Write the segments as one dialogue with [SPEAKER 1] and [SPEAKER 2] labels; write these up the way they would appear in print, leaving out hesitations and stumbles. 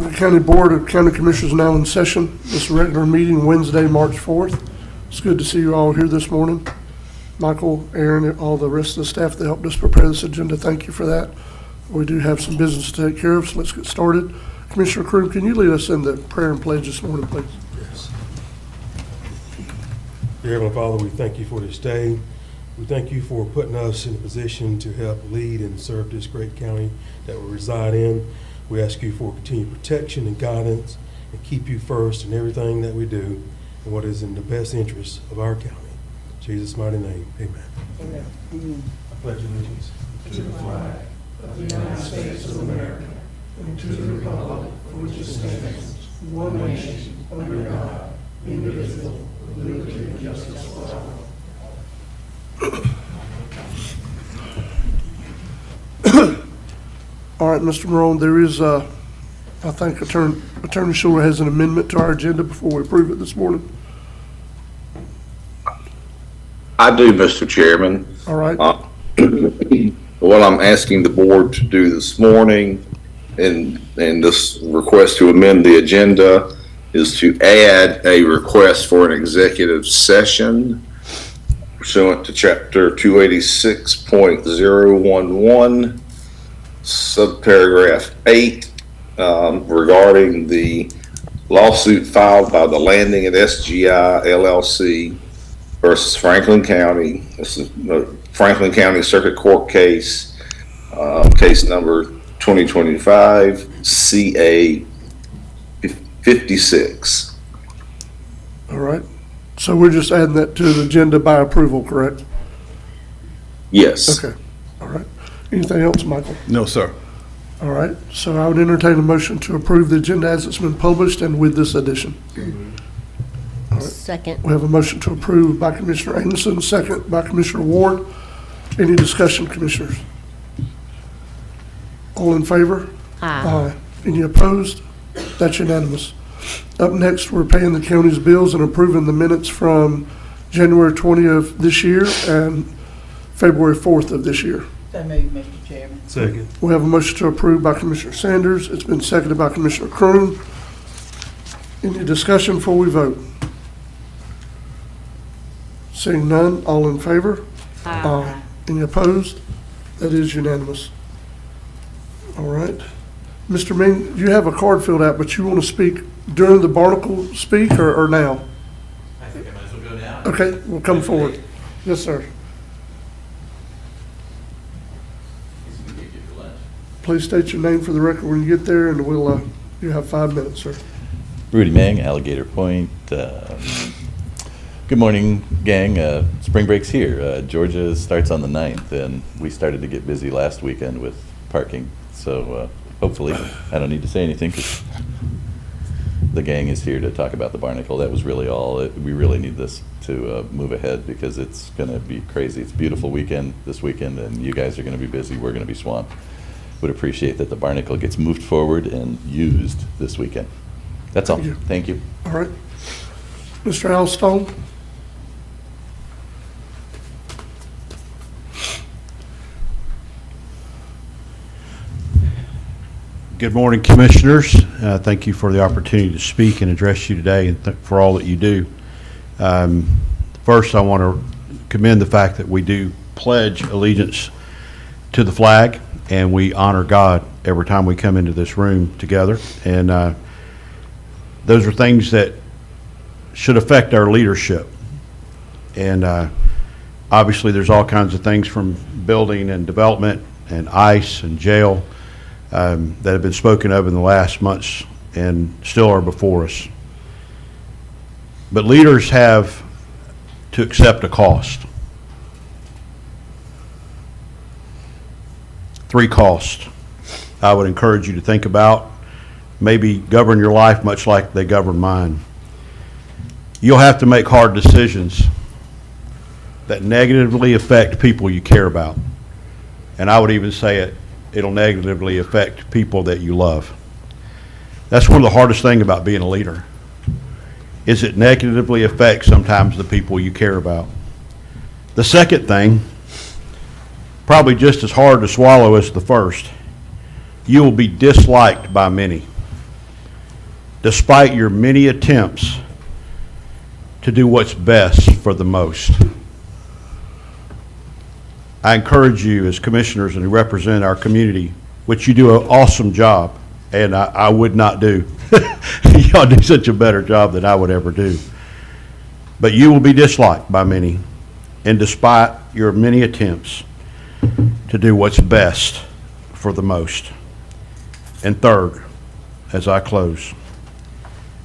[SPEAKER 1] Franklin County Board of County Commissioners now in session. This regular meeting Wednesday, March 4th. It's good to see you all here this morning. Michael, Aaron, all the rest of the staff that helped us prepare this agenda, thank you for that. We do have some business to take care of, so let's get started. Commissioner Croom, can you lead us in the prayer and pledge this morning, please?
[SPEAKER 2] Yes. Dear Heavenly Father, we thank you for this day. We thank you for putting us in a position to help lead and serve this great county that we reside in. We ask you for continued protection and guidance and keep you first in everything that we do and what is in the best interest of our county. In Jesus' mighty name, amen.
[SPEAKER 1] Amen.
[SPEAKER 2] I pledge allegiance to the flag
[SPEAKER 1] of the United States of America and to the republic for which it stands, one nation, under God, indivisible, with liberty and justice for all. All right, Mr. Morone, there is, I think Attorney Schuler has an amendment to our agenda before we approve it this morning.
[SPEAKER 3] I do, Mr. Chairman.
[SPEAKER 1] All right.
[SPEAKER 3] What I'm asking the board to do this morning in this request to amend the agenda is to add a request for an executive session pursuant to Chapter 286.011, subparagraph 8, regarding the lawsuit filed by the Landing at SGI LLC versus Franklin County. This is the Franklin County Circuit Court case, case number 2025 CA 56.
[SPEAKER 1] All right. So we're just adding that to the agenda by approval, correct?
[SPEAKER 3] Yes.
[SPEAKER 1] Okay. All right. Anything else, Michael?
[SPEAKER 4] No, sir.
[SPEAKER 1] All right. So I would entertain a motion to approve the agenda as it's been published and with this addition.
[SPEAKER 5] Second.
[SPEAKER 1] We have a motion to approve by Commissioner Anderson, second by Commissioner Ward. Any discussion, Commissioners? All in favor?
[SPEAKER 5] Aye.
[SPEAKER 1] Any opposed? That's unanimous. Up next, we're paying the county's bills and approving the minutes from January 20th of this year and February 4th of this year.
[SPEAKER 6] So moved, Mr. Chairman.
[SPEAKER 2] Second.
[SPEAKER 1] We have a motion to approve by Commissioner Sanders. It's been seconded by Commissioner Croom. Any discussion before we vote? Seeing none, all in favor?
[SPEAKER 5] Aye.
[SPEAKER 1] Any opposed? That is unanimous. All right. Mr. Ming, you have a card filled out, but you want to speak during the Barnacle speak or now?
[SPEAKER 7] I think I might as well go now.
[SPEAKER 1] Okay, we'll come forward. Yes, sir. Please state your name for the record when you get there, and we'll, you have 5 minutes, sir.
[SPEAKER 7] Rudy Mang, Alligator Point. Good morning, gang. Spring break's here. Georgia starts on the 9th, and we started to get busy last weekend with parking. So hopefully, I don't need to say anything because the gang is here to talk about the Barnacle. That was really all. We really need this to move ahead because it's going to be crazy. It's a beautiful weekend this weekend, and you guys are going to be busy. We're going to be swamped. Would appreciate that the Barnacle gets moved forward and used this weekend. That's all. Thank you.
[SPEAKER 1] All right. Mr. Al Stone?
[SPEAKER 4] Good morning, Commissioners. Thank you for the opportunity to speak and address you today and for all that you do. First, I want to commend the fact that we do pledge allegiance to the flag and we honor God every time we come into this room together. And those are things that should affect our leadership. And obviously, there's all kinds of things from building and development and ICE and jail that have been spoken of in the last months and still are before us. But leaders have to accept a cost. 3 costs I would encourage you to think about, maybe govern your life much like they govern mine. You'll have to make hard decisions that negatively affect people you care about. And I would even say it'll negatively affect people that you love. That's one of the hardest things about being a leader, is it negatively affects sometimes the people you care about. The second thing, probably just as hard to swallow as the first, you will be disliked by many. despite your many attempts to do what's best for the most. I encourage you as commissioners and who represent our community, which you do an awesome job, and I would not do. Y'all do such a better job than I would ever do. But you will be disliked by many, and despite your many attempts to do what's best for the most. And third, as I close,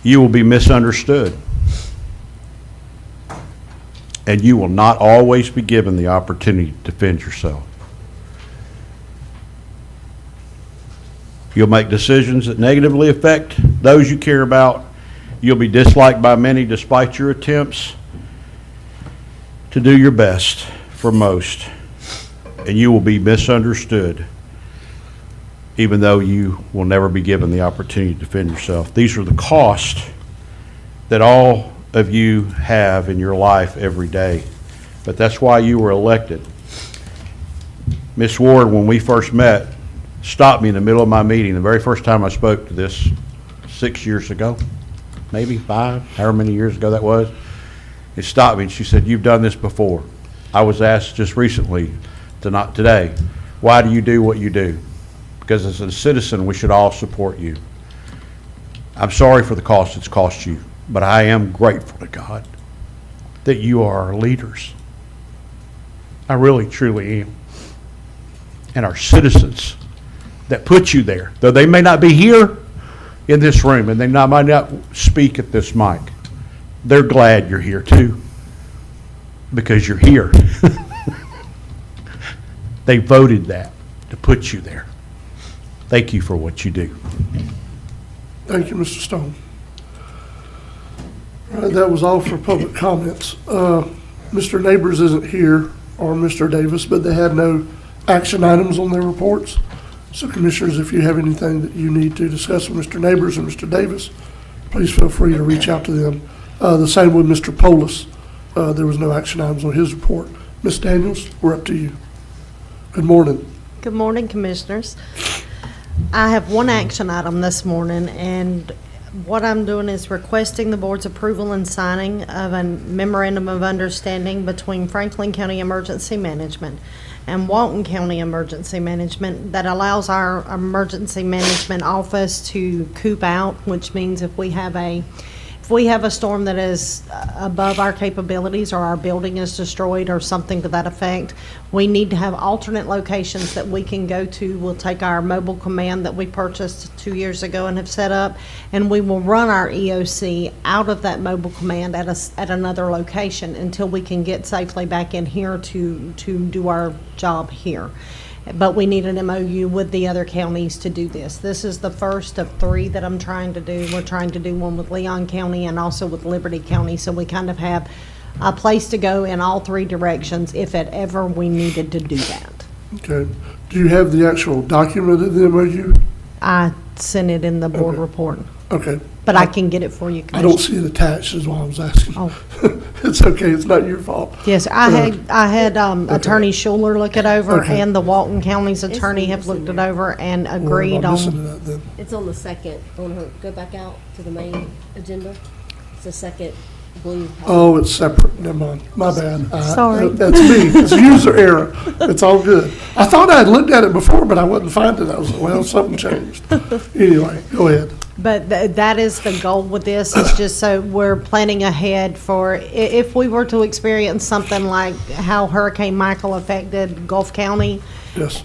[SPEAKER 4] you will be misunderstood. And you will not always be given the opportunity to defend yourself. You'll make decisions that negatively affect those you care about. You'll be disliked by many despite your attempts to do your best for most. And you will be misunderstood, even though you will never be given the opportunity to defend yourself. These are the costs that all of you have in your life every day. But that's why you were elected. Miss Ward, when we first met, stopped me in the middle of my meeting. The very first time I spoke to this 6 years ago, maybe 5, however many years ago that was, it stopped me and she said, "You've done this before." I was asked just recently, not today, why do you do what you do? Because as a citizen, we should all support you. I'm sorry for the cost it's cost you, but I am grateful to God that you are our leaders. I really, truly am. And our citizens that put you there, though they may not be here in this room and they might not speak at this mic, they're glad you're here too, because you're here. They voted that to put you there. Thank you for what you do.
[SPEAKER 1] Thank you, Mr. Stone. All right, that was all for public comments. Mr. Neighbors isn't here, or Mr. Davis, but they had no action items on their reports. So commissioners, if you have anything that you need to discuss with Mr. Neighbors or Mr. Davis, please feel free to reach out to them. The same with Mr. Polis. There was no action items on his report. Ms. Daniels, we're up to you. Good morning.
[SPEAKER 5] Good morning, Commissioners. I have one action item this morning, and what I'm doing is requesting the board's approval and signing of a memorandum of understanding between Franklin County Emergency Management and Walton County Emergency Management that allows our emergency management office to coop out, which means if we have a storm that is above our capabilities, or our building is destroyed or something to that effect, we need to have alternate locations that we can go to. We'll take our mobile command that we purchased 2 years ago and have set up, and we will run our EOC out of that mobile command at another location until we can get safely back in here to do our job here. But we need an MOU with the other counties to do this. This is the first of 3 that I'm trying to do. We're trying to do one with Leon County and also with Liberty County, so we kind of have a place to go in all 3 directions if ever we needed to do that.
[SPEAKER 1] Okay. Do you have the actual document of the MOU?
[SPEAKER 5] I sent it in the board
[SPEAKER 1] Okay.
[SPEAKER 5] report,
[SPEAKER 1] Okay.
[SPEAKER 5] but I can get it for you,
[SPEAKER 1] I don't
[SPEAKER 5] Commissioner.
[SPEAKER 1] see it attached is why I was asking.
[SPEAKER 5] Oh.
[SPEAKER 1] It's okay. It's not your fault.
[SPEAKER 5] Yes, I had Attorney Schuler look it over,
[SPEAKER 1] Okay.
[SPEAKER 5] and the Walton County's attorney have
[SPEAKER 6] It's in
[SPEAKER 5] looked it
[SPEAKER 6] there.
[SPEAKER 5] over and
[SPEAKER 1] Well,
[SPEAKER 5] agreed
[SPEAKER 1] I'm missing
[SPEAKER 5] on.
[SPEAKER 1] that then.
[SPEAKER 6] It's on the second, go back out to the main agenda. It's the second blue.
[SPEAKER 1] Oh, it's separate. Never mind. My bad.
[SPEAKER 5] Sorry.
[SPEAKER 1] That's me. It's user error. It's all good. I thought I had looked at it before, but I wasn't finding it. I was like, well, something changed. Anyway, go ahead.
[SPEAKER 5] But that is the goal with this, is just so we're planning ahead for if we were to experience something like how Hurricane Michael affected Gulf County.
[SPEAKER 1] Yes.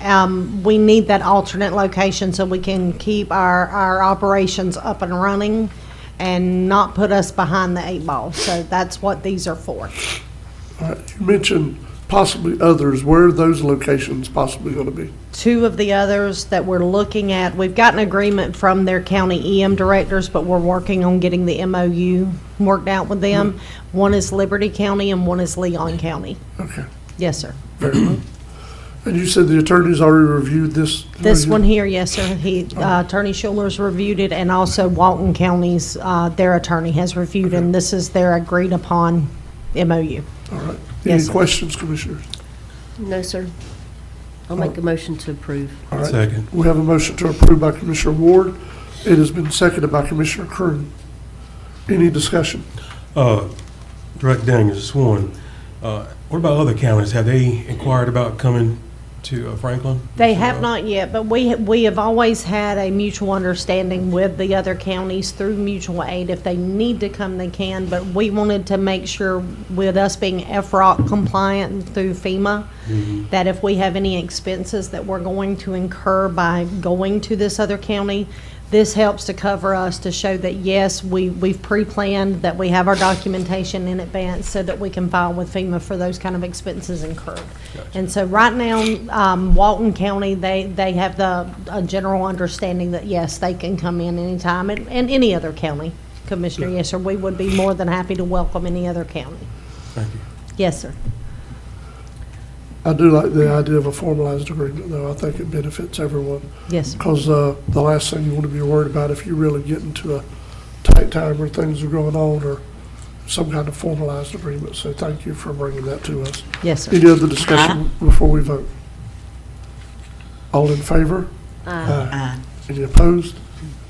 [SPEAKER 5] We need that alternate location so we can keep our operations up and running and not put us behind the 8 ball. So that's what these are for.
[SPEAKER 1] All right. You mentioned possibly others. Where are those locations possibly going to be?
[SPEAKER 5] 2 of the others that we're looking at, we've got an agreement from their county EM directors, but we're working on getting the MOU worked out with them. One is Liberty County and one is Leon County.
[SPEAKER 1] Okay.
[SPEAKER 5] Yes, sir.
[SPEAKER 1] Very well. And you said the attorneys already reviewed this?
[SPEAKER 5] This
[SPEAKER 1] MOU?
[SPEAKER 5] one here, yes, sir. Attorney Schuler's reviewed it, and also Walton County's, their attorney has reviewed, and this is their agreed upon MOU.
[SPEAKER 1] All right.
[SPEAKER 5] Yes,
[SPEAKER 1] Any
[SPEAKER 5] sir.
[SPEAKER 1] questions, commissioners?
[SPEAKER 6] No, sir. I'll make a motion to approve.
[SPEAKER 1] All right.
[SPEAKER 2] Second.
[SPEAKER 1] We have a motion to approve by Commissioner Ward, It has been seconded by Commissioner Croom. Any discussion?
[SPEAKER 2] Director Daniels, just one. What about other counties? Have they inquired about coming to Franklin?
[SPEAKER 5] They have not yet, but we have always had a mutual understanding with the other counties through mutual aid. If they need to come, they can, but we wanted to make sure, with us being FROC compliant through FEMA, that if we have any expenses that we're going to incur by going to this other county, this helps to cover us to show that, yes, we've pre-planned, that we have our documentation in advance so that we can file with FEMA for those kind of expenses incurred.
[SPEAKER 2] Gotcha.
[SPEAKER 5] And so right now, Walton County, they have a general understanding that, yes, they can come in anytime, and any other county, Commissioner, yes, sir, we would be more than happy to welcome any other county.
[SPEAKER 2] Thank you.
[SPEAKER 5] Yes, sir.
[SPEAKER 1] I do like the idea of a formalized agreement, though. I think it benefits everyone.
[SPEAKER 5] Yes, sir.
[SPEAKER 1] Because the last thing you want to be worried about if you really get into a tight time where things are going on, or some kind of formalized agreement. So thank you for bringing that to us.
[SPEAKER 5] Yes, sir.
[SPEAKER 1] Any other discussion before we vote? All in favor?
[SPEAKER 6] Aye.
[SPEAKER 1] Any opposed?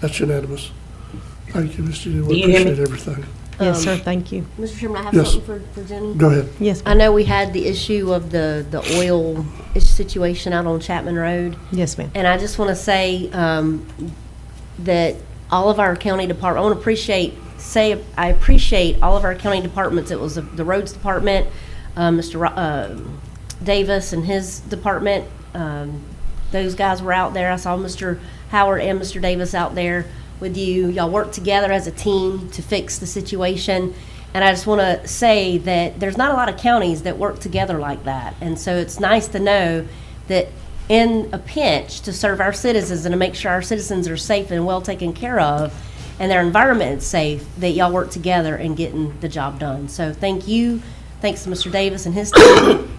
[SPEAKER 1] That's unanimous. Thank you, Ms. Judy. We appreciate everything.
[SPEAKER 5] Yes, sir, thank you.
[SPEAKER 6] Mr. Chairman, I have
[SPEAKER 1] Yes.
[SPEAKER 6] something for Jenny.
[SPEAKER 1] Go ahead.
[SPEAKER 5] Yes,
[SPEAKER 6] I
[SPEAKER 5] ma'am.
[SPEAKER 6] know we had the issue of the oil situation out on Chapman Road,
[SPEAKER 5] Yes, ma'am.
[SPEAKER 6] and I just want to say that all of our county department, I want to I appreciate all of our county departments. It was the roads department, Mr. Davis and his department. Those guys were out there. I saw Mr. Howard and Mr. Davis out there with you. Y'all worked together as a team to fix the situation. And I just want to say that there's not a lot of counties that work together like that. And so it's nice to know that in a pinch, to serve our citizens and to make sure our citizens are safe and well taken care of and their environment is safe, that y'all work together and getting the job done. So thank you. Thanks to Mr. Davis and his team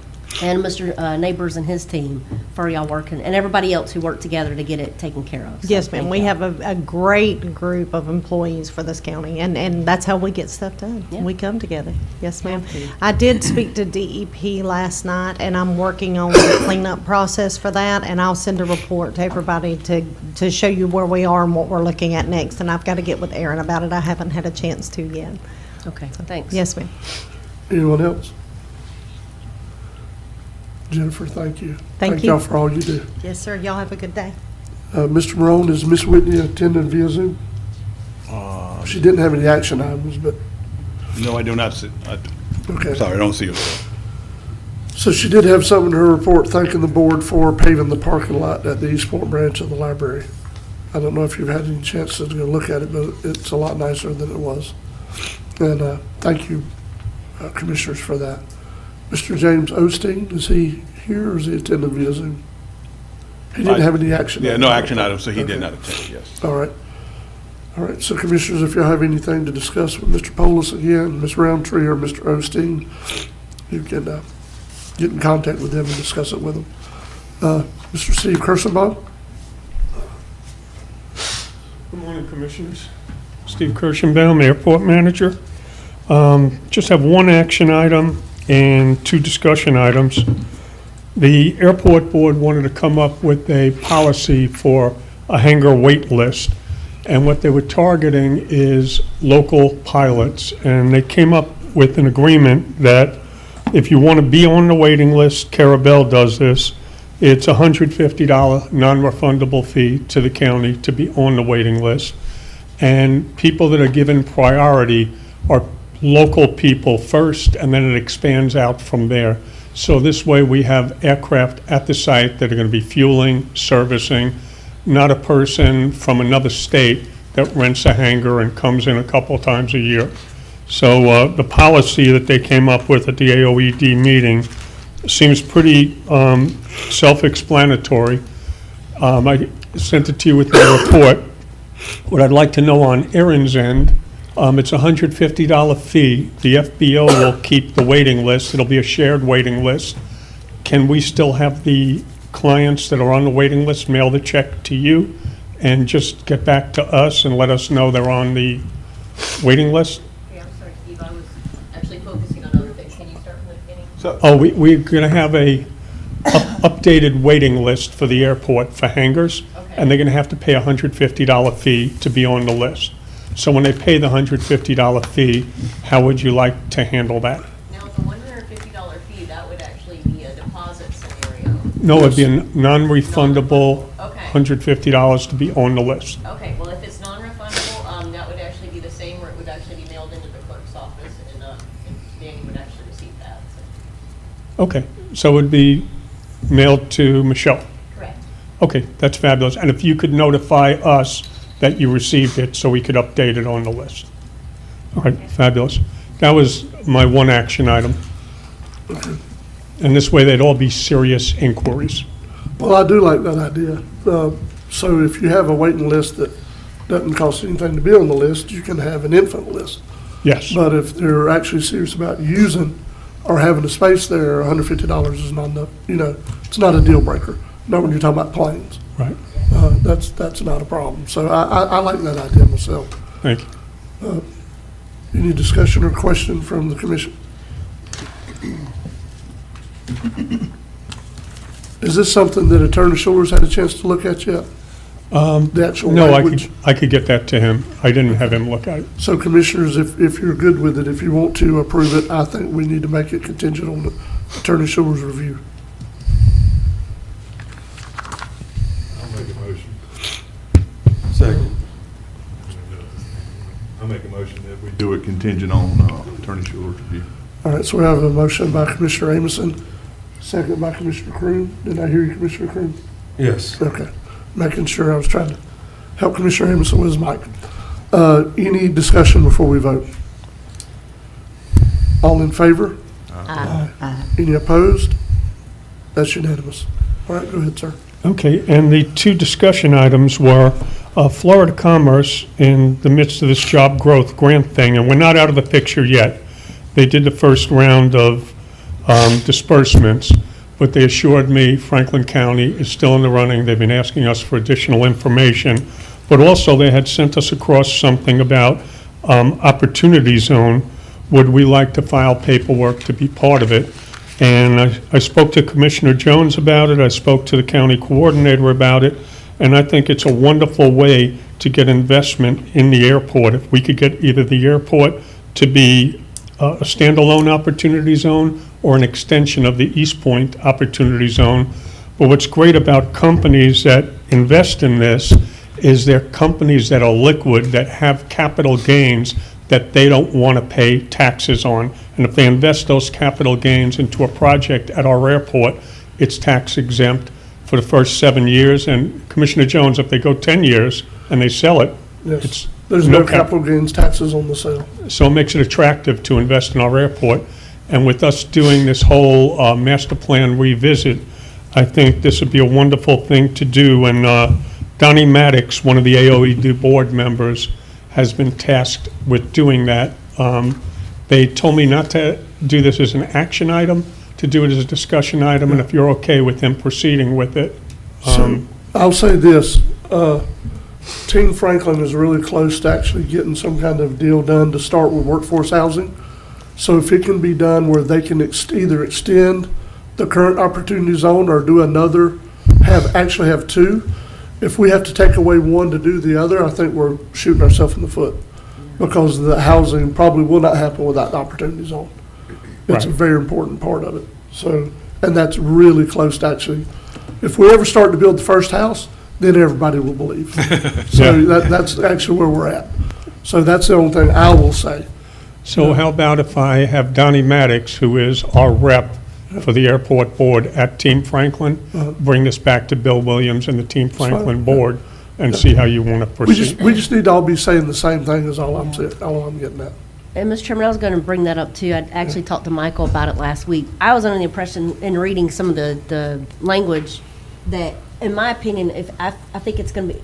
[SPEAKER 6] and Mr. Neighbors and his team for y'all working, and everybody else who worked together to get it taken care of. So
[SPEAKER 5] Yes, ma'am.
[SPEAKER 6] thank
[SPEAKER 5] We
[SPEAKER 6] y'all.
[SPEAKER 5] have a great group of employees for this county, and that's how we get stuff done.
[SPEAKER 6] Yeah.
[SPEAKER 5] We come together. Yes, ma'am.
[SPEAKER 6] Thank you.
[SPEAKER 5] I did speak to DEP last night, and I'm working on the cleanup process for that, and I'll send a report to everybody to show you where we are and what we're looking at next. And I've got to get with Aaron about it. I haven't had a chance to yet.
[SPEAKER 6] Okay, thanks.
[SPEAKER 5] Yes, ma'am.
[SPEAKER 1] Anyone else? Jennifer, thank you.
[SPEAKER 5] Thank you.
[SPEAKER 1] y'all for all you do.
[SPEAKER 5] Yes, sir. Y'all have a good day.
[SPEAKER 1] Mr. Morone, is Miss Whitney attending via Zoom? She didn't have any action items, but,
[SPEAKER 8] No, I do not see,
[SPEAKER 1] okay.
[SPEAKER 8] sorry, I don't see it.
[SPEAKER 1] So she did have something in her report thanking the board for paving the parking lot at the Eastport branch of the library. I don't know if you've had any chance to go look at it, but it's a lot nicer than it was. And thank you, commissioners, for that. Mr. James Osteen, is he here or is he attending via Zoom? He didn't have any action.
[SPEAKER 8] Yeah, no action item, so he
[SPEAKER 1] Okay.
[SPEAKER 8] did not attend, yes.
[SPEAKER 1] All right. All right, so commissioners, if y'all have anything to discuss with Mr. Polis again, Ms. Roundtree, or Mr. Osteen, you can get in contact with them and discuss it with them. Mr. Steve Kirschenbaum?
[SPEAKER 9] Good morning, Commissioners. Steve Kirschenbaum, Airport Manager. Just have one action item and two discussion items. The Airport Board wanted to come up with a policy for a hangar wait list, and what they were targeting is local pilots. And they came up with an agreement that if you want to be on the waiting list, Carabel does this, it's a $150 non-refundable fee to the county to be on the waiting list. And people that are given priority are local people first, and then it expands out from there. So this way, we have aircraft at the site that are going to be fueling, servicing, not a person from another state that rents a hangar and comes in a couple times a year. So the policy that they came up with at the AOED meeting seems pretty self-explanatory. I sent it to you with my report. What I'd like to know on Aaron's end, it's a $150 fee. The FBO will keep the waiting list. It'll be a shared waiting list. Can we still have the clients that are on the waiting list mail the check to you and just get back to us and let us know they're on the waiting list?
[SPEAKER 10] Okay, I'm sorry, Steve, I was actually focusing on other things. Can you start from the beginning?
[SPEAKER 8] So,
[SPEAKER 9] Oh, we're going to have a updated waiting list for the airport for hangars.
[SPEAKER 10] Okay.
[SPEAKER 9] and they're going to have to pay a $150 fee to be on the list. So when they pay the $150 fee, how would you like to handle that?
[SPEAKER 10] Now, the $150 fee, that would actually be a deposit scenario.
[SPEAKER 9] No, it'd be a non-refundable
[SPEAKER 10] Okay.
[SPEAKER 9] $150 to be on the list.
[SPEAKER 10] Okay, well, if it's non-refundable, that would actually be the same, where it would actually be mailed into the clerk's office, and Danny would actually receive that. So.
[SPEAKER 9] Okay, so it would be mailed to Michelle?
[SPEAKER 10] Correct.
[SPEAKER 9] Okay, that's fabulous. And if you could notify us that you received it so we could update it on the list. All right, fabulous. That was my one action item. And this way they'd all be serious inquiries.
[SPEAKER 1] Well, I do like that idea. So if you have a waiting list that doesn't cost anything to be on the list, you can have an infant list.
[SPEAKER 9] Yes,
[SPEAKER 1] But if they're actually serious about using or having a space there, $150 is not enough, it's not a deal breaker. Not when you're talking about planes.
[SPEAKER 9] right.
[SPEAKER 1] That's not a problem. So I like that idea myself.
[SPEAKER 9] Thank you.
[SPEAKER 1] Any discussion or question from the commission? Is this something that Attorney Shores had a chance to look at yet? The actual
[SPEAKER 9] No,
[SPEAKER 1] language?
[SPEAKER 9] I could get that to him. I didn't have him look at it.
[SPEAKER 1] So commissioners, if you're good with it, if you want to approve it, I think we need to make it contingent on the Attorney Shores review.
[SPEAKER 11] I'll make a motion.
[SPEAKER 2] Second.
[SPEAKER 11] I'll make a motion that we do it contingent on Attorney Shores review.
[SPEAKER 1] All right, so we have a motion by Commissioner Amison, second by Commissioner Croom. Did I hear you, Commissioner Croom?
[SPEAKER 2] Yes.
[SPEAKER 1] Okay, making sure. I was trying to help Commissioner Amison with his mic. Any discussion before we vote? All in favor? Any opposed? That's unanimous. All right, go ahead, sir.
[SPEAKER 9] Okay, and the two discussion items were Florida Commerce in the midst of this job growth grant thing, and we're not out of the picture yet. They did the first round of disbursements, but they assured me Franklin County is still in the running. They've been asking us for additional information, but also they had sent us across something about Opportunity Zone. Would we like to file paperwork to be part of it? And I spoke to Commissioner Jones about it, I spoke to the county coordinator about it, and I think it's a wonderful way to get investment in the airport. If we could get either the airport to be a standalone Opportunity Zone or an extension of the East Point Opportunity Zone. But what's great about companies that invest in this is they're companies that are liquid, that have capital gains that they don't want to pay taxes on. And if they invest those capital gains into a project at our airport, it's tax exempt for the first 7 years. And Commissioner Jones, if they go 10 years and they sell it,
[SPEAKER 1] Yes.
[SPEAKER 9] it's
[SPEAKER 1] There's no capital gains taxes on the sale.
[SPEAKER 9] so it makes it attractive to invest in our airport. And with us doing this whole master plan revisit, I think this would be a wonderful thing to do. And Donnie Maddox, one of the AOED board members, has been tasked with doing that. They told me not to do this as an action item, to do it as a discussion item, and if you're okay with him proceeding with it.
[SPEAKER 1] So I'll say this, Team Franklin is really close to actually getting some kind of deal done to start with workforce housing. So if it can be done where they can either extend the current Opportunity Zone or do another, actually have two. If we have to take away one to do the other, I think we're shooting ourselves in the foot, because the housing probably will not happen without the Opportunity Zone. It's a
[SPEAKER 9] Right.
[SPEAKER 1] very important part of it. So, and that's really close to actually, if we ever start to build the first house, then everybody will believe. So that's actually where we're at. So that's the only thing I will say.
[SPEAKER 9] So how about if I have Donnie Maddox, who is our rep for the airport board at Team Franklin, bring this back to Bill Williams and the Team Franklin board and see how you want to proceed?
[SPEAKER 1] We just need to all be saying the same thing is all I'm saying, all I'm getting at.
[SPEAKER 6] And Mr. Chairman, I was going to bring that up too. I actually talked to Michael about it last week. I was under the impression in reading some of the language that, in my opinion, I think it's going to be,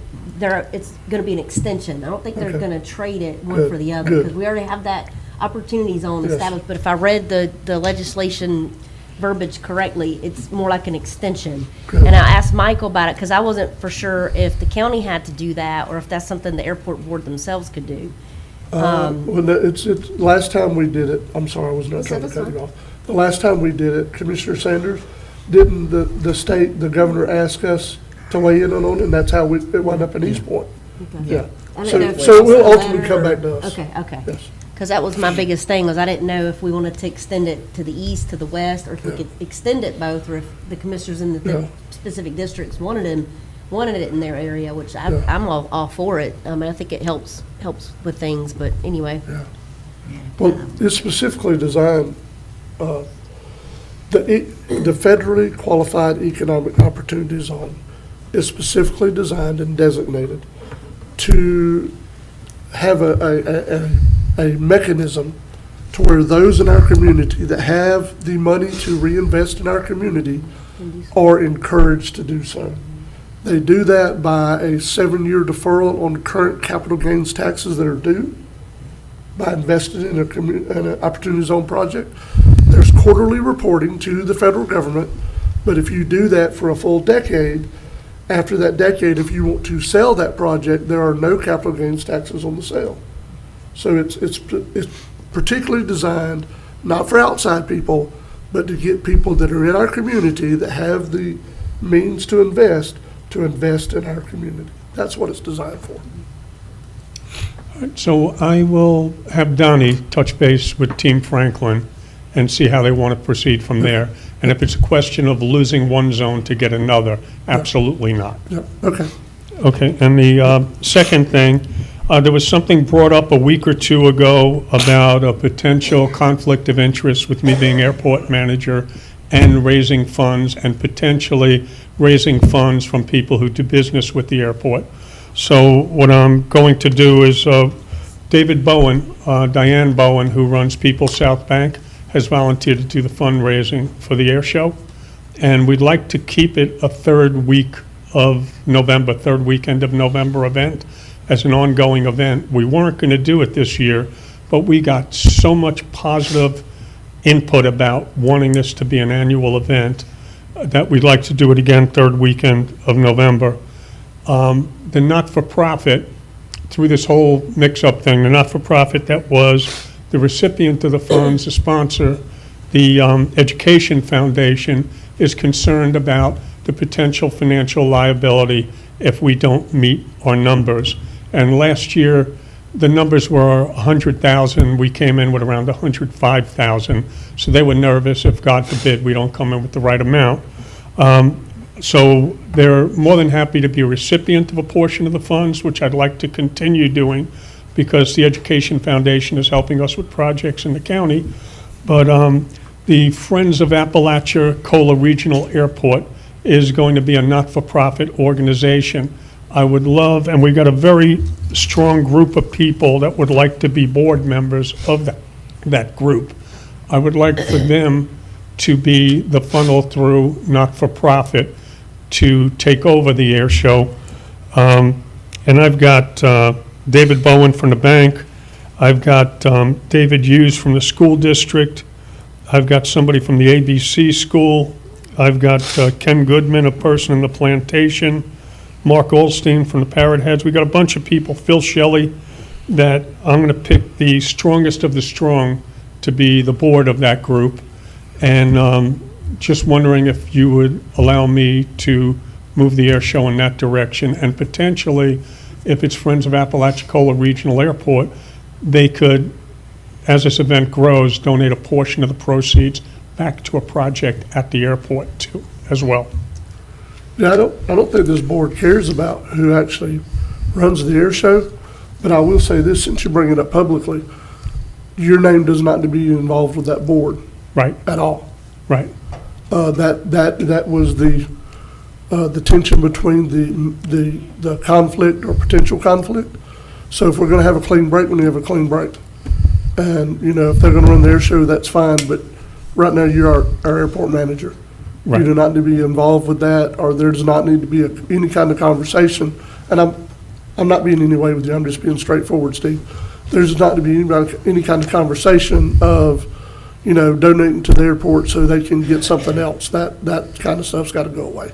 [SPEAKER 6] it's going to be an extension. I don't think they're
[SPEAKER 1] Okay.
[SPEAKER 6] going to trade it one
[SPEAKER 1] Good,
[SPEAKER 6] for the other,
[SPEAKER 1] good.
[SPEAKER 6] because we already have that Opportunity Zone
[SPEAKER 1] Yes.
[SPEAKER 6] established. But if I read the legislation verbiage correctly, it's more like an extension.
[SPEAKER 1] Good.
[SPEAKER 6] And I asked Michael about it because I wasn't for sure if the county had to do that or if that's something the airport board themselves could do.
[SPEAKER 1] Well, no, it's, last time we did it, I'm sorry, I was not
[SPEAKER 6] That's
[SPEAKER 1] trying to cut
[SPEAKER 6] fine.
[SPEAKER 1] you off. The last time we did it, Commissioner Sanders, didn't the state, the governor ask us to weigh in on, and that's how it wound up in East Point. Yeah.
[SPEAKER 6] I didn't know if
[SPEAKER 1] So it will
[SPEAKER 6] it's a
[SPEAKER 1] ultimately come
[SPEAKER 6] letter
[SPEAKER 1] back to
[SPEAKER 6] or-
[SPEAKER 1] us.
[SPEAKER 6] Okay.
[SPEAKER 1] Yes.
[SPEAKER 6] Because that was my biggest thing, was I didn't know if we wanted to extend it to the east, to the west, or if we
[SPEAKER 1] Yeah.
[SPEAKER 6] could extend it both, or if the commissioners in the
[SPEAKER 1] Yeah.
[SPEAKER 6] specific districts wanted it in their area, which
[SPEAKER 1] Yeah.
[SPEAKER 6] I'm all for it. I mean, I think it helps with things, but anyway.
[SPEAKER 1] Well, it's specifically designed, the federally qualified economic opportunity zone is specifically designed and designated to have a mechanism to where those in our community that have the money to reinvest in our community are encouraged to do so. They do that by a 7-year deferral on current capital gains taxes that are due, by investing in an opportunity zone project. There's quarterly reporting to the federal government, but if you do that for a full decade, after that decade, if you want to sell that project, there are no capital gains taxes on the sale. So it's particularly designed, not for outside people, but to get people that are in our community that have the means to invest in our community. That's what it's designed for.
[SPEAKER 9] So I will have Donnie touch base with Team Franklin and see how they want to proceed from there. And if it's a question of losing one zone to get another, absolutely not.
[SPEAKER 1] Yeah, okay.
[SPEAKER 9] Okay, and the second thing, there was something brought up a week or two ago about a potential conflict of interest with me being airport manager and raising funds, and potentially raising funds from people who do business with the airport. So what I'm going to do is, David Bowen, Diane Bowen, who runs People's South Bank, has volunteered to do the fundraising for the air show. And we'd like to keep it a third weekend of November event as an ongoing event. We weren't going to do it this year, but we got so much positive input about wanting this to be an annual event that we'd like to do it again third weekend of November. The not-for-profit, through this whole mix-up thing, the not-for-profit that was the recipient of the funds, the sponsor, the Education Foundation, is concerned about the potential financial liability if we don't meet our numbers. And last year, the numbers were 100,000. We came in with around 105,000. So they were nervous if, God forbid, we don't come in with the right amount. So they're more than happy to be a recipient of a portion of the funds, which I'd like to continue doing, because the Education Foundation is helping us with projects in the county. But the Friends of Apalachicola Regional Airport is going to be a not-for-profit organization. I would love, and we've got a very strong group of people that would like to be board members of that group. I would like for them to be the funnel through not-for-profit to take over the air show. And I've got David Bowen from the bank. I've got David Hughes from the school district. I've got somebody from the ABC school. I've got Ken Goodman, a person in the plantation. Mark Goldstein from the Parrot Heads. We got a bunch of people, Phil Shelley, that I'm going to pick the strongest of the strong to be the board of that group. And just wondering if you would allow me to move the air show in that direction, and potentially, if it's Friends of Apalachicola Regional Airport, they could, as this event grows, donate a portion of the proceeds back to a project at the airport too, as well.
[SPEAKER 1] Yeah, I don't think this board cares about who actually runs the air show, but I will say this, since you bring it up publicly, your name does not need to be involved with that board
[SPEAKER 9] Right,
[SPEAKER 1] at all.
[SPEAKER 9] right.
[SPEAKER 1] That was the tension between the conflict or potential conflict. So if we're gonna have a clean break, we need to have a clean break. And, you know, if they're gonna run their show, that's fine, but right now you're our airport manager. You
[SPEAKER 9] Right.
[SPEAKER 1] do not need to be involved with that, or there does not need to be any kind of conversation. And I'm not being any way with you, I'm just being straightforward, Steve. There's not to be any kind of conversation of, you know, donating to the airport so they can get something else. That kind of stuff's gotta go away.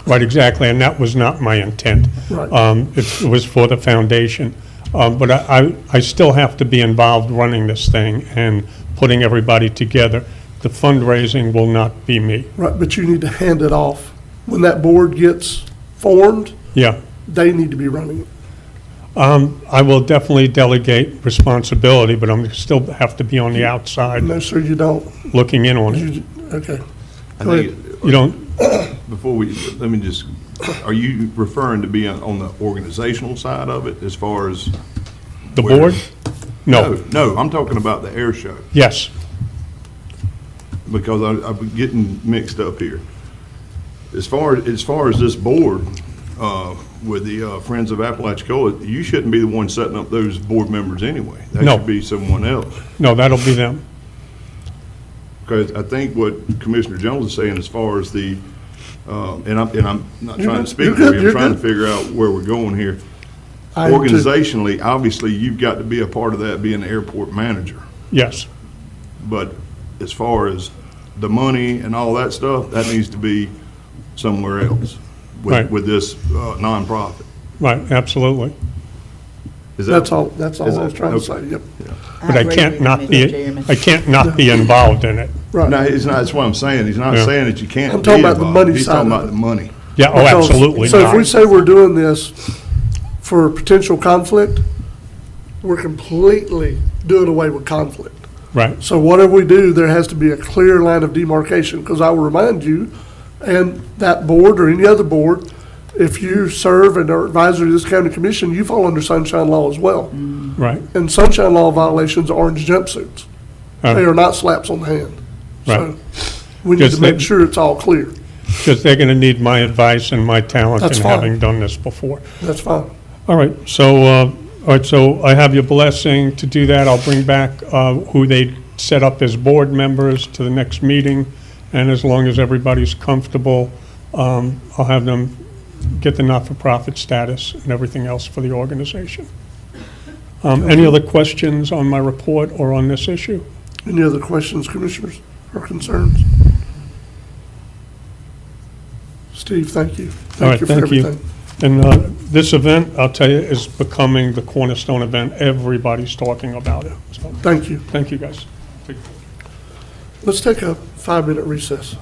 [SPEAKER 9] Right, exactly, and that was not my intent.
[SPEAKER 1] Right.
[SPEAKER 9] It was for the foundation. But I still have to be involved running this thing and putting everybody together. The fundraising will not be me.
[SPEAKER 1] Right, but you need to hand it off. When that board gets formed,
[SPEAKER 9] Yeah.
[SPEAKER 1] they need to be running it.
[SPEAKER 9] I will definitely delegate responsibility, but I'm still have to be on the outside
[SPEAKER 1] No, sir, you don't.
[SPEAKER 9] looking in on it.
[SPEAKER 1] Okay.
[SPEAKER 11] I
[SPEAKER 1] Go ahead.
[SPEAKER 11] think,
[SPEAKER 9] You don't,
[SPEAKER 11] before we, let me just, are you referring to being on the organizational side of it as far as?
[SPEAKER 9] the
[SPEAKER 11] where-
[SPEAKER 9] board? No.
[SPEAKER 11] No, I'm talking about the air show,
[SPEAKER 9] Yes.
[SPEAKER 11] because I'm getting mixed up here. As far as this board, with the Friends of Apalachicola, you shouldn't be the one setting up those board members anyway. That
[SPEAKER 9] No.
[SPEAKER 11] should be someone else.
[SPEAKER 9] No, that'll be them.
[SPEAKER 11] Because I think what Commissioner Jones is saying as far as the, and I'm not
[SPEAKER 1] You're
[SPEAKER 11] trying
[SPEAKER 1] good.
[SPEAKER 11] to speak
[SPEAKER 1] You're
[SPEAKER 11] for you,
[SPEAKER 1] good.
[SPEAKER 11] I'm
[SPEAKER 1] You're
[SPEAKER 11] trying to
[SPEAKER 1] good.
[SPEAKER 11] figure out where we're going here.
[SPEAKER 1] I am too.
[SPEAKER 11] Organizationally, obviously, you've got to be a part of that, being the airport manager.
[SPEAKER 9] Yes.
[SPEAKER 11] But as far as the money and all that stuff, that needs to be somewhere else
[SPEAKER 9] Right.
[SPEAKER 11] with this nonprofit.
[SPEAKER 9] Right, absolutely.
[SPEAKER 11] Is that-
[SPEAKER 1] That's all I
[SPEAKER 11] is
[SPEAKER 1] was
[SPEAKER 11] that-
[SPEAKER 1] trying to
[SPEAKER 11] okay.
[SPEAKER 1] say, yep.
[SPEAKER 9] But I can't not be, I can't not be involved in it.
[SPEAKER 1] Right.
[SPEAKER 11] No, it's not, that's what I'm saying. He's not
[SPEAKER 9] Yeah.
[SPEAKER 11] saying that you can't
[SPEAKER 1] I'm
[SPEAKER 11] be
[SPEAKER 1] talking about the
[SPEAKER 11] involved.
[SPEAKER 1] money
[SPEAKER 11] He's
[SPEAKER 1] side
[SPEAKER 11] talking
[SPEAKER 1] of
[SPEAKER 11] about
[SPEAKER 1] it.
[SPEAKER 11] the money.
[SPEAKER 9] Yeah, oh,
[SPEAKER 1] Because-
[SPEAKER 9] absolutely
[SPEAKER 1] So if we
[SPEAKER 9] not.
[SPEAKER 1] say we're doing this for potential conflict, we're completely doing away with conflict.
[SPEAKER 9] Right,
[SPEAKER 1] So whatever we do, there has to be a clear line of demarcation, because I will remind you, and that board or any other board, if you serve and are advisor to this county commission, you fall under sunshine law as well.
[SPEAKER 9] right.
[SPEAKER 1] And sunshine law violations are orange jumpsuits.
[SPEAKER 9] Uh,
[SPEAKER 1] They are not slaps on the hand.
[SPEAKER 9] Right.
[SPEAKER 1] So we need
[SPEAKER 9] Just
[SPEAKER 1] to make
[SPEAKER 9] that-
[SPEAKER 1] sure it's all clear.
[SPEAKER 9] Because they're going to need my advice and my talent in
[SPEAKER 1] That's fine.
[SPEAKER 9] having done this before.
[SPEAKER 1] That's fine.
[SPEAKER 9] All right, so I have your blessing to do that. I'll bring back who they set up as board members to the next meeting, and as long as everybody's comfortable, I'll have them get the not-for-profit status and everything else for the organization. Any other questions on my report or on this issue?
[SPEAKER 1] Any other questions, commissioners, or concerns? Steve, thank you.
[SPEAKER 9] All right,
[SPEAKER 1] Thank you for
[SPEAKER 9] thank you.
[SPEAKER 1] everything.
[SPEAKER 9] And this event, I'll tell you, is becoming the cornerstone event. Everybody's talking about it. So,
[SPEAKER 1] Thank you.
[SPEAKER 9] thank you, guys.
[SPEAKER 1] Let's take a 5-minute recess.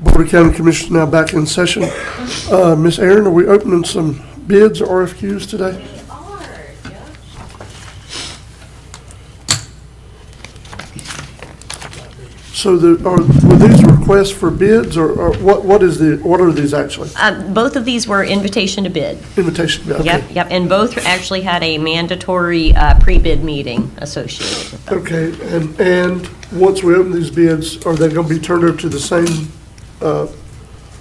[SPEAKER 1] Board of County Commissioners now back in session. Ms. Aaron, are we opening some bids or RFQs today? So were these requests for bids, or what are these actually?
[SPEAKER 10] Both of these were invitation to bid.
[SPEAKER 1] Invitation, okay.
[SPEAKER 10] Yep, and both actually had a mandatory pre-bid meeting associated with them.
[SPEAKER 1] Okay, and once we open these bids, are they going to be turned over to the same,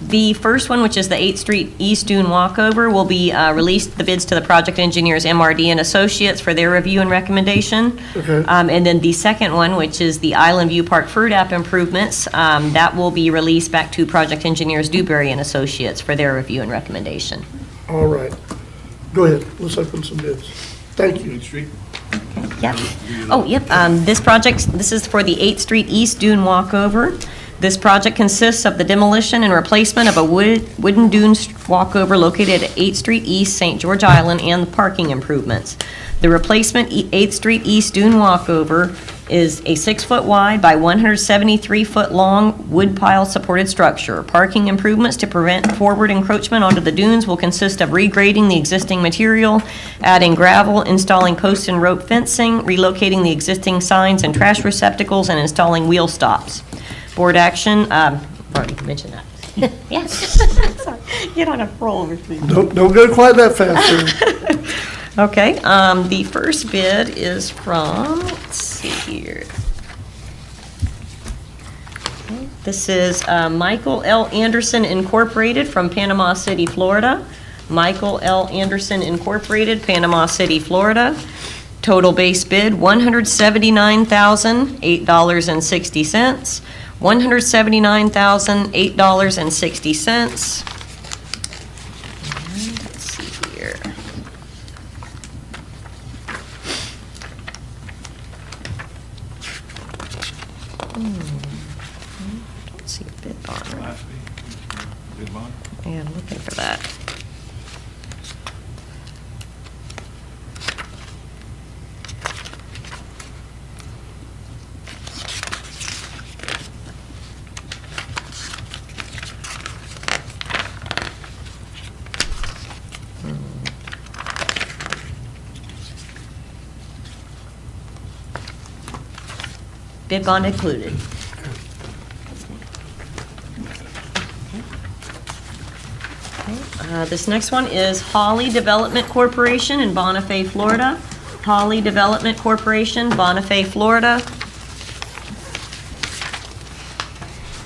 [SPEAKER 10] The first one, which is the 8th Street East Dune Walkover, will be released the bids to the project engineers, MRD and Associates, for their review and recommendation.
[SPEAKER 1] Okay.
[SPEAKER 10] And then the second one, which is the Island View Park Fruit App improvements, that will be released back to project engineers Dewberry and Associates for their review and recommendation.
[SPEAKER 1] all right. Go ahead, let's open some bids. Thank you.
[SPEAKER 10] Yep. Oh, yep. This is for the 8th Street East Dune Walkover. This project consists of the demolition and replacement of a wooden dune walkover located at 8th Street East, St. George Island, and the parking improvements. The replacement 8th Street East dune walkover is a 6-foot wide by 173-foot long wood pile supported structure. Parking improvements to prevent forward encroachment onto the dunes will consist of regrading the existing material, adding gravel, installing post and rope fencing, relocating the existing signs and trash receptacles, and installing wheel stops. Board action, already mentioned that. Yeah. Sorry. You don't have to roll over me.
[SPEAKER 1] Don't go quite that fast, sir.
[SPEAKER 10] Okay, the first bid is from, let's see here. Okay, this is Michael L. Anderson Incorporated from Panama City, Florida. Michael L. Anderson Incorporated, Panama City, Florida. Total base bid, $179,008.60. $179,008.60. Let's see here. Don't see a bid bond. Yeah, I'm looking for that. Bid bond included. This next one is Holly Development Corporation in Bonifay, Florida. Holly Development Corporation, Bonifay, Florida.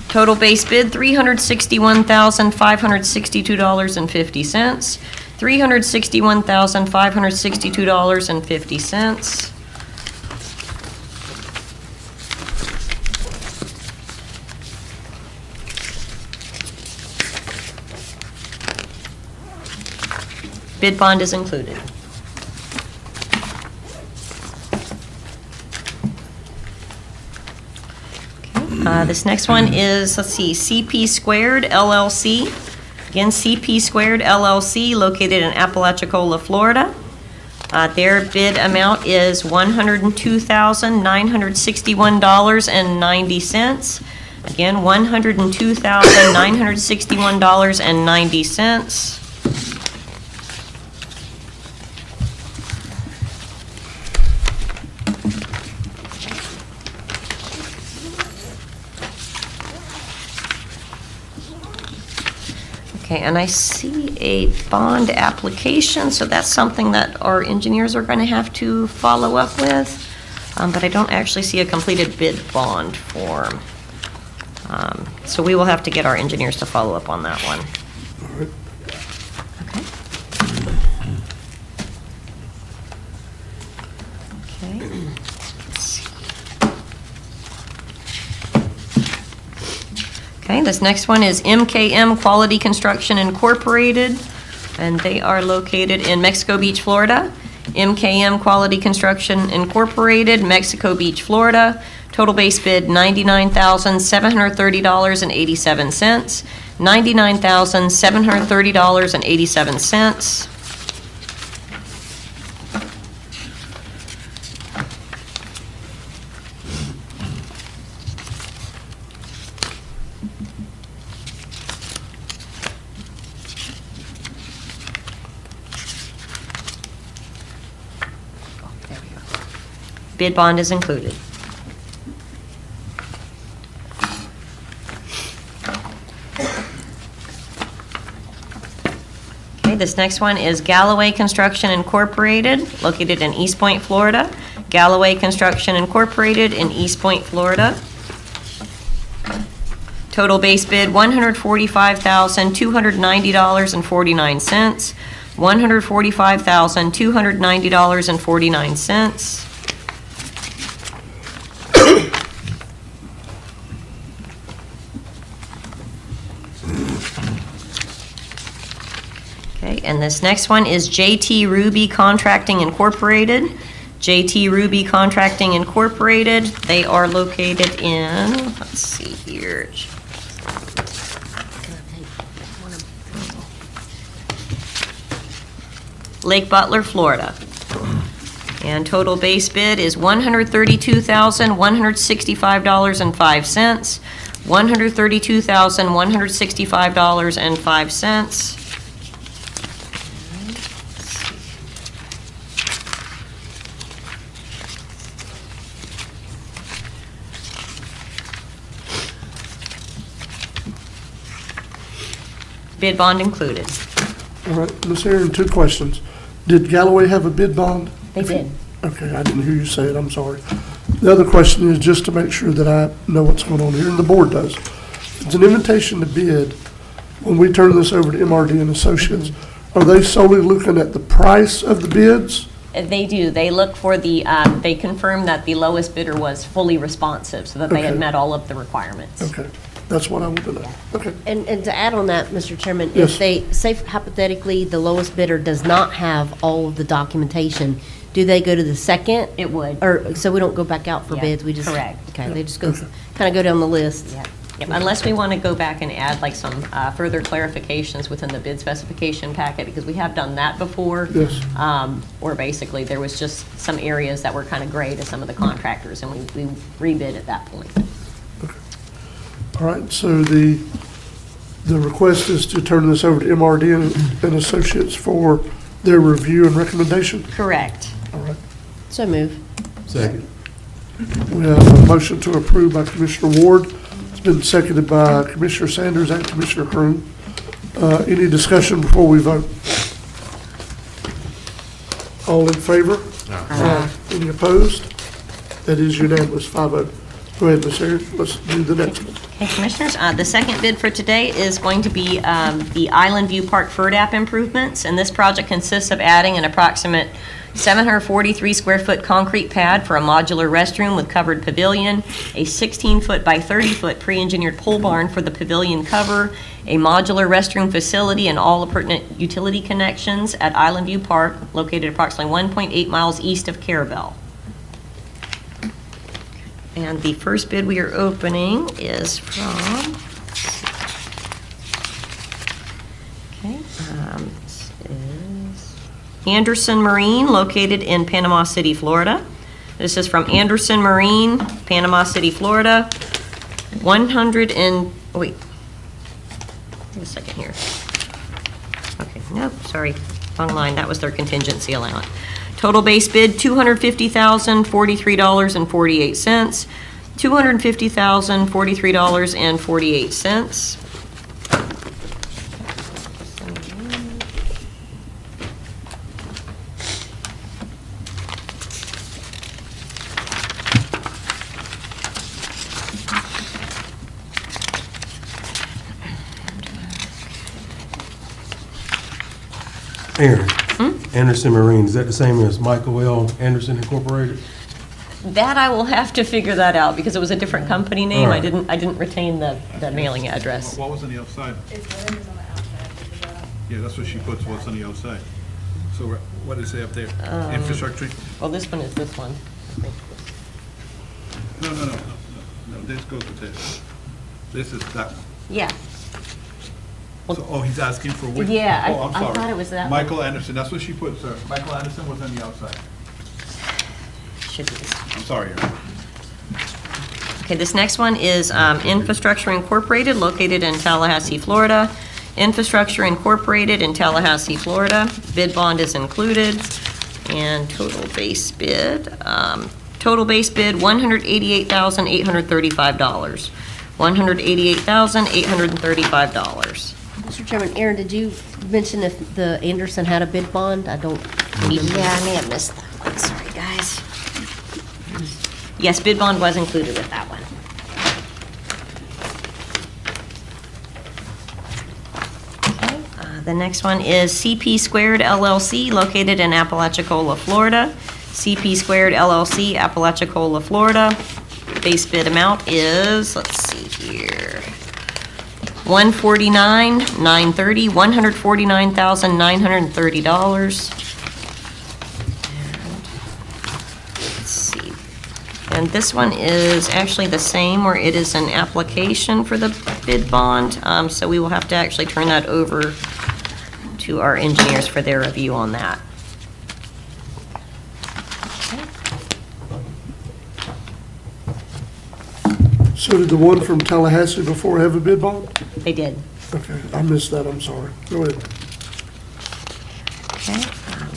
[SPEAKER 10] Total base bid, $361,562.50. $361,562.50. Bid bond is included. Okay, this next one is, let's see, CP Squared LLC. Again, CP Squared LLC, located in Apalachicola, Florida. Their bid amount is $102,961.90. Again, $102,961.90. Okay, and I see a bond application, so that's something that our engineers are going to have to follow up with, but I don't actually see a completed bid bond form. So we will have to get our engineers to follow up on that one. Okay. Okay. Okay, this next one is MKM Quality Construction Incorporated, and they are located in Mexico Beach, Florida. MKM Quality Construction Incorporated, Mexico Beach, Florida. Total base bid, $99,730.87. $99,730.87. Bid bond is included. Okay, this next one is Galloway Construction Incorporated, located in East Point, Florida. Galloway Construction Incorporated in East Point, Florida. Total base bid, $145,290.49. $145,290.49. Okay, and this next one is JT Ruby Contracting Incorporated. JT Ruby Contracting Incorporated. They are located in, let's see here. Lake Butler, Florida. And total base bid is $132,165.05. $132,165.05. Bid bond included.
[SPEAKER 1] All right, Ms. Aaron, 2 questions. Did Galloway have a bid bond?
[SPEAKER 6] They did.
[SPEAKER 1] Okay, I didn't hear you say it, I'm sorry. The other question is just to make sure that I know what's going on here, and the board does. It's an invitation to bid. When we turn this over to MRD and Associates, are they solely looking at the price of the bids?
[SPEAKER 10] They do. They look for the, they confirm that the lowest bidder was fully responsive, so that they had
[SPEAKER 1] Okay.
[SPEAKER 10] met all of the requirements.
[SPEAKER 1] Okay, that's what I want to know. Okay,
[SPEAKER 6] And to add on that, Mr. Chairman,
[SPEAKER 1] Yes.
[SPEAKER 6] if they, say hypothetically, the lowest bidder does not have all of the documentation, do they go to the second?
[SPEAKER 10] It would.
[SPEAKER 6] Or, so we don't go back out for
[SPEAKER 10] Yeah,
[SPEAKER 6] bids, we just?
[SPEAKER 10] correct.
[SPEAKER 6] Okay, they just go, kind of go down the list.
[SPEAKER 10] Yep. Yep. Unless we want to go back and add like some further clarifications within the bid specification packet, because we have done that before.
[SPEAKER 1] Yes.
[SPEAKER 10] Where basically there was just some areas that were kind of gray to some of the contractors, and we rebid at that point.
[SPEAKER 1] all right, so the request is to turn this over to MRD and Associates for their review and recommendation?
[SPEAKER 10] Correct.
[SPEAKER 1] All right.
[SPEAKER 6] So move.
[SPEAKER 2] Second.
[SPEAKER 1] We have a motion to approve by Commissioner Ward. It's been seconded by Commissioner Sanders and Commissioner Croom. Any discussion before we vote? All in favor? Aye. Any opposed? That is unanimous, 5-0. Go ahead, Ms. Aaron, let's do the next one.
[SPEAKER 10] Okay, Commissioners, the second bid for today is going to be the Island View Park FERDAP improvements, and this project consists of adding an approximate 743 square foot concrete pad for a modular restroom with covered pavilion, a 16-foot by 30-foot pre-engineered pole barn for the pavilion cover, a modular restroom facility, and all pertinent utility connections at Island View Park, located approximately 1.8 miles east of Carabel. And the first bid we are opening is from, this is Anderson Marine, located in Panama City, Florida. This is from Anderson Marine, Panama City, Florida. Wait a second here. Okay, nope, sorry, wrong line, that was their contingency allowance. Total base bid, $250,043.48. $250,043.48.
[SPEAKER 2] Aaron, Anderson Marine, is that the same as Michael L. Anderson Incorporated?
[SPEAKER 10] That I will have to figure that out, because it was a different company name.
[SPEAKER 2] All
[SPEAKER 10] I
[SPEAKER 2] right.
[SPEAKER 10] didn't retain the mailing address.
[SPEAKER 8] What was on the outside?
[SPEAKER 12] It's whatever's on the outside.
[SPEAKER 8] Yeah, that's what she puts, what's on the outside. So what does it say up there? Infrastructure?
[SPEAKER 10] Well, this one is this one.
[SPEAKER 8] No, this goes with this. This is that one.
[SPEAKER 10] Yeah.
[SPEAKER 8] So, oh, he's asking for which?
[SPEAKER 10] Yeah, I-
[SPEAKER 8] Oh, I'm
[SPEAKER 10] I
[SPEAKER 8] sorry.
[SPEAKER 10] thought it was that one.
[SPEAKER 8] Michael Anderson, that's what she put, sir. Michael Anderson was on the outside.
[SPEAKER 10] Should be.
[SPEAKER 8] I'm sorry, Aaron.
[SPEAKER 10] Okay, this next one is Infrastructure Incorporated, located in Tallahassee, Florida. Infrastructure Incorporated in Tallahassee, Florida. Bid bond is included, and total base bid, Total base bid, $188,835. $188,835.
[SPEAKER 6] Mr. Chairman, Aaron, did you mention if the Anderson had a bid bond? I don't remember.
[SPEAKER 10] Yeah, I may have missed that one. Sorry, guys. Yes, bid bond was included with that one. Okay, the next one is CP Squared LLC, located in Apalachicola, Florida. CP Squared LLC, Apalachicola, Florida. Base bid amount is, let's see here, $149,930, $149,930. Let's see. And this one is actually the same, where it is an application for the bid bond. So we will have to actually turn that over to our engineers for their review on that.
[SPEAKER 1] So did the one from Tallahassee before have a bid bond?
[SPEAKER 10] They did.
[SPEAKER 1] Okay, I missed that, I'm sorry. Go ahead.
[SPEAKER 10] Okay,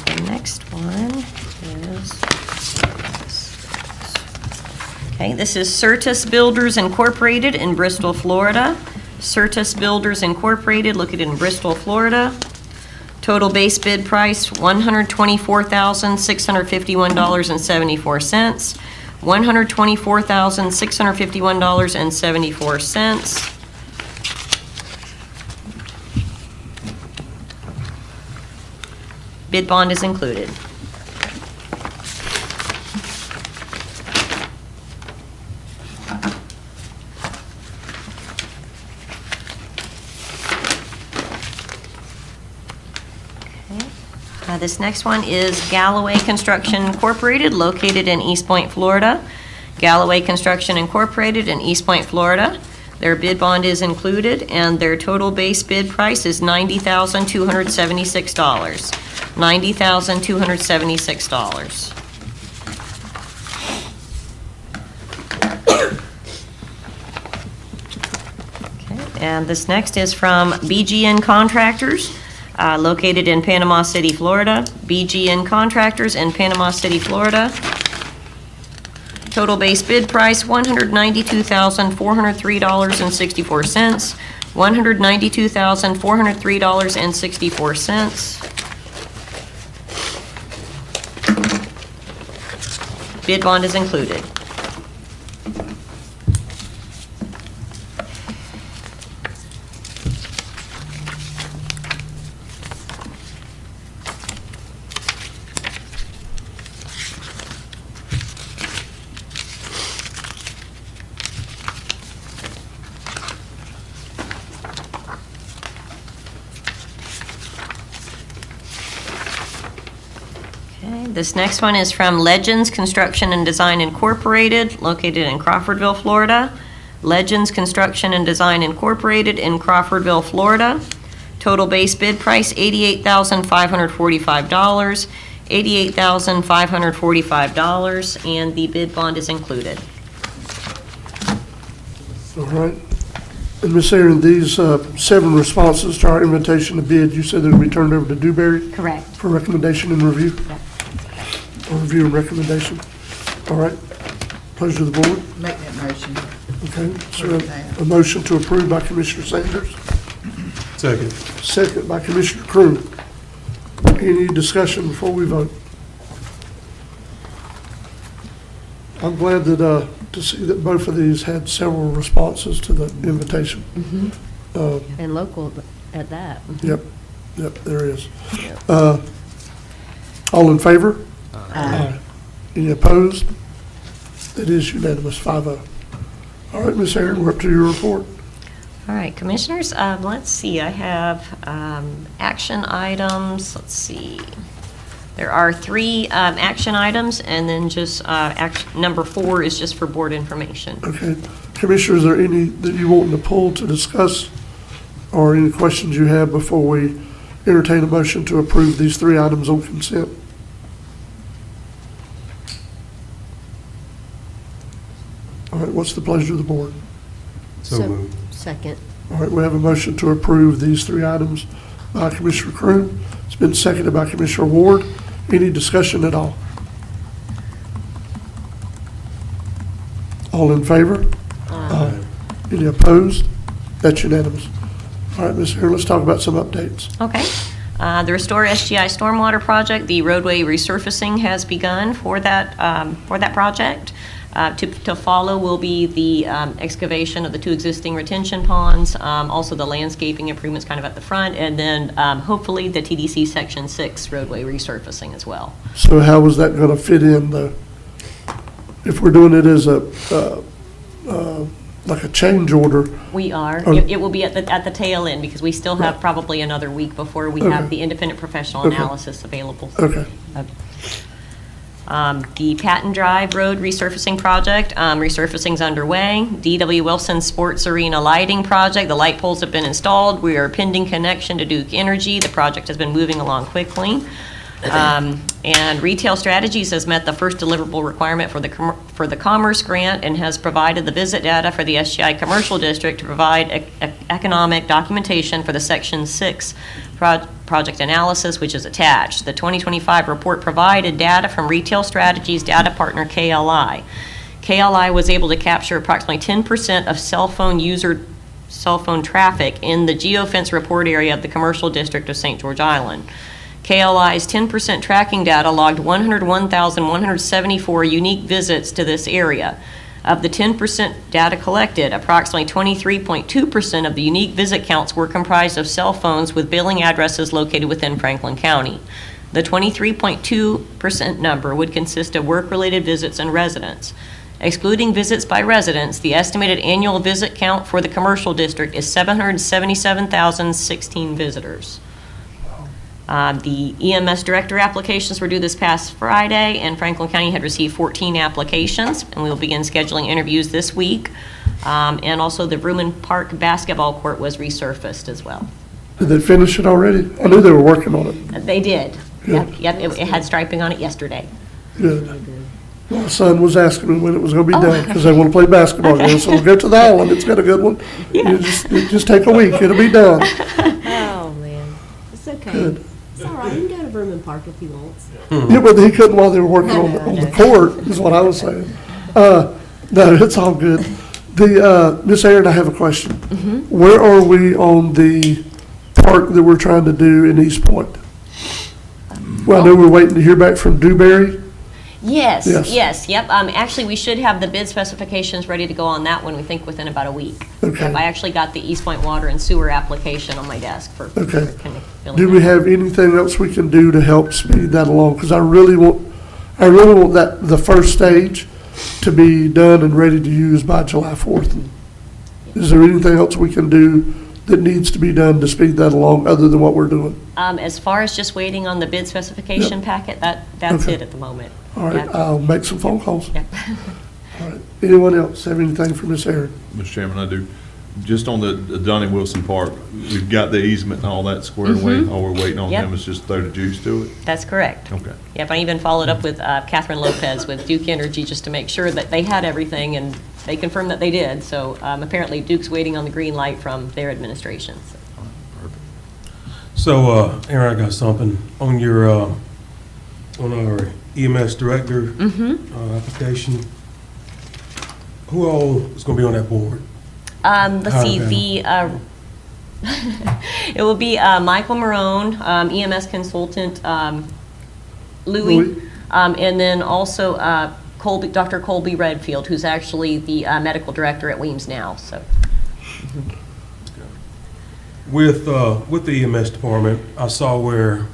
[SPEAKER 10] the next one is, okay, this is Certus Builders Incorporated in Bristol, Florida. Certus Builders Incorporated, located in Bristol, Florida. Total base bid price, $124,651.74. $124,651.74. Bid bond is included. This next one is Galloway Construction Incorporated, located in East Point, Florida. Galloway Construction Incorporated in East Point, Florida. Their bid bond is included, and their total base bid price is $90,276. $90,276. Okay, and this next is from BGN Contractors, located in Panama City, Florida. BGN Contractors in Panama City, Florida. Total base bid price, $192,403.64. $192,403.64. Bid bond is included. This next one is from Legends Construction and Design Incorporated, located in Crawfordville, Florida. Legends Construction and Design Incorporated in Crawfordville, Florida. Total base bid price, $88,545. $88,545, and the bid bond is included.
[SPEAKER 1] All right. And Ms. Aaron, these 7 responses to our invitation to bid, you said they'll be turned over to Dewberry
[SPEAKER 5] Correct.
[SPEAKER 1] for recommendation and review? Or review and recommendation. All right. Pleasure of the board.
[SPEAKER 12] Make that motion.
[SPEAKER 1] Okay. So a motion to approve by Commissioner Sanders,
[SPEAKER 2] Second.
[SPEAKER 1] second by Commissioner Crew. Any discussion before we vote? I'm glad that, to see that both of these had several responses to the invitation.
[SPEAKER 6] And local at that.
[SPEAKER 1] Yep, there is. All in favor? Aye. Any opposed? It is unanimous, 5-0. All right, Ms. Aaron, we're up to your report.
[SPEAKER 10] All right, Commissioners, let's see, I have action items, let's see. There are 3 action items, and then just number 4 is just for board information.
[SPEAKER 1] Okay. Commissioners, are there any that you want to pull to discuss, or any questions you have before we entertain a motion to approve these 3 items on consent? All right, what's the pleasure of the board?
[SPEAKER 2] So moved.
[SPEAKER 6] Second.
[SPEAKER 1] All right, we have a motion to approve these 3 items by Commissioner Crew. It's been seconded by Commissioner Ward. Any discussion at all? All in favor? Aye. Any opposed? That's unanimous. All right, Ms. Aaron, let's talk about some updates.
[SPEAKER 10] Okay. The Restore SGI Stormwater Project, the roadway resurfacing has begun for that project. To follow will be the excavation of the 2 existing retention ponds, also the landscaping improvements kind of at the front, and then hopefully the TDC Section 6 roadway resurfacing as well.
[SPEAKER 1] So how is that going to fit in if we're doing it as like a change order?
[SPEAKER 10] We are.
[SPEAKER 1] Oh.
[SPEAKER 10] It will be at the tail end because we still have probably another week before we have the independent professional analysis available.
[SPEAKER 1] Okay.
[SPEAKER 10] The Patton Drive Road resurfacing project, resurfacing's underway. D.W. Wilson Sports Arena lighting project, the light poles have been installed. We are pending connection to Duke Energy. The project has been moving along quickly. And Retail Strategies has met the first deliverable requirement for the Commerce Grant and has provided the visit data for the SGI Commercial District to provide economic documentation for the Section 6 project analysis, which is attached. The 2025 report provided data from Retail Strategies data partner KLI. KLI was able to capture approximately 10% of cell phone traffic in the geofence report area of the Commercial District of St. George Island. KLI's 10% tracking data logged 101,174 unique visits to this area. Of the 10% data collected, approximately 23.2% of the unique visit counts were comprised of cell phones with billing addresses located within Franklin County. The 23.2% number would consist of work-related visits and residents. Excluding visits by residents, the estimated annual visit count for the commercial district is 777,016 visitors. The EMS director applications were due this past Friday, and Franklin County had received 14 applications, and we will begin scheduling interviews this week. And also the Vrooman Park basketball court was resurfaced as well.
[SPEAKER 1] Did they finish it already? I knew they were working on it.
[SPEAKER 10] They did.
[SPEAKER 1] Good.
[SPEAKER 10] Yep, it had striping on it yesterday.
[SPEAKER 1] Good. My son was asking me when it was going to be done because they want to play basketball again. So we'll go to the island. It's got a good one.
[SPEAKER 10] Yeah.
[SPEAKER 1] You just take a week. It'll be done.
[SPEAKER 6] Oh, man. It's okay.
[SPEAKER 1] Good.
[SPEAKER 6] It's all right. You can go to Vrooman Park if he wants.
[SPEAKER 1] Yeah, but he couldn't while they were working on the court, is what I was saying. No, it's all good. Miss Aaron, I have a question. Where are we on the park that we're trying to do in East Point? Well, I know we're waiting to hear back from Dewberry.
[SPEAKER 10] Yes,
[SPEAKER 1] Yes.
[SPEAKER 10] yes, yep. Actually, we should have the bid specifications ready to go on that one, we think, within about a week.
[SPEAKER 1] Okay.
[SPEAKER 10] Yep, I actually got the East Point Water and Sewer application on my desk for
[SPEAKER 1] Okay.
[SPEAKER 10] kind of filling
[SPEAKER 1] Do we
[SPEAKER 10] that out.
[SPEAKER 1] have anything else we can do to help speed that along? Because I really want the first stage to be done and ready to use by July 4th. Is there anything else we can do that needs to be done to speed that along other than what we're doing?
[SPEAKER 10] As far as just waiting on the bid specification packet, that's
[SPEAKER 1] Okay.
[SPEAKER 10] it at the moment.
[SPEAKER 1] All right,
[SPEAKER 10] Yep.
[SPEAKER 1] I'll make some phone calls.
[SPEAKER 10] Yep.
[SPEAKER 1] All right. Anyone else have anything for Miss Aaron?
[SPEAKER 11] Mr. Chairman, I do. Just on the Donnie Wilson Park, we've got the easement and all that squared away. All we're waiting on
[SPEAKER 10] Yep.
[SPEAKER 11] him is just throw the juice to it.
[SPEAKER 10] That's correct.
[SPEAKER 11] Okay.
[SPEAKER 10] Yep, I even followed up with Catherine Lopez with Duke Energy just to make sure that they had everything, and they confirmed that they did. So apparently Duke's waiting on the green light from their administration.
[SPEAKER 2] So, Aaron, I got something on your, on our EMS director application. Who all is going to be on that board?
[SPEAKER 10] Let's see, it will be Michael Marone, EMS consultant, Louis, and then also Dr. Colby Redfield, who's actually the medical director at Weems now, so.
[SPEAKER 2] With the EMS department, I saw where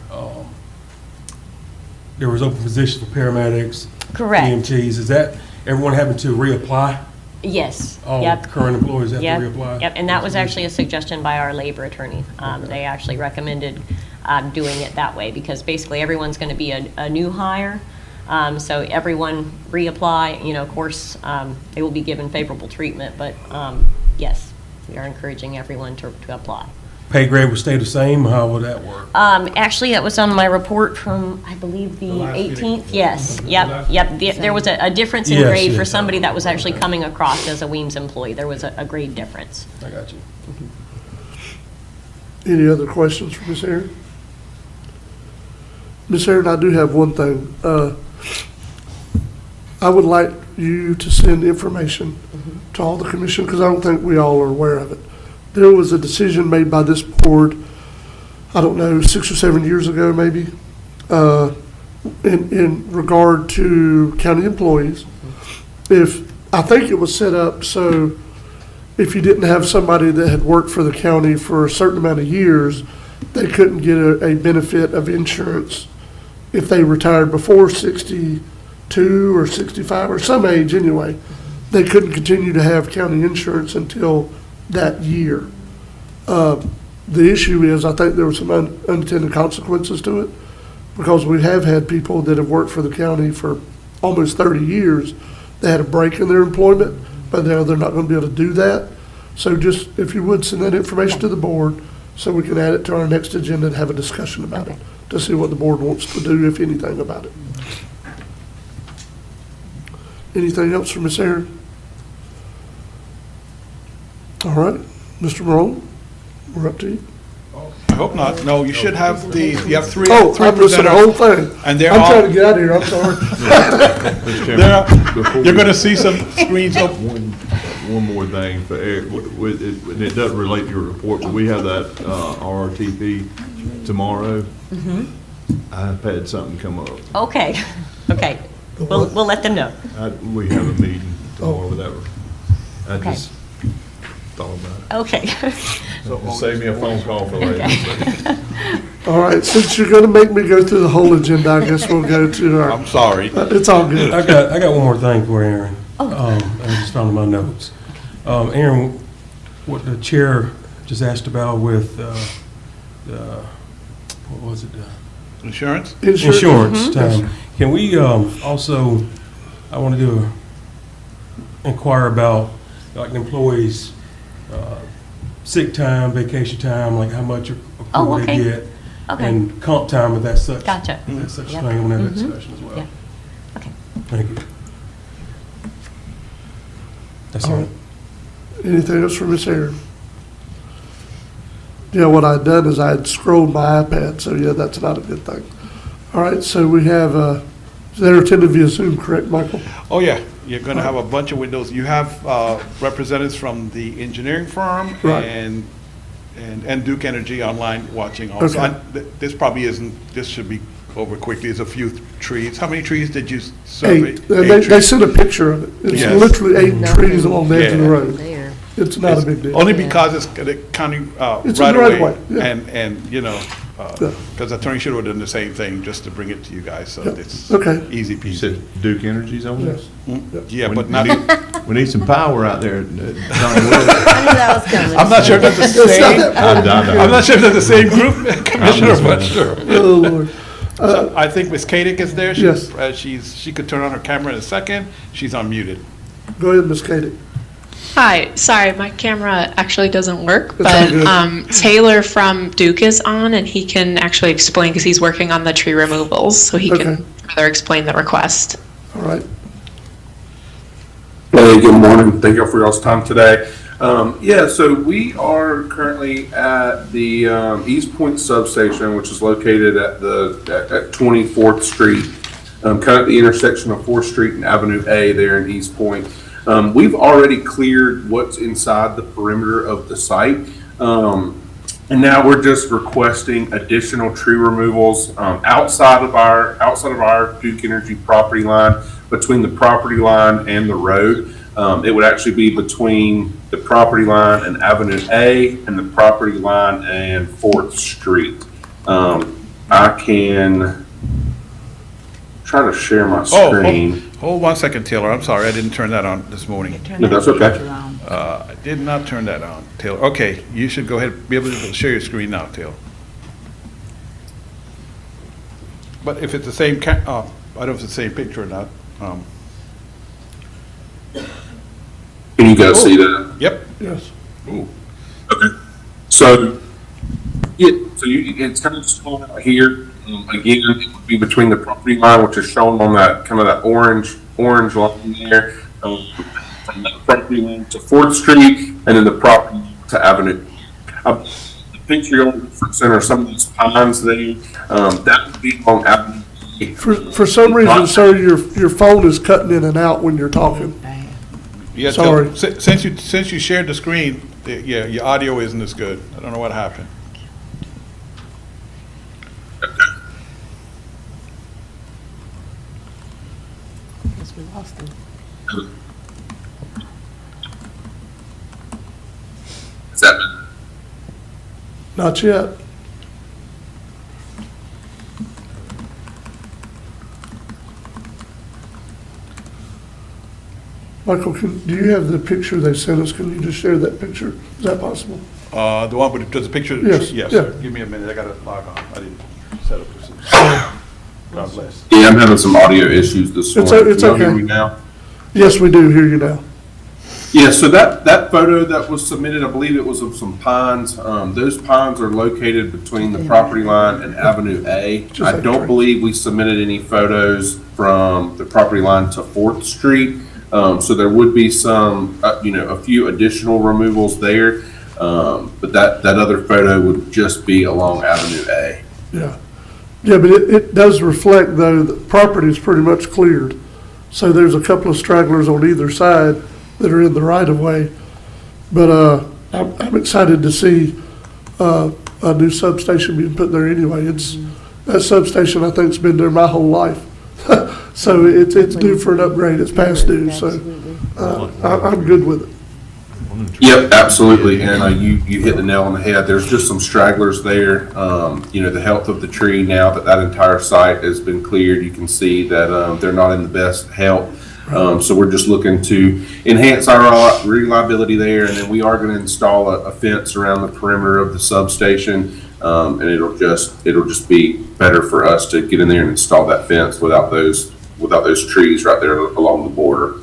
[SPEAKER 2] there was open positions for paramedics.
[SPEAKER 10] Correct.
[SPEAKER 2] EMTs. Is that everyone having to reapply?
[SPEAKER 10] Yes,
[SPEAKER 2] All
[SPEAKER 10] yep.
[SPEAKER 2] current employees have to
[SPEAKER 10] Yep,
[SPEAKER 2] reapply?
[SPEAKER 10] yep, and that was actually a suggestion by our labor attorney. They actually recommended doing it that way, because basically everyone's going to be a new hire. So everyone reapply, of course, they will be given favorable treatment, but yes, we are encouraging everyone to apply.
[SPEAKER 2] Pay grade will stay the same? How will that work?
[SPEAKER 10] Actually, that was on my report from, I believe, the
[SPEAKER 8] last
[SPEAKER 10] 18th.
[SPEAKER 8] meeting.
[SPEAKER 10] Yes, yep. There was a difference in
[SPEAKER 2] Yes,
[SPEAKER 10] grade for
[SPEAKER 2] yes.
[SPEAKER 10] somebody that was actually coming across as a Weems employee. There was a grade difference.
[SPEAKER 2] I got you.
[SPEAKER 1] Any other questions for Miss Aaron? Miss Aaron, I do have one thing. I would like you to send information to all the commission, because I don't think we all are aware of it. There was a decision made by this board, I don't know, 6 or 7 years ago maybe, in regard to county employees. I think it was set up so if you didn't have somebody that had worked for the county for a certain amount of years, they couldn't get a benefit of insurance if they retired before 62 or 65 or some age anyway. They couldn't continue to have county insurance until that year. The issue is, I think there were some unintended consequences to it, because we have had people that have worked for the county for almost 30 years. They had a break in their employment, but now they're not going to be able to do that. So just, if you would, send that information to the board so we can add it to our next agenda and have a discussion about it, to see what the board wants to do, if anything, about it. Anything else from Ms. Aaron? All right, Mr. Morone, we're up to you.
[SPEAKER 8] I hope not. No, you should have you have three
[SPEAKER 1] Oh, I'm missing the whole
[SPEAKER 8] presenters.
[SPEAKER 1] thing.
[SPEAKER 8] And they're
[SPEAKER 1] I'm
[SPEAKER 8] all,
[SPEAKER 1] trying to get out of here, I'm sorry.
[SPEAKER 8] you're going to see some screens up.
[SPEAKER 11] One more thing for Eric, and it doesn't relate to your report, but we have that RRTP tomorrow. I've had something come up.
[SPEAKER 10] Okay, okay. We'll let them know.
[SPEAKER 11] We have a meeting tomorrow, whatever. I
[SPEAKER 10] Okay.
[SPEAKER 11] just thought about it.
[SPEAKER 10] Okay.
[SPEAKER 11] So save me a phone call for later.
[SPEAKER 1] All right, since you're gonna make me go through the whole agenda, I guess we'll go to our,
[SPEAKER 8] I'm sorry.
[SPEAKER 1] it's all good.
[SPEAKER 2] I got one more thing for Aaron. I just found in my notes. Aaron, what the chair just asked about with, what was it?
[SPEAKER 8] Insurance?
[SPEAKER 2] Insurance time. Can we also, I want to inquire about like the employees' sick time, vacation time, like how much accrual they
[SPEAKER 10] okay.
[SPEAKER 2] get.
[SPEAKER 10] Okay.
[SPEAKER 2] And comp time, if that's such.
[SPEAKER 10] Gotcha.
[SPEAKER 2] If that's such a
[SPEAKER 10] Yep.
[SPEAKER 2] thing, I want to have that discussion as well.
[SPEAKER 10] Yeah. Okay.
[SPEAKER 2] Thank you. That's
[SPEAKER 1] All
[SPEAKER 2] all.
[SPEAKER 1] right. Anything else from Ms. Aaron? Yeah, what I'd done is I had scrolled my iPad, so yeah, that's not a good thing. All right, so we have, they're attending via Zoom, correct, Michael?
[SPEAKER 8] Oh, yeah. You're going to have a bunch of windows. You have representatives from the engineering firm
[SPEAKER 1] Right.
[SPEAKER 8] and Duke Energy online watching also.
[SPEAKER 1] Okay.
[SPEAKER 8] This probably isn't, this should be over quickly. There's a few trees. How many trees did you survey?
[SPEAKER 1] 8. They
[SPEAKER 8] trees.
[SPEAKER 1] sent a picture of it. It's
[SPEAKER 8] Yes.
[SPEAKER 1] literally 8 trees along the edge of the
[SPEAKER 8] Yeah.
[SPEAKER 1] road.
[SPEAKER 6] There.
[SPEAKER 1] It's not a big deal.
[SPEAKER 8] Only because it's the county
[SPEAKER 1] It's a
[SPEAKER 8] right
[SPEAKER 1] right-of-way,
[SPEAKER 8] away.
[SPEAKER 1] yeah.
[SPEAKER 8] And, you know,
[SPEAKER 1] Yeah.
[SPEAKER 8] because Attorney Schuler would have done the same thing just to bring it to you guys, so
[SPEAKER 1] Yeah.
[SPEAKER 8] it's
[SPEAKER 1] Okay.
[SPEAKER 8] easy
[SPEAKER 11] You
[SPEAKER 8] peasy.
[SPEAKER 11] said Duke Energy's on this?
[SPEAKER 1] Yes.
[SPEAKER 8] Yeah,
[SPEAKER 11] We
[SPEAKER 8] but not,
[SPEAKER 11] We need some power out there. Johnny Wilson.
[SPEAKER 6] I knew that was coming.
[SPEAKER 8] I'm not sure if that's the
[SPEAKER 1] It's not
[SPEAKER 8] same,
[SPEAKER 1] that
[SPEAKER 8] I'm not sure if they're the same group, Commissioner, but sure.
[SPEAKER 1] Oh, Lord.
[SPEAKER 8] So I think Ms. Kadick is there.
[SPEAKER 1] Yes.
[SPEAKER 8] She could turn on her camera in a second. She's unmuted.
[SPEAKER 1] Go ahead, Ms. Katie.
[SPEAKER 12] Hi, sorry, my camera actually doesn't work,
[SPEAKER 1] It's all good.
[SPEAKER 12] but
[SPEAKER 1] Okay.
[SPEAKER 12] Taylor from Duke is on, and he can actually explain, because he's working on the tree removals, so he
[SPEAKER 1] Okay.
[SPEAKER 12] can further explain the request.
[SPEAKER 1] All right.
[SPEAKER 13] Hey, good morning. Thank you all for y'all's time today. Yeah, so we are currently at the East Point substation, which is located at at 24th Street, kind of at the intersection of 4th Street and Avenue A there in East Point. We've already cleared what's inside the perimeter of the site. And now we're just requesting additional tree removals outside of our Duke Energy property line, between the property line and the road. It would actually be between the property line and Avenue A and the property line and 4th Street. I can try to share my screen.
[SPEAKER 8] Hold 1 second, Taylor. I'm sorry, I didn't turn that on this morning.
[SPEAKER 13] No, that's okay.
[SPEAKER 8] I did not turn that on, Taylor. Okay, you should go ahead and be able to share your screen now, Taylor. But if it's the same I don't know if it's the same picture or not.
[SPEAKER 13] Can you guys see that?
[SPEAKER 8] Yep.
[SPEAKER 1] Yes.
[SPEAKER 8] Ooh.
[SPEAKER 13] Okay. So, it's kind of just going out here. Again, it would be between the property line, which is shown on that kind of that orange line there, from that property line to 4th Street, and then the property to Avenue. The picture you'll reference are some of those pines there. That would be along Avenue
[SPEAKER 1] For some reason, sir, your phone is cutting in and out when you're talking.
[SPEAKER 8] Yeah,
[SPEAKER 1] Sorry.
[SPEAKER 8] Since you shared the screen, yeah, your audio isn't as good. I don't know what happened.
[SPEAKER 6] Guess we lost him.
[SPEAKER 13] Is that
[SPEAKER 1] Not yet. Michael, do you have the picture they sent us? Can you just share that picture? Is that possible?
[SPEAKER 8] The one with the picture?
[SPEAKER 1] Yes,
[SPEAKER 8] Yes,
[SPEAKER 1] yeah.
[SPEAKER 8] sir. Give me a minute. I gotta log on. I didn't set up this. God bless.
[SPEAKER 13] Yeah, I'm having some audio issues this
[SPEAKER 1] It's
[SPEAKER 13] morning.
[SPEAKER 1] it's
[SPEAKER 13] Can y'all hear
[SPEAKER 1] okay.
[SPEAKER 13] me now?
[SPEAKER 1] Yes, we do hear you now.
[SPEAKER 13] Yeah, so that photo that was submitted, I believe it was of some pines. Those pines are located between the property line and Avenue A.
[SPEAKER 1] Just
[SPEAKER 13] I
[SPEAKER 1] like
[SPEAKER 13] don't
[SPEAKER 1] tree.
[SPEAKER 13] believe we submitted any photos from the property line to Fourth Street. So there would be some, a few additional removals there. But that other photo would just be along Avenue A.
[SPEAKER 1] Yeah. Yeah, but it does reflect, though, that property is pretty much cleared. So there's a couple of stragglers on either side that are in the right-of-way. But I'm excited to see a new substation being put there anyway. That substation, I think, has been there my whole life. So it's due for an upgrade. It's past due, so I'm good with it.
[SPEAKER 13] Yep, absolutely, and you hit the nail on the head. There's just some stragglers there. The health of the tree now that entire site has been cleared, you can see that they're not in the best health. So we're just looking to enhance our reliability there, and then we are going to install a fence around the perimeter of the substation, and it'll just be better for us to get in there and install that fence without those trees right there along the border.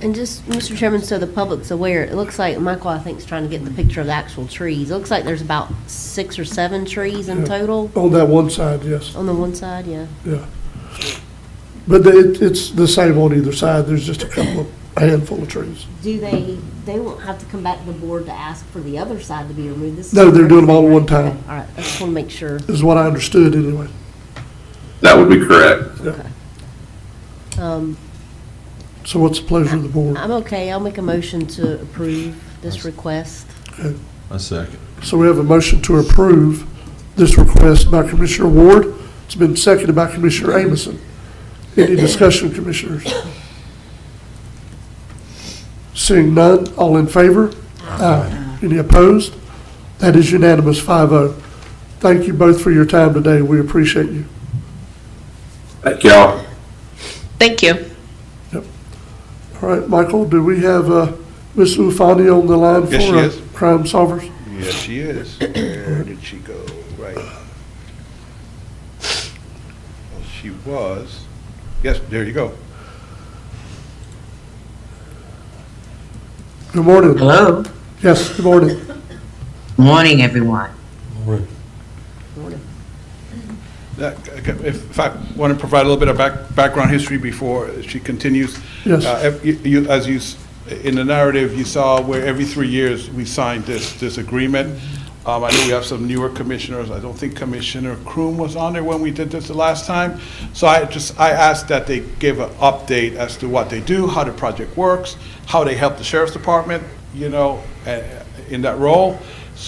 [SPEAKER 6] And just, Mr. Chairman, so the public's aware, it looks like, Michael, I think, is trying to get the picture of the actual trees. It looks like there's about 6 or 7 trees in total
[SPEAKER 1] On that one side, yes,
[SPEAKER 6] on the one side, yeah.
[SPEAKER 1] yeah. But it's the same on either side. There's just a handful of trees.
[SPEAKER 6] Do they won't have to come back to the board to ask for the other side to be removed? This is
[SPEAKER 1] No, they're doing them all at one
[SPEAKER 6] everything,
[SPEAKER 1] time.
[SPEAKER 6] right? All right, I just want to make sure.
[SPEAKER 1] Is what I understood anyway.
[SPEAKER 13] That would be correct.
[SPEAKER 1] So what's the pleasure of the board?
[SPEAKER 6] I'm okay, I'll make a motion to approve this request.
[SPEAKER 1] Okay.
[SPEAKER 11] A second.
[SPEAKER 1] So we have a motion to approve this request by Commissioner Ward. It's been seconded by Commissioner Amison. Any discussion, Commissioners? Seeing none, all in favor? Aye. Any opposed? That is unanimous, 5-0. Thank you both for your time today. We appreciate you.
[SPEAKER 13] Thank y'all.
[SPEAKER 12] Thank you.
[SPEAKER 1] All right, Michael, do we have Ms. Ufani on the line
[SPEAKER 8] Yes, she
[SPEAKER 1] for
[SPEAKER 8] is.
[SPEAKER 1] Crime Solvers?
[SPEAKER 8] Yes, she is. Where did she go? Right. Well, she was. Yes, there you go.
[SPEAKER 1] Good morning.
[SPEAKER 14] Hello.
[SPEAKER 1] Yes, good morning.
[SPEAKER 14] Morning, everyone.
[SPEAKER 8] If I want to provide a little bit of background history before she continues.
[SPEAKER 1] Yes.
[SPEAKER 8] In the narrative, you saw where every 3 years we signed this agreement. I know we have some newer commissioners. I don't think Commissioner Kroom was on there when we did this the last time. So I asked that they give an update as to what they do, how the project works, how they help the Sheriff's Department, in that role,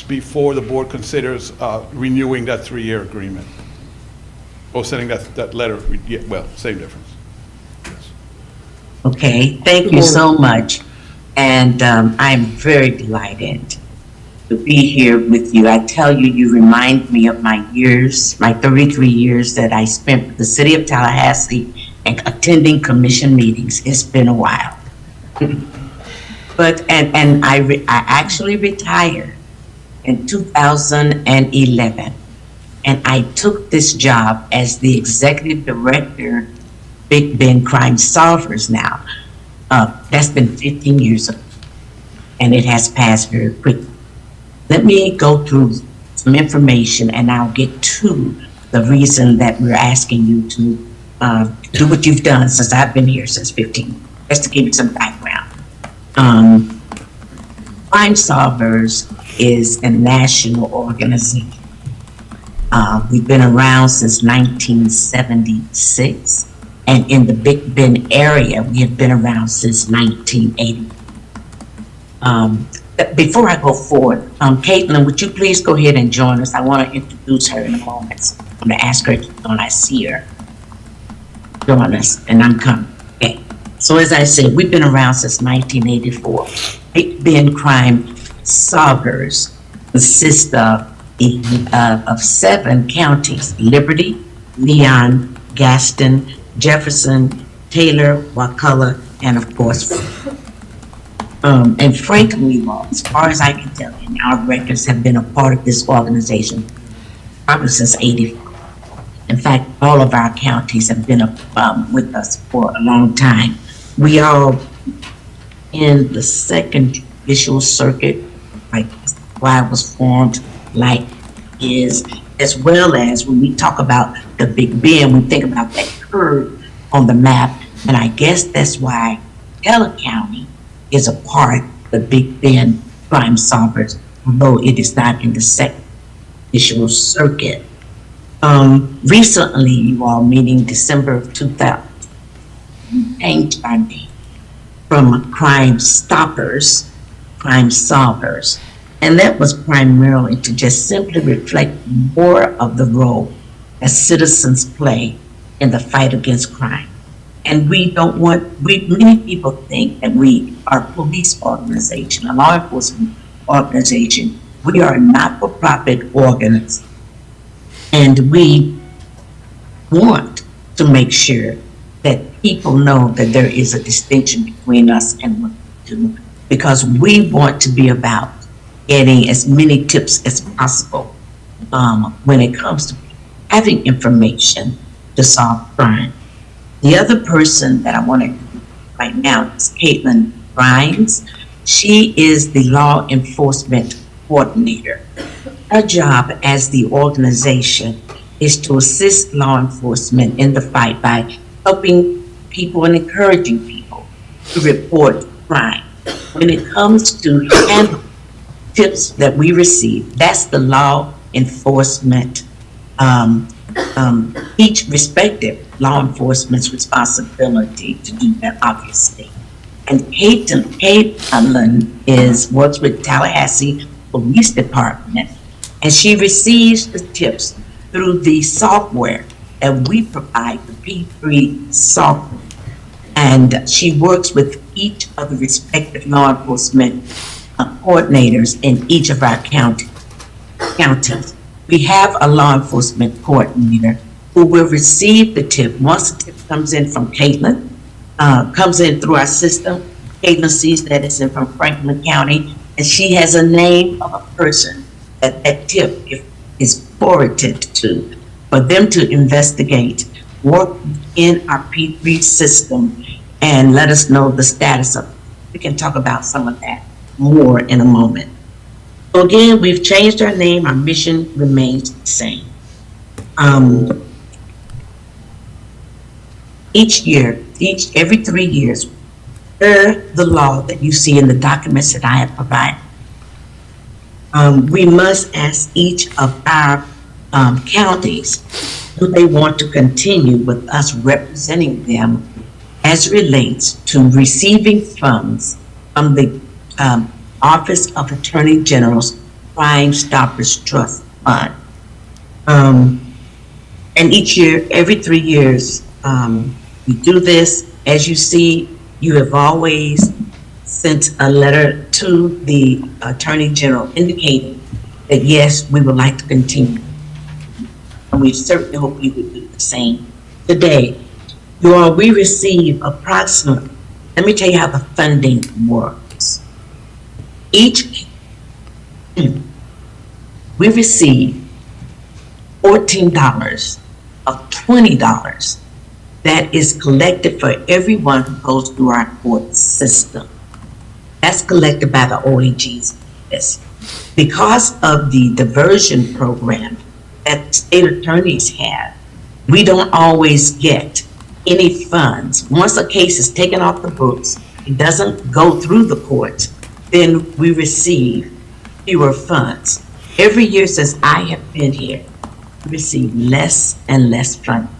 [SPEAKER 8] before the board considers renewing that 3-year agreement. Or sending that letter, well, same difference.
[SPEAKER 14] Okay, thank you so much. And I'm very delighted to be here with you. I tell you, you remind me of my 33 years that I spent with the city of Tallahassee and attending commission meetings. It's been a while. But, and I actually retired in 2011. And I took this job as the executive director, Big Bend Crime Solvers now. That's been 15 years ago, and it has passed very quickly. Let me go through some information, and I'll get to the reason that we're asking you to do what you've done since I've been here since 15, just to give you some background. Crime Solvers is a national organization. We've been around since 1976, and in the Big Bend area, we have been around since 1980. Before I go forward, Caitlin, would you please go ahead and join us? I want to introduce her in a moment. I'm going to ask her when I see her. Join us, and I'm coming. Okay. So as I said, we've been around since 1984. Big Bend Crime Solvers consist of 7 counties: Liberty, Leon, Gaston, Jefferson, Taylor, Wakulla, and of course, and Franklin Law. As far as I can tell, and our records have been a part of this organization probably since '84. In fact, all of our counties have been with us for a long time. We are in the second judicial circuit, like why it was formed, like is, as well as when we talk about the Big Bend, we think about that curve on the map, and I guess that's why Teller County is a part of the Big Bend Crime Solvers, although it is not in the second judicial circuit. Recently, you all, meaning December of 2000, we changed our name from Crime Stoppers, Crime Solvers. And that was primarily to just simply reflect more of the role that citizens play in the fight against crime. And we don't want, many people think that we are a police organization, a law enforcement organization. We are a not-for-profit organization. And we want to make sure that people know that there is a distinction between us and what we do, because we want to be about getting as many tips as possible when it comes to having information to solve crime. The other person that I want to do right now is Caitlin Grimes. She is the law enforcement coordinator. Her job as the organization is to assist law enforcement in the fight by helping people and encouraging people to report crime. When it comes to handle tips that we receive, that's the law enforcement, each respective law enforcement's responsibility to do that, obviously. And Caitlin works with Tallahassee Police Department, and she receives the tips through the software that we provide, the P3 software. And she works with each of the respective law enforcement coordinators in each of our counties. We have a law enforcement coordinator who will receive the tip. Once the tip comes in from Caitlin, comes in through our system, Caitlin sees that it's in from Franklin County, and she has a name of a person that that tip is forwarded to, for them to investigate, work in our P3 system, and let us know the status of it. We can talk about some of that more in a moment. So again, we've changed our name. Our mission remains the same. Every 3 years, the law that you see in the documents that I have provided, we must ask each of our counties do they want to continue with us representing them as relates to receiving funds from the Office of Attorney General's Crime Stoppers Trust Fund. And each year, every 3 years, we do this. As you see, you have always sent a letter to the Attorney General indicating that yes, we would like to continue. And we certainly hope you would do the same today. We receive approximately, let me tell you how the funding works. We receive $14 of $20 that is collected for everyone who goes through our court system. That's collected by the OAG's office. Because of the diversion program that state attorneys have, we don't always get any funds. Once a case is taken off the books, it doesn't go through the courts, then we receive fewer funds. Every year since I have been here, receive less and less funding.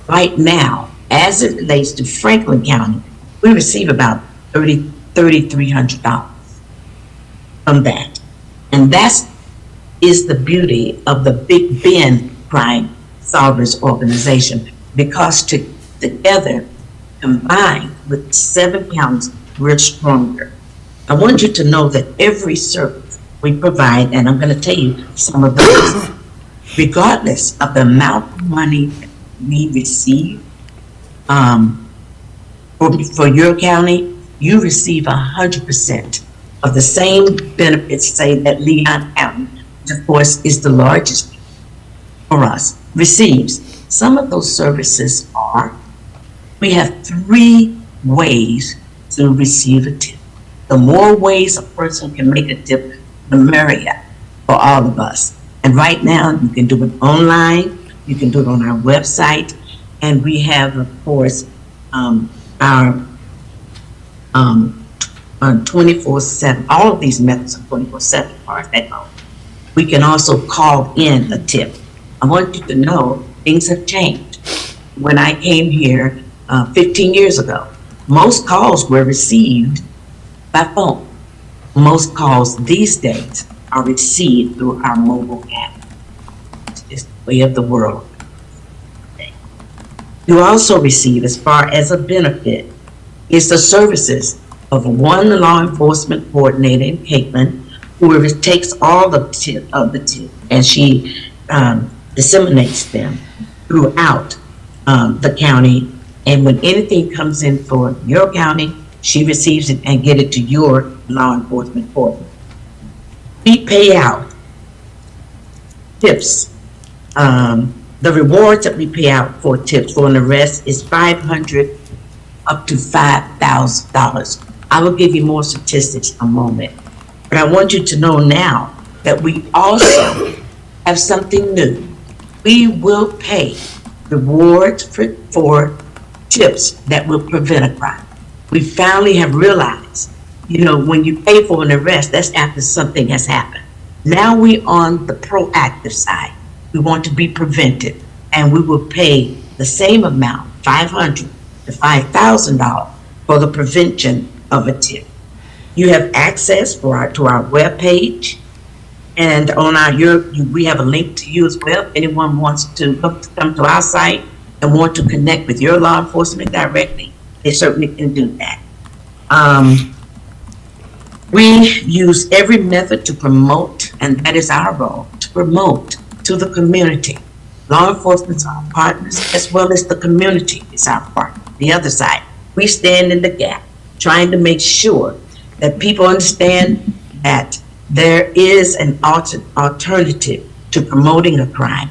[SPEAKER 14] Right now, as it relates to Franklin County, we receive about $3,300 from that. And that is the beauty of the Big Bend Crime Solvers Organization, because together, combined with 7 counties, we're stronger. I want you to know that every service we provide, and I'm going to tell you some of those, regardless of the amount of money we receive for your county, you receive 100% of the same benefits, say, that Leon County, which of course is the largest for us, receives. Some of those services are, we have 3 ways to receive a tip. The more ways a person can make a tip, the merrier for all of us. And right now, you can do it online, you can do it on our website, and we have, of course, our 24/7, all of these methods are 24/7 as far as that goes. We can also call in a tip. I want you to know things have changed. When I came here 15 years ago, most calls were received by phone. Most calls these days are received through our mobile app. It's the way of the world. You also receive, as far as a benefit, is the services of one law enforcement coordinator in Caitlin, who takes all the tip and she disseminates them throughout the county. And when anything comes in for your county, she receives it and get it to your law enforcement coordinator. We pay out tips. The rewards that we pay out for tips for an arrest is $500 up to $5,000. I will give you more statistics in a moment. But I want you to know now that we also have something new. We will pay rewards for tips that will prevent a crime. We finally have realized, when you pay for an arrest, that's after something has happened. Now we're on the proactive side. We want to be preventive, and we will pay the same amount, $500 to $5,000, for the prevention of a tip. You have access to our webpage, and on we have a link to you as well. If anyone wants to come to our site and want to connect with your law enforcement directly, they certainly can do that. We use every method to promote, and that is our role, to promote to the community. Law enforcement is our partners, as well as the community is our partner. The other side, we stand in the gap, trying to make sure that people understand that there is an alternative to promoting a crime.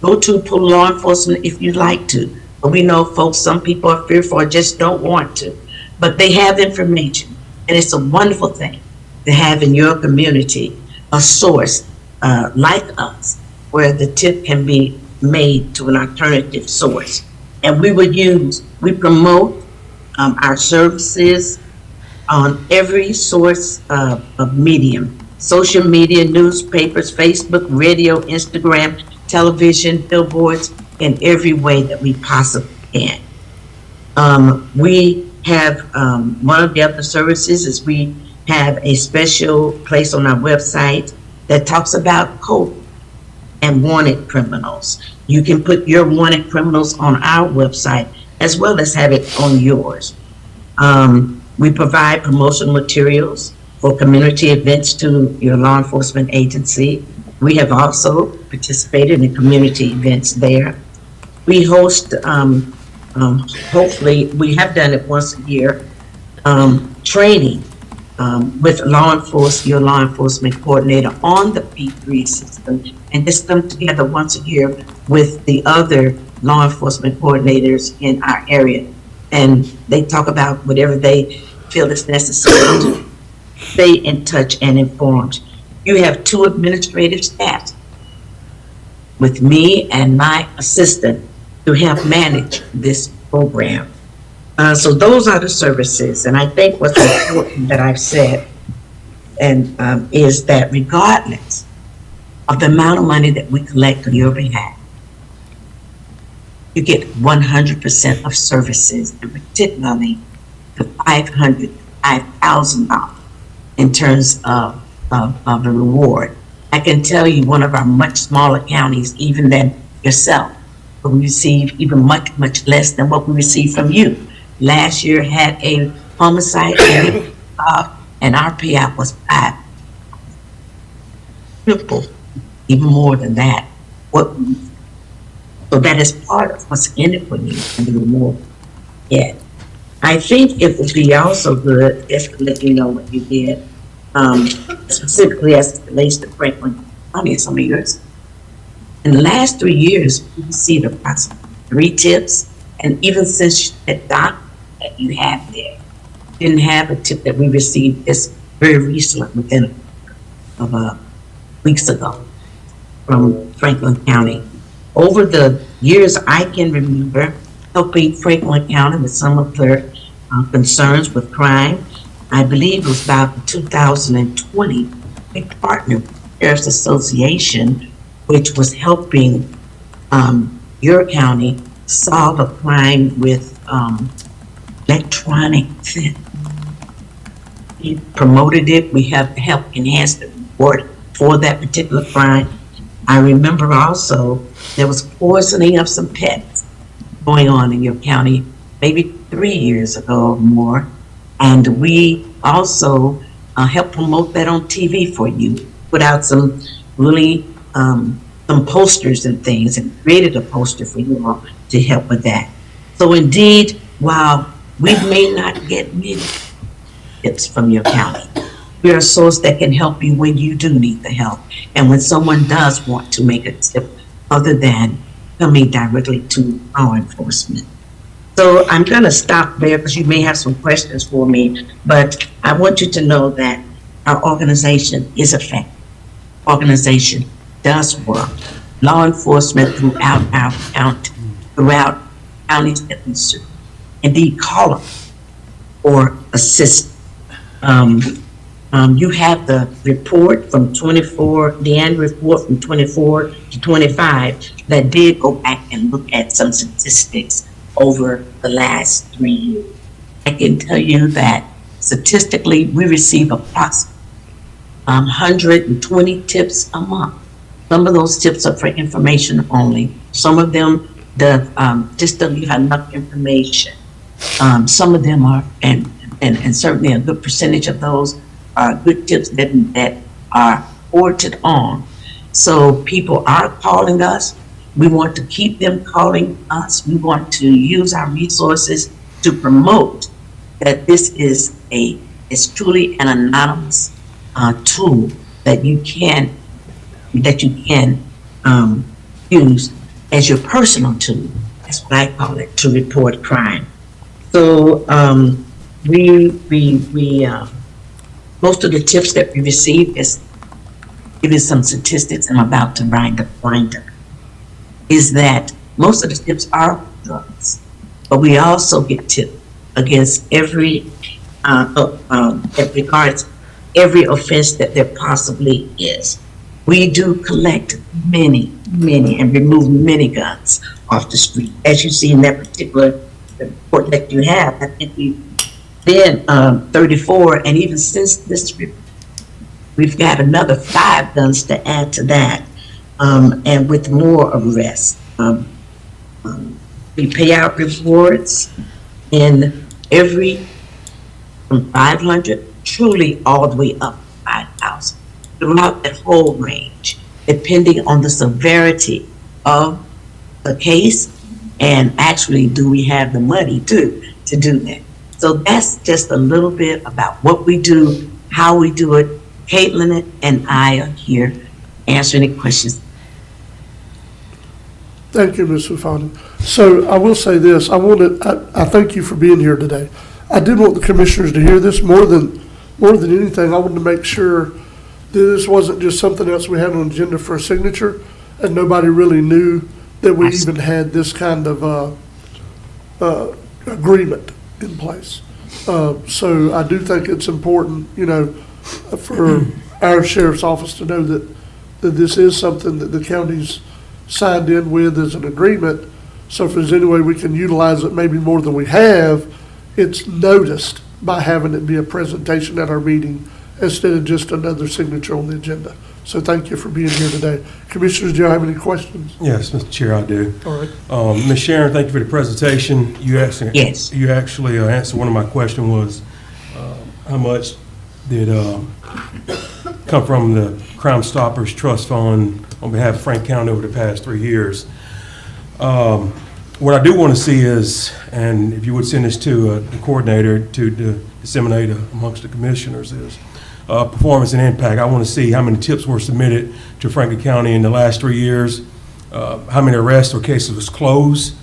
[SPEAKER 14] Go to law enforcement if you'd like to, but we know folks, some people are fearful or just don't want to, but they have information, and it's a wonderful thing to have in your community a source like us, where the tip can be made to an alternative source. And we promote our services on every source of medium: social media, newspapers, Facebook, radio, Instagram, television, billboards, in every way that we possibly can. We have, one of the other services is we have a special place on our website that talks about code and wanted criminals. You can put your wanted criminals on our website as well as have it on yours. We provide promotional materials for community events to your law enforcement agency. We have also participated in community events there. We host, hopefully, we have done it once a year, training with your law enforcement coordinator on the P3 system, and just come together once a year with the other law enforcement coordinators in our area. And they talk about whatever they feel is necessary to stay in touch and informed. You have 2 administrative staff with me and my assistant to help manage this program. So those are the services, and I think what's important that I've said and is that regardless of the amount of money that we collect on your behalf, you get 100% of services, and particularly the $500,000 in terms of a reward. I can tell you one of our much smaller counties, even than yourself, we receive even much, much less than what we receive from you. Last year had a homicide and our payout was triple, even more than that. So that is part of what's in it for you and the reward. Yeah. I think it would be also good if to let you know what you did, specifically as it relates to Franklin County and some of yours. In the last 3 years, we received approximately 3 tips, and even since that doc that you have there, didn't have a tip that we received this very recently, within weeks ago, from Franklin County. Over the years I can remember helping Franklin County with some of their concerns with crime, I believe it was about 2020, we partnered with the Sheriff's Association, which was helping your county solve a crime with electronic theft. We promoted it. We have helped enhance the report for that particular crime. I remember also there was poisoning of some pets going on in your county maybe 3 years ago or more. And we also helped promote that on TV for you, put out some really some posters and things, and created a poster for you all to help with that. So indeed, while we may not get many tips from your county, we're a source that can help you when you do need the help, and when someone does want to make a tip other than coming directly to law enforcement. So I'm going to stop there because you may have some questions for me, but I want you to know that our organization is effective. Organization does work. Law enforcement throughout our county, throughout counties that we serve, indeed call them or assist. You have the report from 24, the annual report from 24 to 25 that did go back and look at some statistics over the last 3 years. I can tell you that statistically we receive approximately 120 tips a month. Some of those tips are for information only. Some of them just don't give enough information. Some of them are, and certainly a good percentage of those are good tips that are forwarded on. So people are calling us. We want to keep them calling us. We want to use our resources to promote that this is truly an anonymous tool that you can use as your personal tool. That's what I call it, to report crime. So most of the tips that we receive is, give you some statistics I'm about to wind up, is that most of the tips are drugs, but we also get tips against every regards every offense that there possibly is. We do collect many, and remove many guns off the street. As you see in that particular report that you have, I think we've been 34, and even since this report, we've got another 5 guns to add to that, and with more arrests. We pay out rewards in from 500, truly all the way up to 5,000, throughout that whole range, depending on the severity of the case, and actually do we have the money to do that. So that's just a little bit about what we do, how we do it. Caitlin and I are here to answer any questions.
[SPEAKER 1] Thank you, Ms. Fufana. So I will say this, I thank you for being here today. I did want the commissioners to hear this more than anything. I wanted to make sure that this wasn't just something else we had on the agenda for a signature, and nobody really knew that we even had this kind of agreement in place. So I do think it's important, for our sheriff's office to know that that this is something that the county's signed in with as an agreement. So if there's any way we can utilize it maybe more than we have, it's noticed by having it be a presentation at our meeting instead of just another signature on the agenda. So thank you for being here today. Commissioners, do you have any questions?
[SPEAKER 2] Yes, Mr. Chair, I do.
[SPEAKER 1] All right.
[SPEAKER 2] Ms. Sharon, thank you for the presentation.
[SPEAKER 14] Yes.
[SPEAKER 2] You actually answered one of my questions was, how much did come from the Crime Stoppers Trust Fund on behalf of Franklin County over the past 3 years? What I do want to see is, and if you would send this to the coordinator to disseminate amongst the commissioners, is performance and impact. I want to see how many tips were submitted to Franklin County in the last 3 years, how many arrests or cases was closed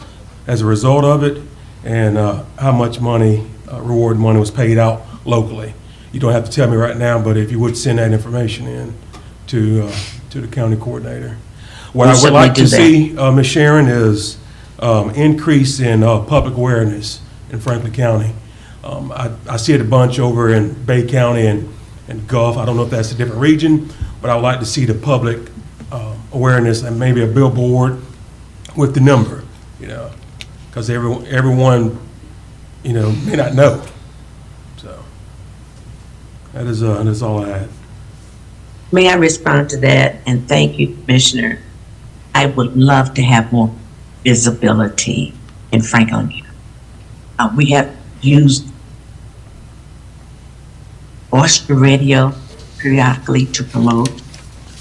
[SPEAKER 2] as a result of it, and how much money, reward money was paid out locally. You don't have to tell me right now, but if you would send that information in to the county coordinator. What I would like to see, Ms. Sharon, is increase in public awareness in Franklin County. I see it a bunch over in Bay County and Gulf. I don't know if that's a different region, but I would like to see the public awareness and maybe a billboard with the number, because everyone, may not know. So that is all I had.
[SPEAKER 14] May I respond to that? And thank you, Commissioner. I would love to have more visibility in Franklin County. We have used Oyster Radio periodically to promote.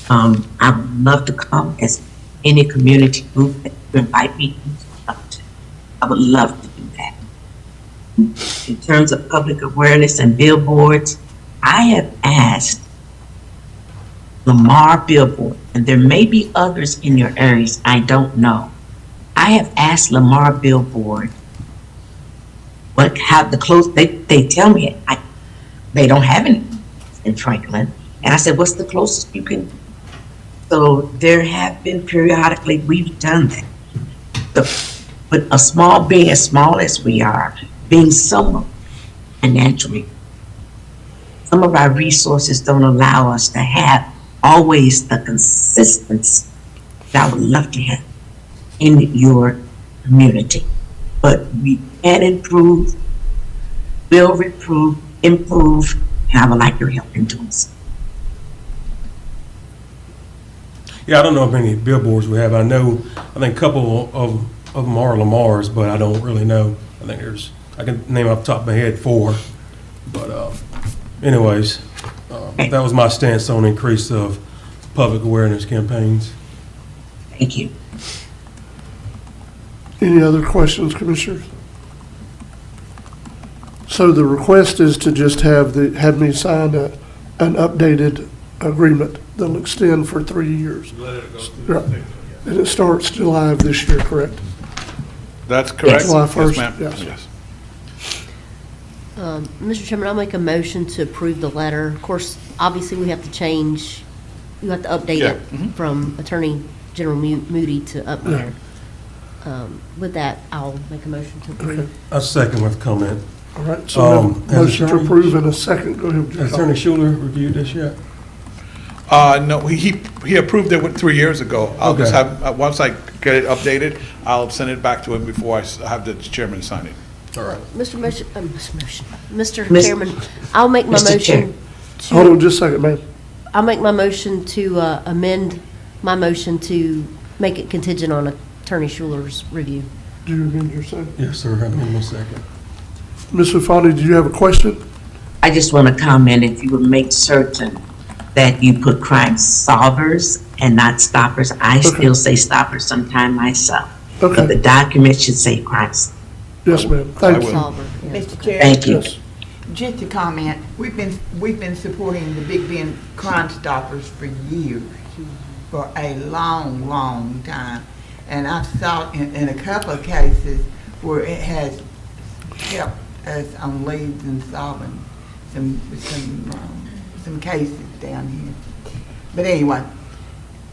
[SPEAKER 14] I would love to come as any community group that you invite me to. I would love to do that. In terms of public awareness and billboards, I have asked Lamar Billboard, and there may be others in your areas, I don't know. I have asked Lamar Billboard how the close, they tell me they don't have any in Franklin. And I said, what's the closest you can? So there have been periodically, we've done that. But being as small as we are, being somewhat financially, some of our resources don't allow us to have always the consistency that I would love to have in your community. But we can improve, will improve, and I would like your help in doing so.
[SPEAKER 2] Yeah, I don't know how many billboards we have. I think a couple of them are Lamar's, but I don't really know. I can name off the top of my head 4. But anyways, that was my stance on increase of public awareness campaigns.
[SPEAKER 14] Thank you.
[SPEAKER 1] Any other questions, Commissioners? So the request is to just have me sign an updated agreement that'll extend for 3 years.
[SPEAKER 8] Let it go through the thing.
[SPEAKER 1] And it starts July of this year, correct?
[SPEAKER 8] That's correct.
[SPEAKER 1] July 1st,
[SPEAKER 8] Yes, ma'am.
[SPEAKER 1] yes.
[SPEAKER 6] Mr. Chairman, I'll make a motion to approve the letter. Of course, obviously, we have to change, you have to update
[SPEAKER 8] Yeah.
[SPEAKER 6] it from Attorney General Moody to up there. With that, I'll make a motion to approve.
[SPEAKER 2] A second with comment.
[SPEAKER 1] All right, so we have a
[SPEAKER 2] has
[SPEAKER 1] motion to
[SPEAKER 2] Attorney-
[SPEAKER 1] approve in a second. Go ahead. with your
[SPEAKER 2] Has Attorney
[SPEAKER 1] comment.
[SPEAKER 2] Schuler reviewed this yet?
[SPEAKER 8] No, he approved it 3 years ago. I'll just
[SPEAKER 2] Okay.
[SPEAKER 8] have, once I get it updated, I'll send it back to him before I have the chairman sign it.
[SPEAKER 2] All right.
[SPEAKER 6] Mr. Chairman, I'll make my
[SPEAKER 14] Mr. Chair.
[SPEAKER 6] motion
[SPEAKER 1] Hold on
[SPEAKER 6] to,
[SPEAKER 1] just a second, ma'am.
[SPEAKER 6] I'll make my motion to amend my motion to make it contingent on Attorney Schuler's review.
[SPEAKER 1] Do you amend your second?
[SPEAKER 2] Yes, sir. I'm in a second.
[SPEAKER 1] Ms. Fafani, do you have a question?
[SPEAKER 14] I just want to comment if you would make certain that you put crime solvers and not stoppers. I still say stoppers sometime myself. But the
[SPEAKER 1] Okay,
[SPEAKER 14] document should say crime.
[SPEAKER 1] yes, ma'am. Thank you.
[SPEAKER 6] Solver, yeah.
[SPEAKER 15] Mr. Chair,
[SPEAKER 14] Thank you.
[SPEAKER 1] Yes.
[SPEAKER 15] just to comment, we've been supporting the Big Bend Crime Stoppers for years, for a long, long time. And I've saw in a couple of cases where it has helped us on leads and solving some cases down here. But anyway,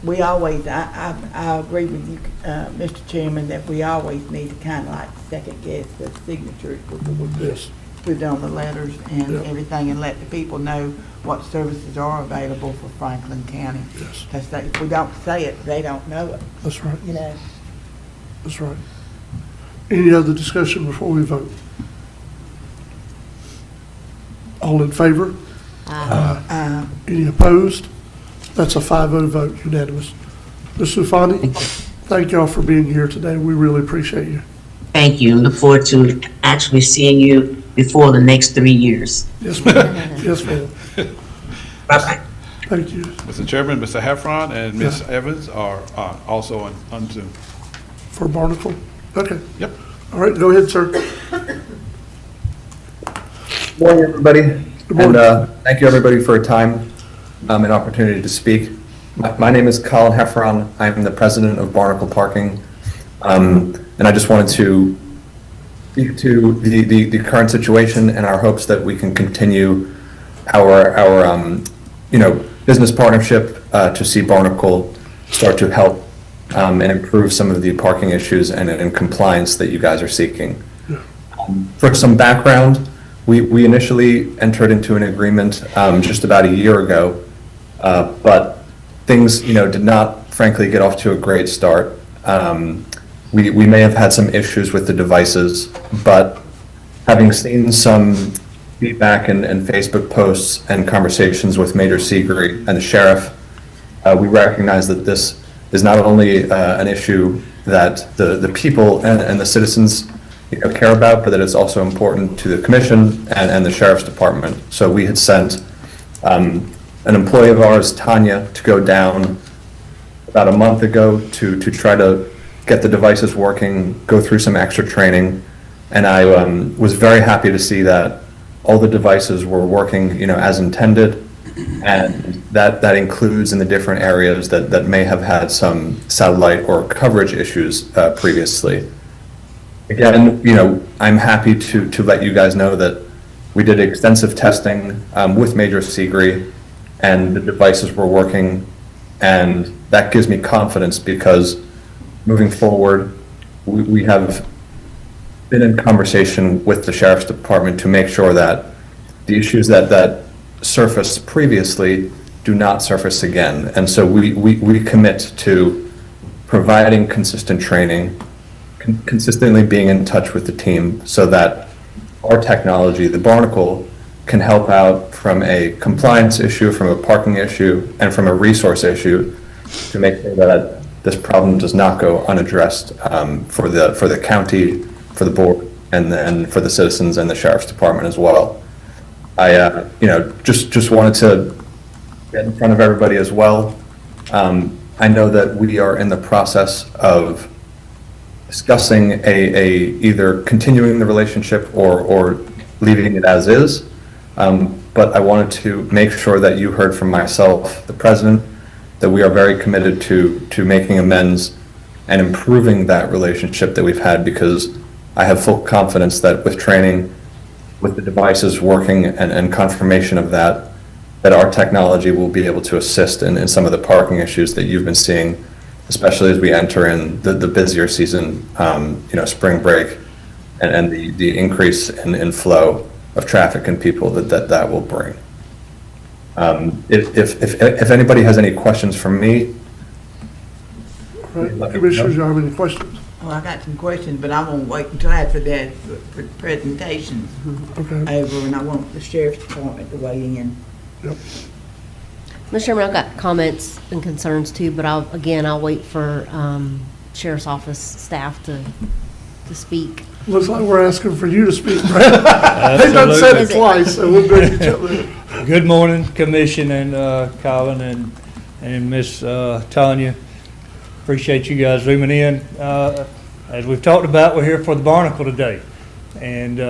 [SPEAKER 15] we always, I agree with you, Mr. Chairman, that we always need to kind of like second guess the signatures before we
[SPEAKER 1] Yes.
[SPEAKER 15] put it on the letters and
[SPEAKER 1] Yeah.
[SPEAKER 15] everything, and let the people know what services are available for Franklin County.
[SPEAKER 1] Yes.
[SPEAKER 15] Because if we don't say it, they don't know it,
[SPEAKER 1] That's right.
[SPEAKER 15] you know.
[SPEAKER 1] That's right. Any other discussion before we vote? All in favor? Any opposed? That's a 5-0 vote, unanimous. Ms. Sufani, thank y'all for being here today. We really appreciate you.
[SPEAKER 14] Thank you. Look forward to actually seeing you before the next 3 years.
[SPEAKER 1] Yes, ma'am. Yes, ma'am.
[SPEAKER 14] Bye-bye.
[SPEAKER 1] Thank you.
[SPEAKER 8] Mr. Chairman, Mr. Heffron and Ms. Evans are also on Zoom.
[SPEAKER 1] For Barnacle? Okay.
[SPEAKER 8] Yep.
[SPEAKER 1] All right, go ahead, sir.
[SPEAKER 16] Good morning, everybody.
[SPEAKER 1] Good morning.
[SPEAKER 16] And thank you, everybody, for your time and opportunity to speak. My name is Colin Heffron. I'm the president of Barnacle Parking. And I just wanted to speak to the current situation and our hopes that we can continue our business partnership to see Barnacle start to help and improve some of the parking issues and compliance that you guys are seeking. For some background, we initially entered into an agreement just about a year ago, but things did not frankly get off to a great start. We may have had some issues with the devices, but having seen some feedback and Facebook posts and conversations with Major Segree and the sheriff, we recognize that this is not only an issue that the people and the citizens care about, but that it's also important to the commission and the sheriff's department. So we had sent an employee of ours, Tanya, to go down about a month ago to try to get the devices working, go through some extra training, and I was very happy to see that all the devices were working as intended, and that includes in the different areas that may have had some satellite or coverage issues previously. Again, I'm happy to let you guys know that we did extensive testing with Major Segree, and the devices were working, and that gives me confidence because moving forward, we have been in conversation with the sheriff's department to make sure that the issues that surfaced previously do not surface again. And so we commit to providing consistent training, consistently being in touch with the team so that our technology, the Barnacle, can help out from a compliance issue, from a parking issue, and from a resource issue to make sure that this problem does not go unaddressed for the county, for the board, and then for the citizens and the sheriff's department as well. I just wanted to get in front of everybody as well. I know that we are in the process of discussing either continuing the relationship or leaving it as is. But I wanted to make sure that you heard from myself, the president, that we are very committed to making amends and improving that relationship that we've had, because I have full confidence that with training, with the devices working and confirmation of that our technology will be able to assist in some of the parking issues that you've been seeing, especially as we enter in the busier season, spring break, and the increase in flow of traffic and people that will bring. If anybody has any questions for me.
[SPEAKER 1] All right, Commissioners, you have any questions?
[SPEAKER 15] Well, I got some questions, but I'm gonna wait until after that for presentations
[SPEAKER 1] Okay.
[SPEAKER 15] over, and I want the sheriff's department to weigh in.
[SPEAKER 1] Yep.
[SPEAKER 6] Mr. Chairman, I've got comments and concerns too, but I'll wait for Sheriff's Office staff to speak.
[SPEAKER 1] Looks like we're asking for you to speak, Brad. They done said it twice, so we'll go to each other.
[SPEAKER 17] Good morning, Commission and Colin and Miss Tanya. Appreciate you guys zooming in. As we've talked about, we're here for the Barnacle today. And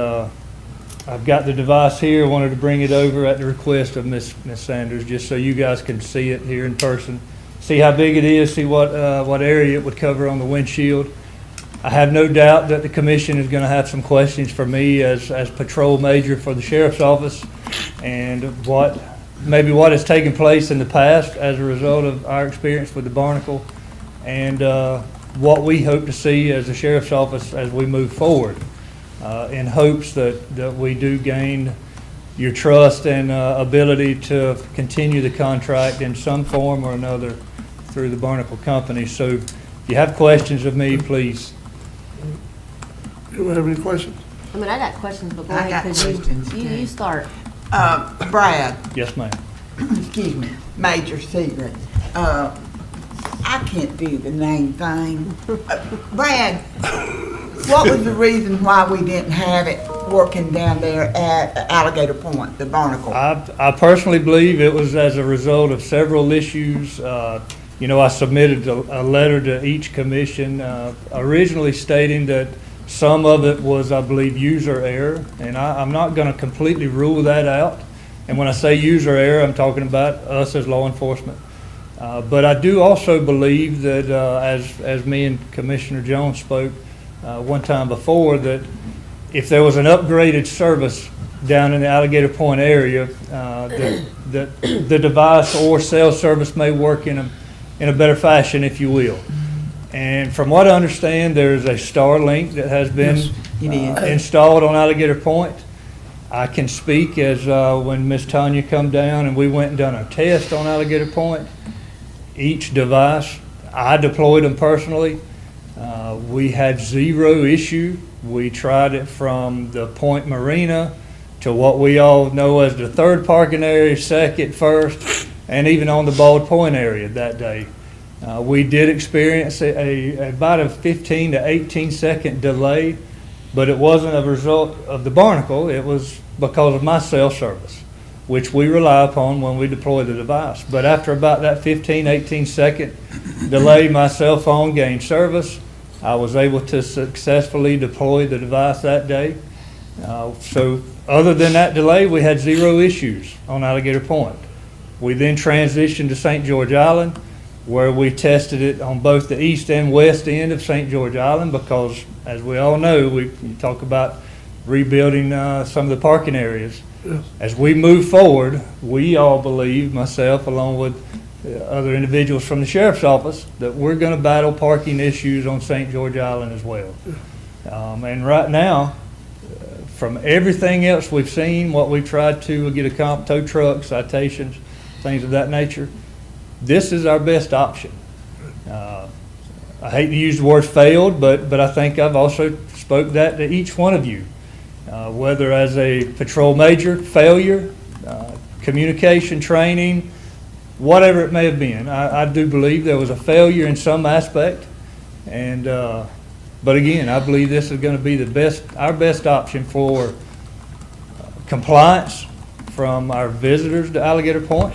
[SPEAKER 17] I've got the device here. Wanted to bring it over at the request of Miss Sanders, just so you guys can see it here in person. See how big it is, see what area it would cover on the windshield. I have no doubt that the commission is going to have some questions for me as patrol major for the sheriff's office, and what has taken place in the past as a result of our experience with the Barnacle, and what we hope to see as the sheriff's office as we move forward. in hopes that we do gain your trust and ability to continue the contract in some form or another through the Barnacle Company. So if you have questions of me, please.
[SPEAKER 1] Do we have any questions?
[SPEAKER 6] I mean, I got questions, but go
[SPEAKER 15] I
[SPEAKER 6] ahead,
[SPEAKER 15] got
[SPEAKER 6] 'cause
[SPEAKER 15] questions,
[SPEAKER 6] you
[SPEAKER 15] too.
[SPEAKER 6] start.
[SPEAKER 15] Brad,
[SPEAKER 17] Yes, ma'am.
[SPEAKER 15] excuse me, Major Secret. I can't do the name thing. Brad, what was the reason why we didn't have it working down there at Alligator Point, the Barnacle?
[SPEAKER 17] I personally believe it was as a result of several issues. I submitted a letter to each commission, originally stating that some of it was, I believe, user error, and I'm not going to completely rule that out. And when I say user error, I'm talking about us as law enforcement. But I do also believe that, as me and Commissioner Jones spoke one time before, that if there was an upgraded service down in the Alligator Point area, that the device or cell service may work in a better fashion, if you will. And from what I understand, there's a Starlink that has been installed on Alligator Point. I can speak as when Miss Tanya come down and we went and done a test on Alligator Point. Each device, I deployed them personally. We had zero issue. We tried it from the Point Marina to what we all know as the third parking area, second, first, and even on the Bald Point area that day. We did experience about a 15 to 18 second delay, but it wasn't a result of the Barnacle. It was because of my cell service, which we rely upon when we deploy the device. But after about that 15, 18 second delay, my cell phone gained service. I was able to successfully deploy the device that day. So other than that delay, we had zero issues on Alligator Point. We then transitioned to St. George Island, where we tested it on both the east and west end of St. George Island, because as we all know, we talk about rebuilding some of the parking areas.
[SPEAKER 1] Yes.
[SPEAKER 17] As we move forward, we all believe, myself along with other individuals from the Sheriff's Office, that we're going to battle parking issues on St. George Island as well. And right now, from everything else we've seen, what we've tried to get a tow truck, citations, things of that nature, this is our best option. I hate to use the word failed, but I think I've also spoke that to each one of you. Whether as a patrol major, failure, communication training, whatever it may have been. I do believe there was a failure in some aspect, and but again, I believe this is going to be our best option for compliance from our visitors to Alligator Point,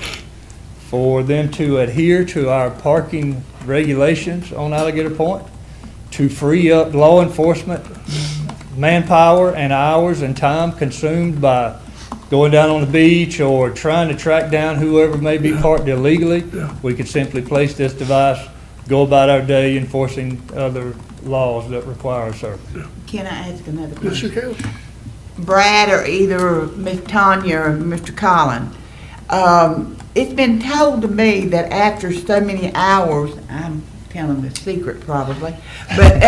[SPEAKER 17] for them to adhere to our parking regulations on Alligator Point, to free up law enforcement manpower and hours and time consumed by going down on the beach or trying to track down whoever may be parked illegally. We could simply place this device, go about our day enforcing other laws that require our service.
[SPEAKER 15] Can I ask another
[SPEAKER 1] Yes, you
[SPEAKER 15] question?
[SPEAKER 1] can.
[SPEAKER 15] Brad or either Miss Tanya or Mr. Collin, it's been told to me that after so many hours, I'm telling the secret probably, but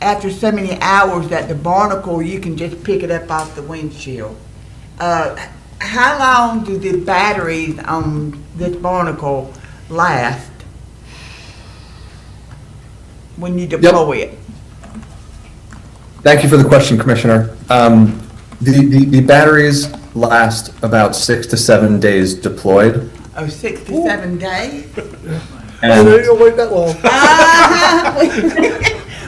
[SPEAKER 15] after so many hours that the Barnacle, you can just pick it up off the windshield. How long do the batteries on this Barnacle last when you deploy it?
[SPEAKER 16] Thank you for the question, Commissioner. The batteries last about 6 to 7 days deployed.
[SPEAKER 15] Oh, 6 to 7 days?
[SPEAKER 16] And
[SPEAKER 1] You don't wait that long.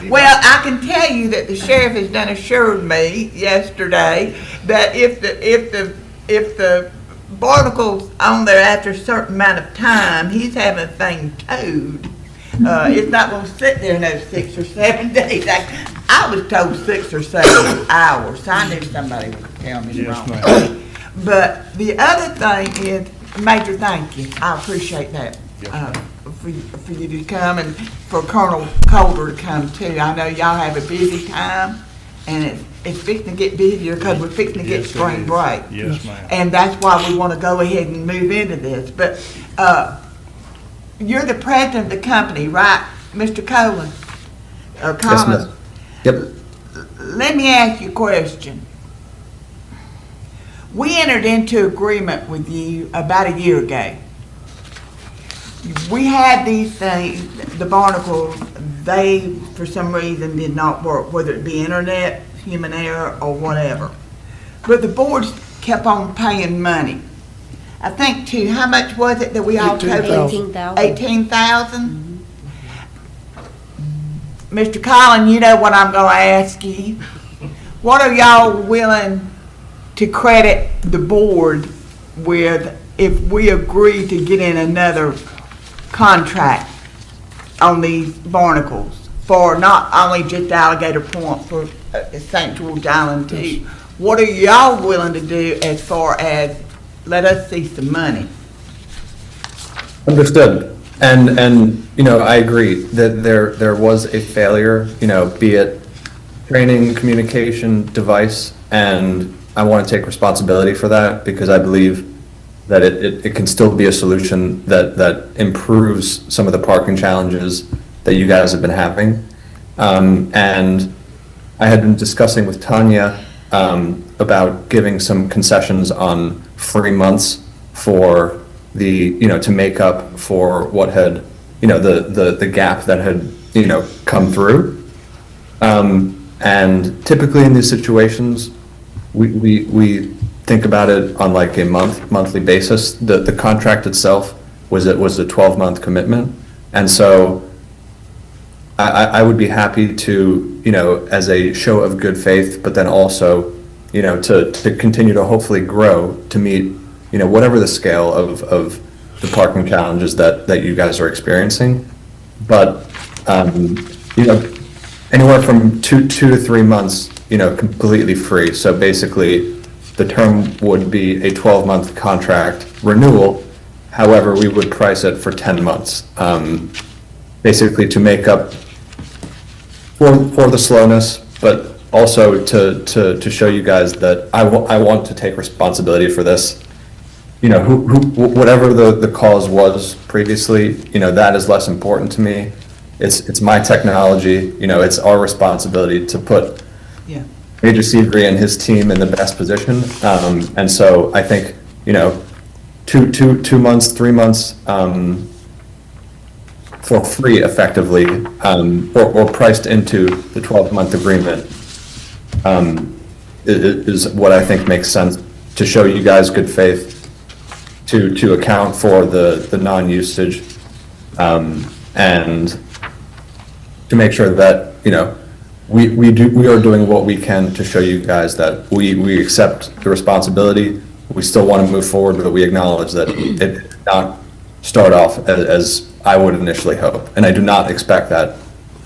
[SPEAKER 15] Well, I can tell you that the sheriff has done assured me yesterday that if the Barnacle's on there after a certain amount of time, he's having a thing towed. It's not going to sit there no 6 or 7 days. I was told 6 or 7 hours. So I knew somebody would tell me
[SPEAKER 17] Yes,
[SPEAKER 15] wrong.
[SPEAKER 17] ma'am.
[SPEAKER 15] But the other thing is, Major, thank you. I appreciate that. For you to come and for Colonel Colder to come too. I know y'all have a busy time, and it's fixing to get busier because we're fixing to get
[SPEAKER 17] Yes, it
[SPEAKER 15] spring
[SPEAKER 17] is.
[SPEAKER 15] break.
[SPEAKER 17] Yes, ma'am.
[SPEAKER 15] And that's why we want to go ahead and move into this. But you're the president of the company, right, Mr. Colin?
[SPEAKER 16] yes, miss. Yep.
[SPEAKER 15] let me ask you a question. We entered into agreement with you about a year ago. We had these things, the barnacles, they, for some reason, did not work, whether it be internet, human error, or whatever. But the boards kept on paying money. I think too, how much was it that we all totaled?
[SPEAKER 6] 18,000.
[SPEAKER 15] 18,000? Mr. Collin, you know what I'm gonna ask you. What are y'all willing to credit the board with if we agree to get in another contract on these barnacles for not only just Alligator Point, for St. George Island too? What are y'all willing to do as far as let us see some money?
[SPEAKER 16] Understood. And you know, I agree that there was a failure, you know, be it training, communication, device, and I want to take responsibility for that because I believe that it can still be a solution that improves some of the parking challenges that you guys have been having. And I had been discussing with Tanya about giving some concessions on free months for the, you know, to make up for what had, you know, the gap that had, you know, come through. And typically in these situations, we think about it on like a monthly basis. The contract itself was a 12-month commitment, and so I would be happy to, you know, as a show of good faith, but then also, you know, to continue to hopefully grow to meet, you know, whatever the scale of the parking challenges that you guys are experiencing. But you know, anywhere from two to 3 months, you know, completely free. So basically, the term would be a 12-month contract renewal. However, we would price it for 10 months, basically to make up for the slowness, but also to show you guys that I want to take responsibility for this. You know, whatever the cause was previously, you know, that is less important to me. It's my technology. You know, it's our responsibility to put Major Seagree and his team in the best position. And so I think, you know, 2 months, 3 months for free effectively, or priced into the 12-month agreement is what I think makes sense to show you guys good faith, to account for the non-usage, and to make sure that, you know, we are doing what we can to show you guys that we accept the responsibility. We still want to move forward, but we acknowledge that it did not start off as I would initially hope, and I do not expect that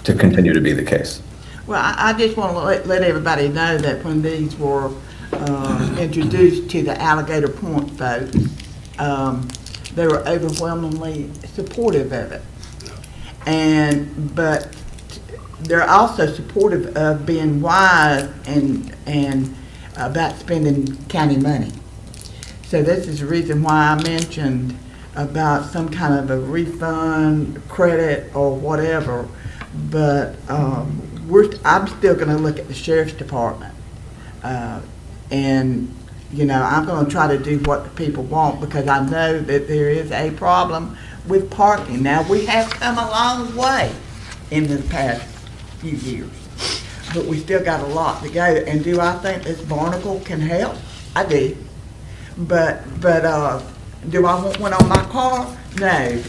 [SPEAKER 16] to continue to be the case.
[SPEAKER 15] Well, I just want to let everybody know that when these were introduced to the Alligator Point folks, they were overwhelmingly supportive of it. But they're also supportive of being wise and about spending county money. So this is the reason why I mentioned about some kind of a refund, credit, or whatever. But I'm still going to look at the sheriff's department, and you know, I'm going to try to do what the people want because I know that there is a problem with parking. Now, we have come a long way in the past few years, but we still got a lot to go. And do I think this barnacle can help? I do. But do I want one on my car? No.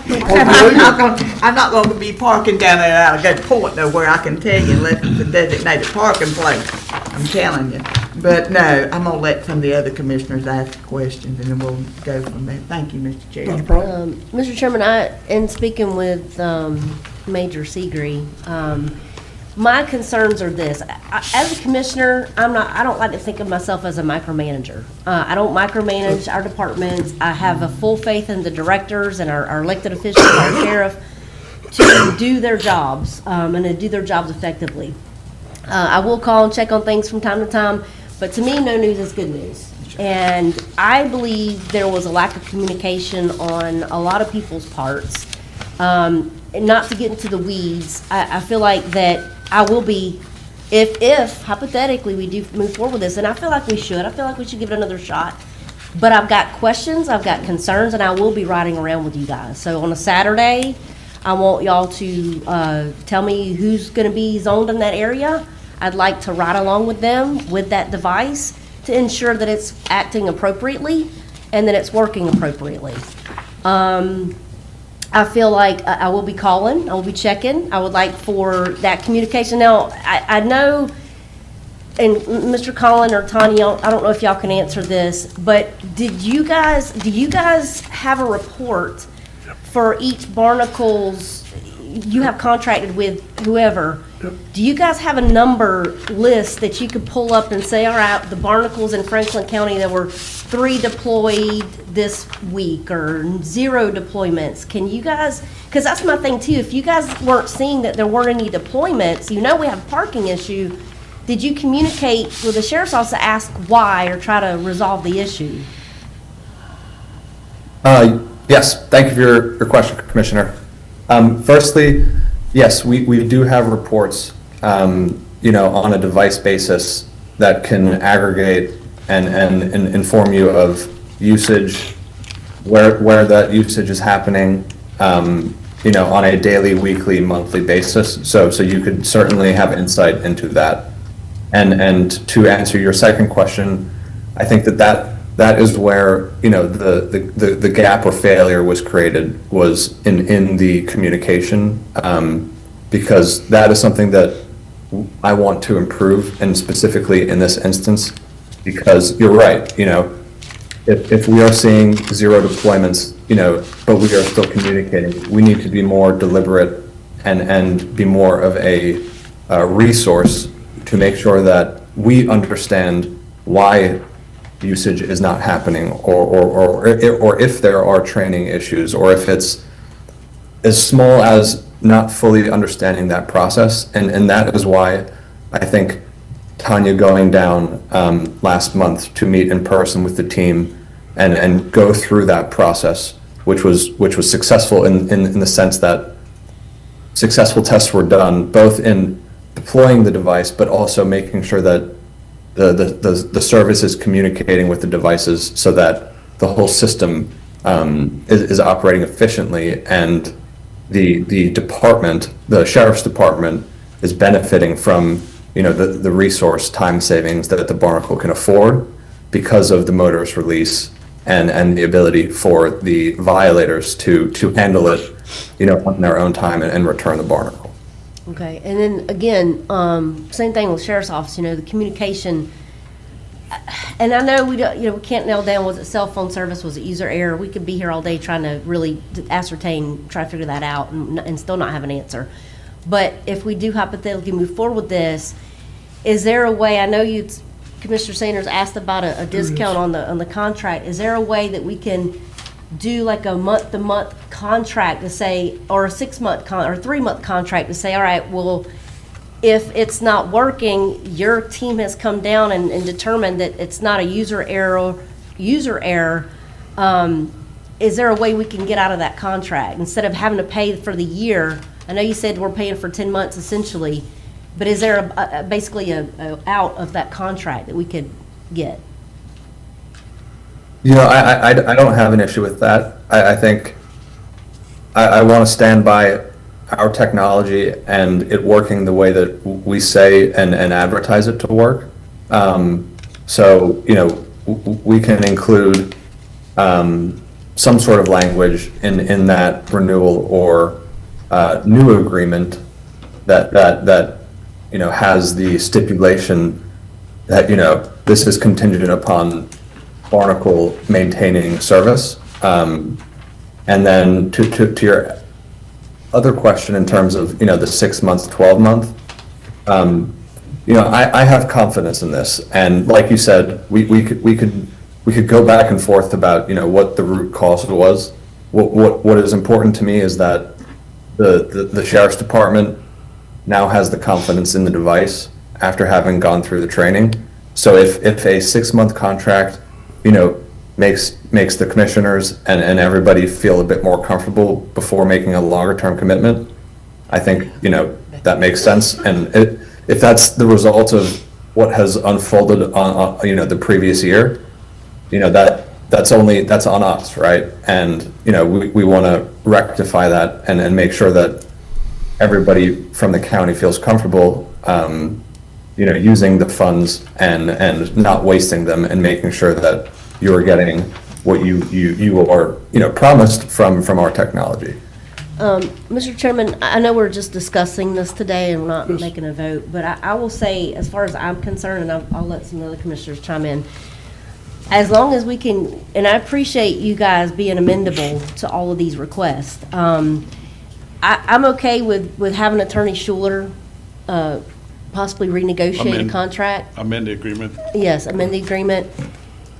[SPEAKER 15] I'm not going to be parking down there at Alligator Point though, where I can tell you unless it's a designated parking place. I'm telling you. But no, I'm going to let some of the other commissioners ask questions and then we'll go from there. Thank you, Mr. Chair.
[SPEAKER 1] Not a problem.
[SPEAKER 6] Mr. Chairman, in speaking with Major Seagree, my concerns are this. As a commissioner, I don't like to think of myself as a micromanager. I don't micromanage our departments. I have a full faith in the directors and our elected officials, our sheriff, to do their jobs and to do their jobs effectively. I will call and check on things from time to time, but to me, no news is good news. And I believe there was a lack of communication on a lot of people's parts. And not to get into the weeds, I feel like that I will be if hypothetically we do move forward with this, and I feel like we should give it another shot. But I've got questions, I've got concerns, and I will be riding around with you guys. So on a Saturday, I want y'all to tell me who's going to be zoned in that area. I'd like to ride along with them with that device to ensure that it's acting appropriately and that it's working appropriately. I feel like I will be calling, I will be checking. I would like for that communication. Now, I know, and Mr. Collin or Tanya, I don't know if y'all can answer this, but do you guys have a report for each barnacles you have contracted with whoever? Do you guys have a number list that you could pull up and say, all right, the barnacles in Franklin County, there were 3 deployed this week or 0 deployments? Can you guys, because that's my thing too, if you guys weren't seeing that there weren't any deployments, you know we have a parking issue, did you communicate with the sheriff's office to ask why or try to resolve the issue?
[SPEAKER 16] Yes, thank you for your question, Commissioner. Firstly, yes, we do have reports, on a device basis that can aggregate and inform you of usage, where that usage is happening, on a daily, weekly, monthly basis. So you could certainly have insight into that. And to answer your second question, I think that is where, the gap or failure was created, was in the communication, because that is something that I want to improve, and specifically in this instance, because you're right, if we are seeing 0 deployments, but we are still communicating, we need to be more deliberate and be more of a resource to make sure that we understand why usage is not happening, or if there are training issues, or if it's as small as not fully understanding that process. And that is why I think Tanya going down last month to meet in person with the team and go through that process, which was successful in the sense that successful tests were done, both in deploying the device, but also making sure that the service is communicating with the devices so that the whole system is operating efficiently, and the department, the sheriff's department, is benefiting from the resource time savings that the Barnacle can afford because of the motorist release and the ability for the violators to handle it on their own time and return the Barnacle.
[SPEAKER 6] Okay, and then again, same thing with sheriff's office, the communication. And I know we don't, we can't nail down, was it cell phone service, was it user error? We could be here all day trying to really ascertain, try to figure that out and still not have an answer. But if we do hypothetically move forward with this, is there a way, I know Commissioner Sanders asked about a discount on the contract. Is there a way that we can do like a month-to-month contract to say, or a 6-month or 3-month contract to say, all right, well, if it's not working, your team has come down and determined that it's not a user error, is there a way we can get out of that contract instead of having to pay for the year? I know you said we're paying for 10 months essentially, but is there basically a out of that contract that we could get?
[SPEAKER 16] I don't have an issue with that. I think I want to stand by our technology and it working the way that we say and advertise it to work. So, we can include some sort of language in that renewal or new agreement that has the stipulation that, this is contingent upon Barnacle maintaining service. And then to your other question in terms of, the 6 months, 12 month, I have confidence in this. And like you said, we could go back and forth about, what the root cause was. What is important to me is that the sheriff's department now has the confidence in the device after having gone through the training. So if a 6-month contract, makes the commissioners and everybody feel a bit more comfortable before making a longer term commitment, I think, that makes sense. And if that's the result of what has unfolded on you know, the previous year, you know, that's on us, right? And, you know, we want to rectify that and make sure that everybody from the county feels comfortable, you know, using the funds and not wasting them, and making sure that you're getting what you are, you know, promised from our technology.
[SPEAKER 6] Mr. Chairman, I know we're just discussing this today and we're not making a vote, but I will say, as far as I'm concerned, and I'll let some other commissioners chime in, as long as we can, and I appreciate you guys being amendable to all of these requests. I'm okay with having Attorney Schuler possibly renegotiate a contract.
[SPEAKER 8] Amend the agreement.
[SPEAKER 6] Yes, amend the agreement.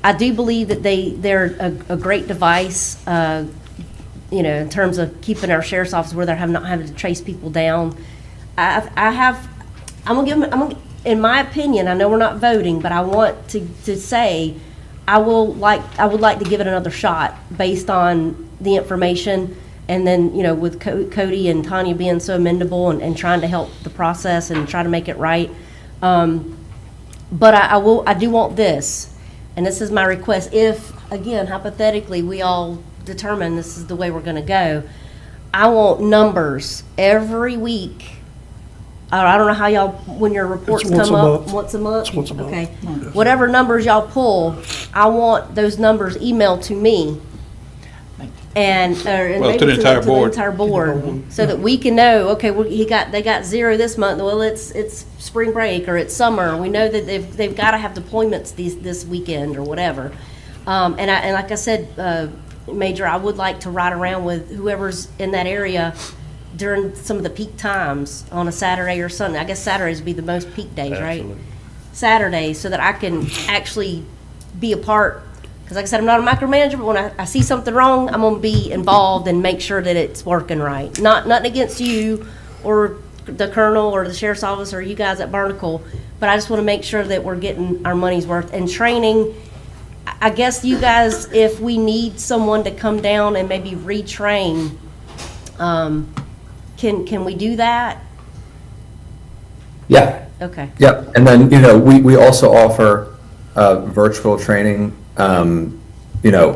[SPEAKER 6] I do believe that they're a great device, you know, in terms of keeping our sheriff's office where they're not having to chase people down. I'm gonna give them, in my opinion, I know we're not voting, but I want to say, I would like to give it another shot based on the information, and then, you know, with Cody and Tanya being so amendable and trying to help the process and try to make it right. But I do want this, and this is my request. If, again, hypothetically, we all determine this is the way we're going to go, I want numbers every week. I don't know how y'all, when your reports come up, once a month?
[SPEAKER 1] It's once a month.
[SPEAKER 6] Okay. Whatever numbers y'all pull, I want those numbers emailed to me. And maybe
[SPEAKER 8] to the entire
[SPEAKER 6] board, so that we can know, okay, well, they got 0 this month. Well, it's spring break or it's summer. We know that they've got to have deployments this weekend or whatever. And like I said, Major, I would like to ride around with whoever's in that area during some of the peak times on a Saturday or Sunday. I guess Saturdays would be the most peak days, right? Saturdays, so that I can actually be a part. Because like I said, I'm not a micromanager, but when I see something wrong, I'm going to be involved and make sure that it's working right. Nothing against you or the colonel or the sheriff's office or you guys at Barnacle, but I just want to make sure that we're getting our money's worth. And training, I guess you guys, if we need someone to come down and maybe retrain, can we do that?
[SPEAKER 16] Yeah.
[SPEAKER 6] Okay.
[SPEAKER 16] Yep. And then, you know, we also offer virtual training, you know,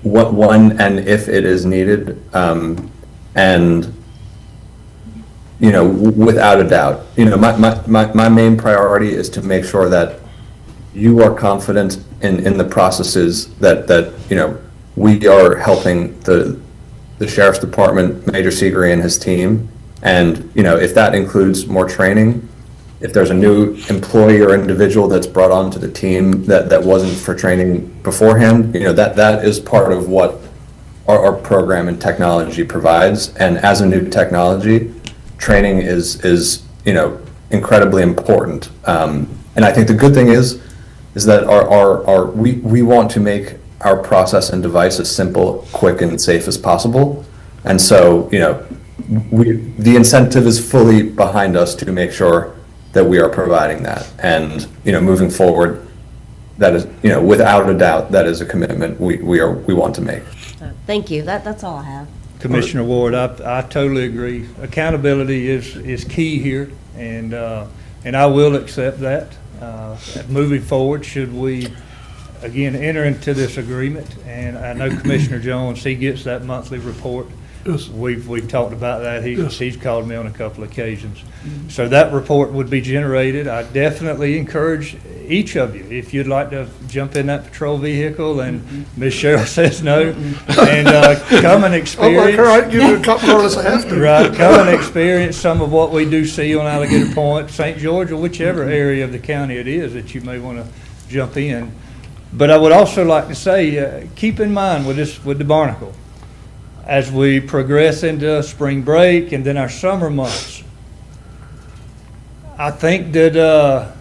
[SPEAKER 16] when and if it is needed, and, you know, without a doubt, you know, my main priority is to make sure that you are confident in the processes that, you know, we are helping the Sheriff's Department, Major Seagrey and his team. And, you know, if that includes more training, if there's a new employee or individual that's brought onto the team that wasn't for training beforehand, you know, that is part of what our program and technology provides. And as a new technology, training is, you know, incredibly important. And I think the good thing is that we want to make our process and device as simple, quick, and safe as possible. And so, you know, the incentive is fully behind us to make sure that we are providing that. And, you know, moving forward, that is, you know, without a doubt, that is a commitment we want to make.
[SPEAKER 6] Thank you. That's all I have.
[SPEAKER 17] Commissioner Ward, I totally agree. Accountability is key here, and I will accept that. Moving forward, should we, again, enter into this agreement, and I know Commissioner Jones, he gets that monthly report.
[SPEAKER 1] Yes.
[SPEAKER 17] We've talked about that.
[SPEAKER 1] Yes.
[SPEAKER 17] He's called me on a couple of occasions. So that report would be generated. I definitely encourage each of you, if you'd like to jump in that patrol vehicle and Ms. Cheryl says no, and come and experience.
[SPEAKER 1] Oh, all right, give you a couple of I have to.
[SPEAKER 17] Right, come and experience some of what we do see on Alligator Point, St. George, or whichever area of the county it is that you may want to jump in. But I would also like to say, keep in mind with the Barnacle, as we progress into spring break and then our summer months, I think that,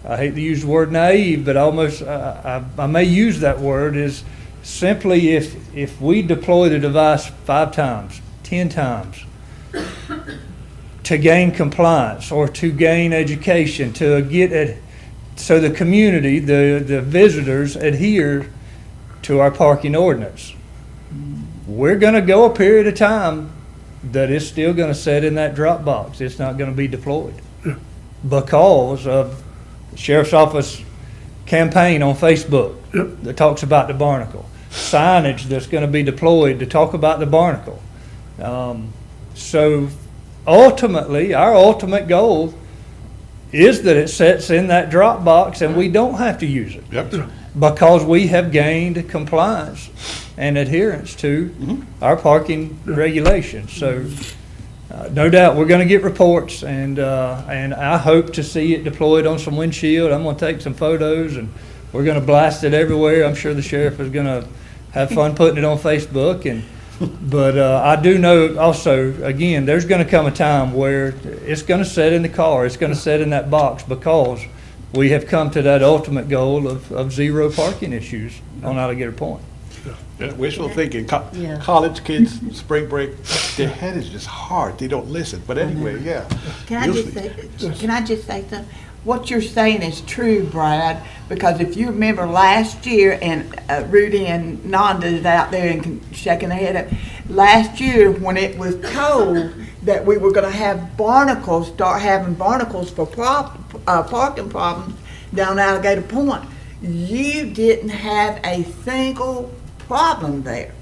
[SPEAKER 17] I hate to use the word naive, but almost, I may use that word, is simply if we deploy the device 5 times, 10 times, to gain compliance or to gain education, to get it, so the community, the visitors adhere to our parking ordinance. We're going to go a period of time that it's still going to sit in that drop box. It's not going to be deployed. because of the Sheriff's Office campaign on Facebook that talks about the Barnacle, signage that's going to be deployed to talk about the Barnacle. So ultimately, our ultimate goal is that it sits in that drop box and we don't have to use it.
[SPEAKER 8] Yep.
[SPEAKER 17] Because we have gained compliance and adherence to our parking regulations. So no doubt, we're going to get reports, and I hope to see it deployed on some windshield. I'm going to take some photos, and we're going to blast it everywhere. I'm sure the sheriff is going to have fun putting it on Facebook. But I do know also, again, there's going to come a time where it's going to sit in the car. It's going to sit in that box because we have come to that ultimate goal of zero parking issues on Alligator Point.
[SPEAKER 8] Yeah, wishful thinking.
[SPEAKER 6] Yeah.
[SPEAKER 8] College kids, spring break, their head is just hard. They don't listen. But anyway, yeah.
[SPEAKER 15] Can I just say something? What you're saying is true, Brad, because if you remember last year, and Rudy and Nanda is out there and shaking their head up, last year when it was told that we were going to have barnacles, start having barnacles for parking problems down Alligator Point, you didn't have a single problem there.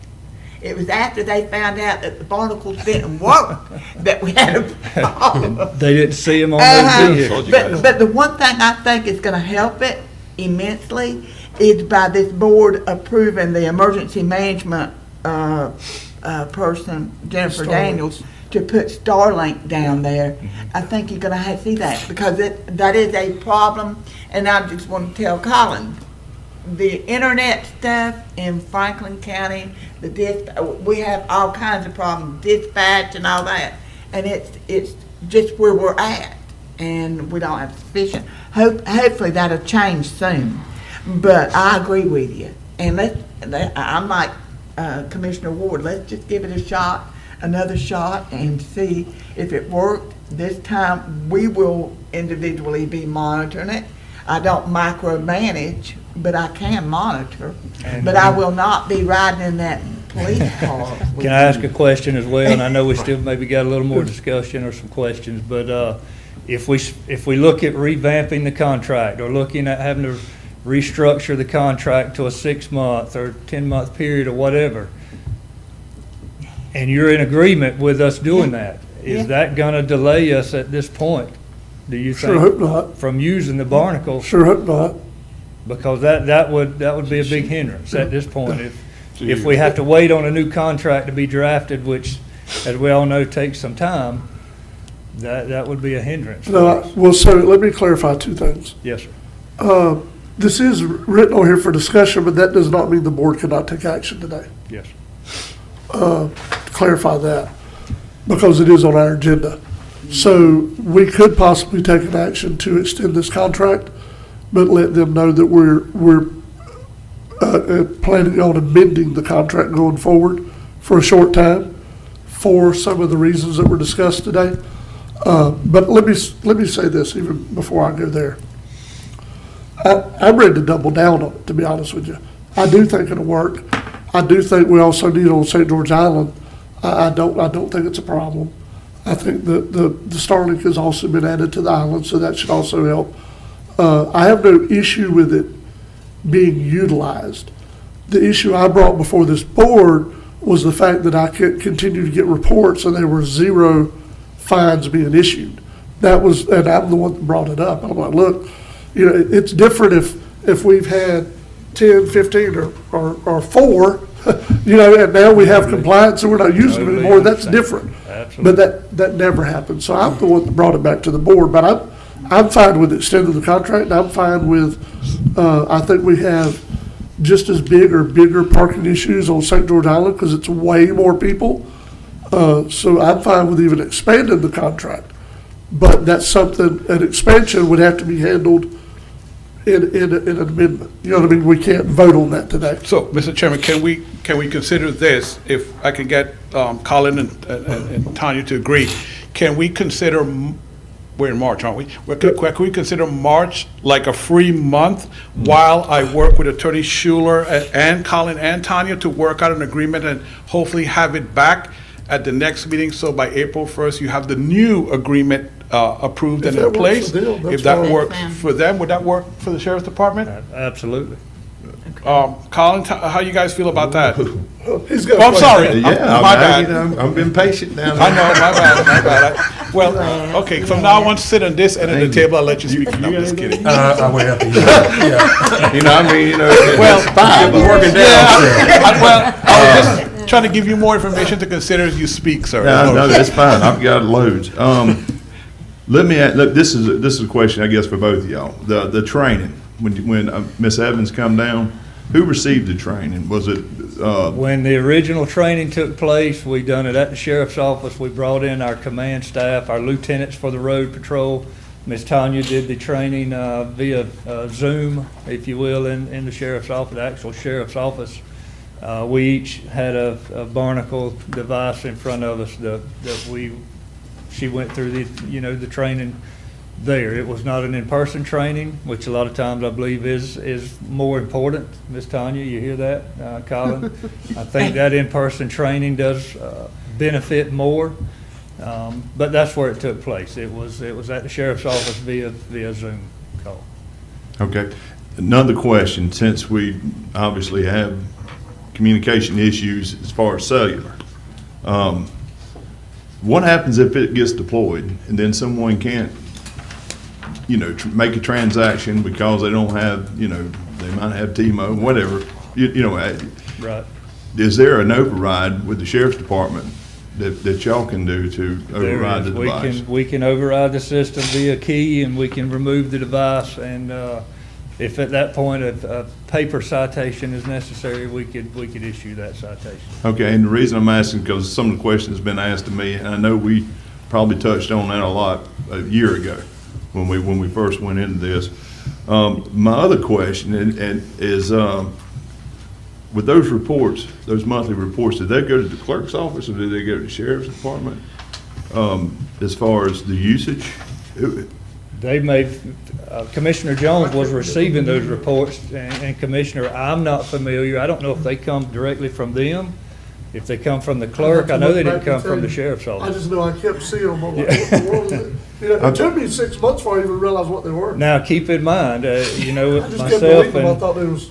[SPEAKER 15] It was after they found out that the barnacles didn't work that we had a problem.
[SPEAKER 17] They didn't see them on those vehicles.
[SPEAKER 15] But the one thing I think is going to help it immensely is by this board approving the emergency management person, Jennifer Daniels, to put Starlink down there. I think you're going to see that because that is a problem. And I just want to tell Colin, the internet stuff in Franklin County, we have all kinds of problems, dispatch and all that, and it's just where we're at, and we don't have sufficient. Hopefully that'll change soon, but I agree with you. And I'm like Commissioner Ward. Let's just give it a shot, another shot, and see if it worked. This time we will individually be monitoring it. I don't micromanage, but I can monitor. But I will not be riding in that police car.
[SPEAKER 17] Can I ask a question as well? And I know we still maybe got a little more discussion or some questions, but if we look at revamping the contract or looking at having to restructure the contract to a 6-month or 10-month period or whatever, and you're in agreement with us doing that, is that going to delay us at this point? Do you think?
[SPEAKER 1] Sure hope not.
[SPEAKER 17] From using the barnacle?
[SPEAKER 1] Sure hope not.
[SPEAKER 17] Because that would be a big hindrance at this point. If we have to wait on a new contract to be drafted, which, as we all know, takes some time, that would be a hindrance.
[SPEAKER 1] No, well, so let me clarify two things.
[SPEAKER 17] Yes, sir.
[SPEAKER 1] This is written on here for discussion, but that does not mean the board cannot take action today.
[SPEAKER 17] Yes.
[SPEAKER 1] Clarify that, because it is on our agenda. So we could possibly take an action to extend this contract, but let them know that we're planning on amending the contract going forward for a short time for some of the reasons that were discussed today. But let me say this even before I go there. I'm ready to double down on it, to be honest with you. I do think it'll work. I do think we also need on St. George Island. I don't think it's a problem. I think the Starlink has also been added to the island, so that should also help. I have no issue with it being utilized. The issue I brought before this board was the fact that I could continue to get reports and there were 0 fines being issued. That was, and I'm the one that brought it up. I'm like, look, it's different if we've had 10, 15, or 4, and now we have compliance and we're not using them anymore. That's different.
[SPEAKER 17] Absolutely.
[SPEAKER 1] But that never happened. So I'm the one that brought it back to the board. But I'm fine with extending the contract. And I'm fine with, I think we have just as big or bigger parking issues on St. George Island because it's way more people. So I'm fine with even expanding the contract. But that's something, an expansion would have to be handled in an amendment. You know what I mean? We can't vote on that today.
[SPEAKER 8] So, Mr. Chairman, can we consider this, if I can get Colin and Tanya to agree, can we consider, we're in March, aren't we? Can we consider March like a free month while I work with Attorney Schuler and Colin and Tanya to work out an agreement and hopefully have it back at the next meeting, so by April 1st, you have the new agreement approved
[SPEAKER 1] If
[SPEAKER 8] and in
[SPEAKER 1] that works
[SPEAKER 8] place.
[SPEAKER 1] for them, that's
[SPEAKER 8] If that
[SPEAKER 1] fine.
[SPEAKER 8] works for them, would that work for the sheriff's department?
[SPEAKER 17] Absolutely.
[SPEAKER 8] Colin, how you guys feel about that?
[SPEAKER 1] He's got.
[SPEAKER 8] Oh, I'm sorry.
[SPEAKER 11] Yeah,
[SPEAKER 8] My bad.
[SPEAKER 11] I've been patient down there.
[SPEAKER 8] I know, my bad. Well, okay, from now on, sit on this end of the table, I'll let you speak. No, I'm just kidding.
[SPEAKER 11] I will have to. You know, I mean, you know,
[SPEAKER 8] Well,
[SPEAKER 11] it's fine, but working
[SPEAKER 8] Well, I was just trying to give you more information to consider as you speak, sir.
[SPEAKER 11] No, that's fine. I've got loads. Let me ask, look, this is a question, I guess, for both of y'all. The training, when Miss Evans come down, who received the training? Was it,
[SPEAKER 17] When the original training took place, we done it at the sheriff's office. We brought in our command staff, our lieutenants for the road patrol. Ms. Tanya did the training via Zoom, if you will, in the sheriff's office, the actual sheriff's office. We each had a Barnacle device in front of us she went through the training there. It was not an in-person training, which a lot of times I believe is more important. Ms. Tanya, you hear that, Colin? I think that in-person training does benefit more, but that's where it took place. It was at the sheriff's office via Zoom call.
[SPEAKER 11] okay. Another question, since we obviously have communication issues as far as cellular. What happens if it gets deployed and then someone can't, make a transaction because they don't have, they might have T-Mobile, whatever,
[SPEAKER 17] Right.
[SPEAKER 11] Is there an override with the sheriff's department that y'all can do to override the
[SPEAKER 17] There is.
[SPEAKER 11] device?
[SPEAKER 17] We can override the system via key, and we can remove the device, and if at that point a paper citation is necessary, we could issue that citation.
[SPEAKER 11] Okay, and the reason I'm asking, because some of the questions have been asked to me, and I know we probably touched on that a lot a year ago when we first went into this. My other question is, with those reports, those monthly reports, did they go to the clerk's office or did they go to the sheriff's department? As far as the usage?
[SPEAKER 17] Commissioner Jones was receiving those reports, and Commissioner, I'm not familiar, I don't know if they come directly from them, if they come from the clerk. I know they didn't come from the sheriff's
[SPEAKER 1] I
[SPEAKER 17] office.
[SPEAKER 1] just know I kept seeing them. I'm like, what the world is it? It took me 6 months before I even realized what they were.
[SPEAKER 17] Now, keep in mind,
[SPEAKER 1] I just kept
[SPEAKER 17] myself
[SPEAKER 1] deleting them. I
[SPEAKER 17] and
[SPEAKER 1] thought they was,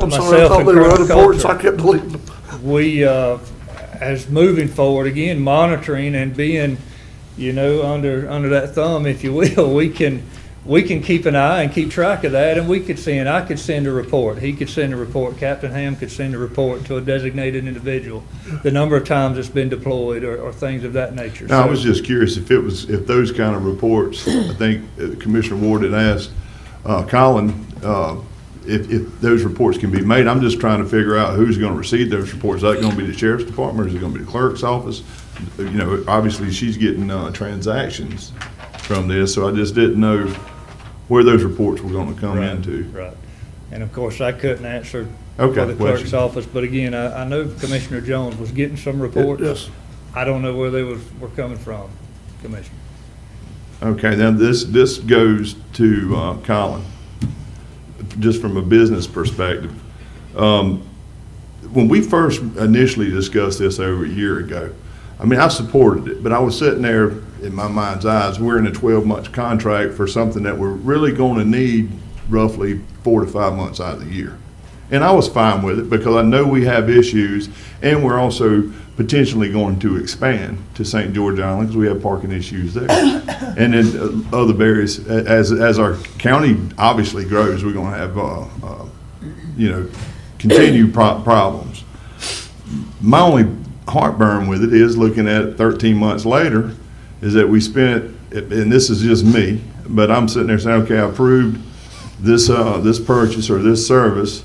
[SPEAKER 1] I'm sorry, I
[SPEAKER 17] myself
[SPEAKER 1] thought
[SPEAKER 17] and
[SPEAKER 1] they were
[SPEAKER 17] Colonel
[SPEAKER 1] unimportant, so I
[SPEAKER 17] Coulter.
[SPEAKER 1] kept deleting them.
[SPEAKER 17] we, as moving forward, again, monitoring and being, under that thumb, if you will, we can keep an eye and keep track of that, and I could send a report. He could send a report. Captain Ham could send a report to a designated individual, the number of times it's been deployed or things of that nature.
[SPEAKER 11] No, I was just curious if those kind of reports, I think Commissioner Ward had asked Colin, if those reports can be made. I'm just trying to figure out who's going to receive those reports. Is that going to be the sheriff's department, or is it going to be the clerk's office? Obviously she's getting transactions from this, so I just didn't know where those reports were going to come into.
[SPEAKER 17] Right. And of course, I couldn't answer
[SPEAKER 11] Okay,
[SPEAKER 17] for the clerk's
[SPEAKER 11] question.
[SPEAKER 17] office, but again, I know Commissioner Jones was getting some reports.
[SPEAKER 1] Yes.
[SPEAKER 17] I don't know where they were coming from, Commissioner.
[SPEAKER 11] Okay, now this goes to Colin, just from a business perspective. When we first initially discussed this over a year ago, I supported it, but I was sitting there in my mind's eyes, we're in a 12-month contract for something that we're really going to need roughly 4 to 5 months out of the year. And I was fine with it because I know we have issues, and we're also potentially going to expand to St. George Island because we have parking issues there. And then other various, as our county obviously grows, we're going to have, continued problems. My only heartburn with it is looking at it 13 months later, is that we spent, and this is just me, but I'm sitting there saying, okay, I approved this purchase or this service,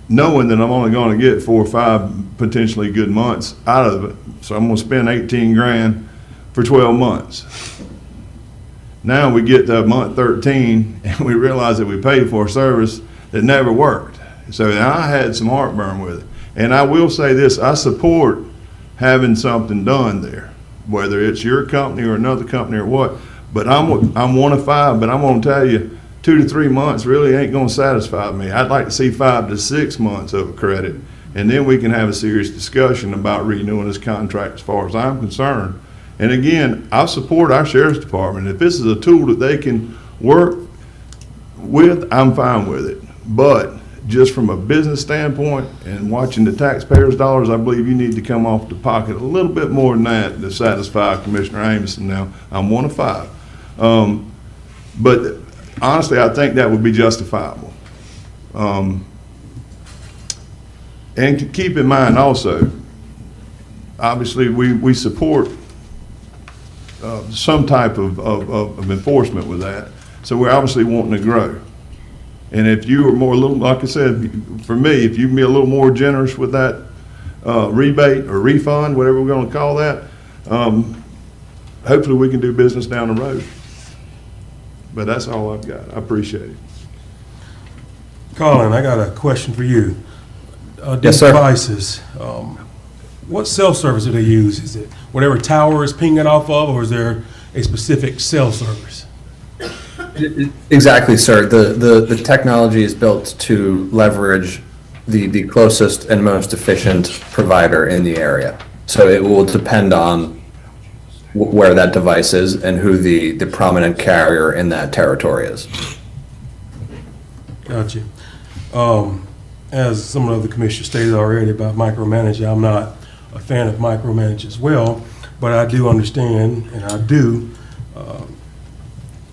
[SPEAKER 11] knowing that I'm only going to get 4 or 5 potentially good months out of it. So I'm going to spend 18 grand for 12 months. Now we get to month 13 and we realize that we paid for a service that never worked. So I had some heartburn with it. And I will say this, I support having something done there, whether it's your company or another company or what. But I'm 1 of 5, but I'm going to tell you, 2 to 3 months really ain't going to satisfy me. I'd like to see 5 to 6 months of a credit, And then we can have a serious discussion about renewing this contract as far as I'm concerned. And again, I support our sheriff's department. If this is a tool that they can work with, I'm fine with it. But just from a business standpoint and watching the taxpayers' dollars, I believe you need to come off the pocket a little bit more than that to satisfy Commissioner Amison. Now, I'm one of 5. But honestly, I think that would be justifiable. And keep in mind also, obviously, we support some type of enforcement with that. So we're obviously wanting to grow. And if you are more, a little, like I said, for me, if you can be a little more generous with that rebate or refund, whatever we're going to call that, hopefully we can do business down the road. But that's all I've got. I appreciate it.
[SPEAKER 2] Colin, I got a question for you.
[SPEAKER 16] Yes, sir.
[SPEAKER 2] Devices, what cell service do they use? Is it whatever tower is pinging off of, or is there a specific cell service?
[SPEAKER 16] Exactly, sir. The technology is built to leverage the closest and most efficient provider in the area. So it will depend on where that device is and who the prominent carrier in that territory is.
[SPEAKER 2] Gotcha. As some of the commissioners stated already about micromanaging, I'm not a fan of micromanage as well, but I do understand, and I do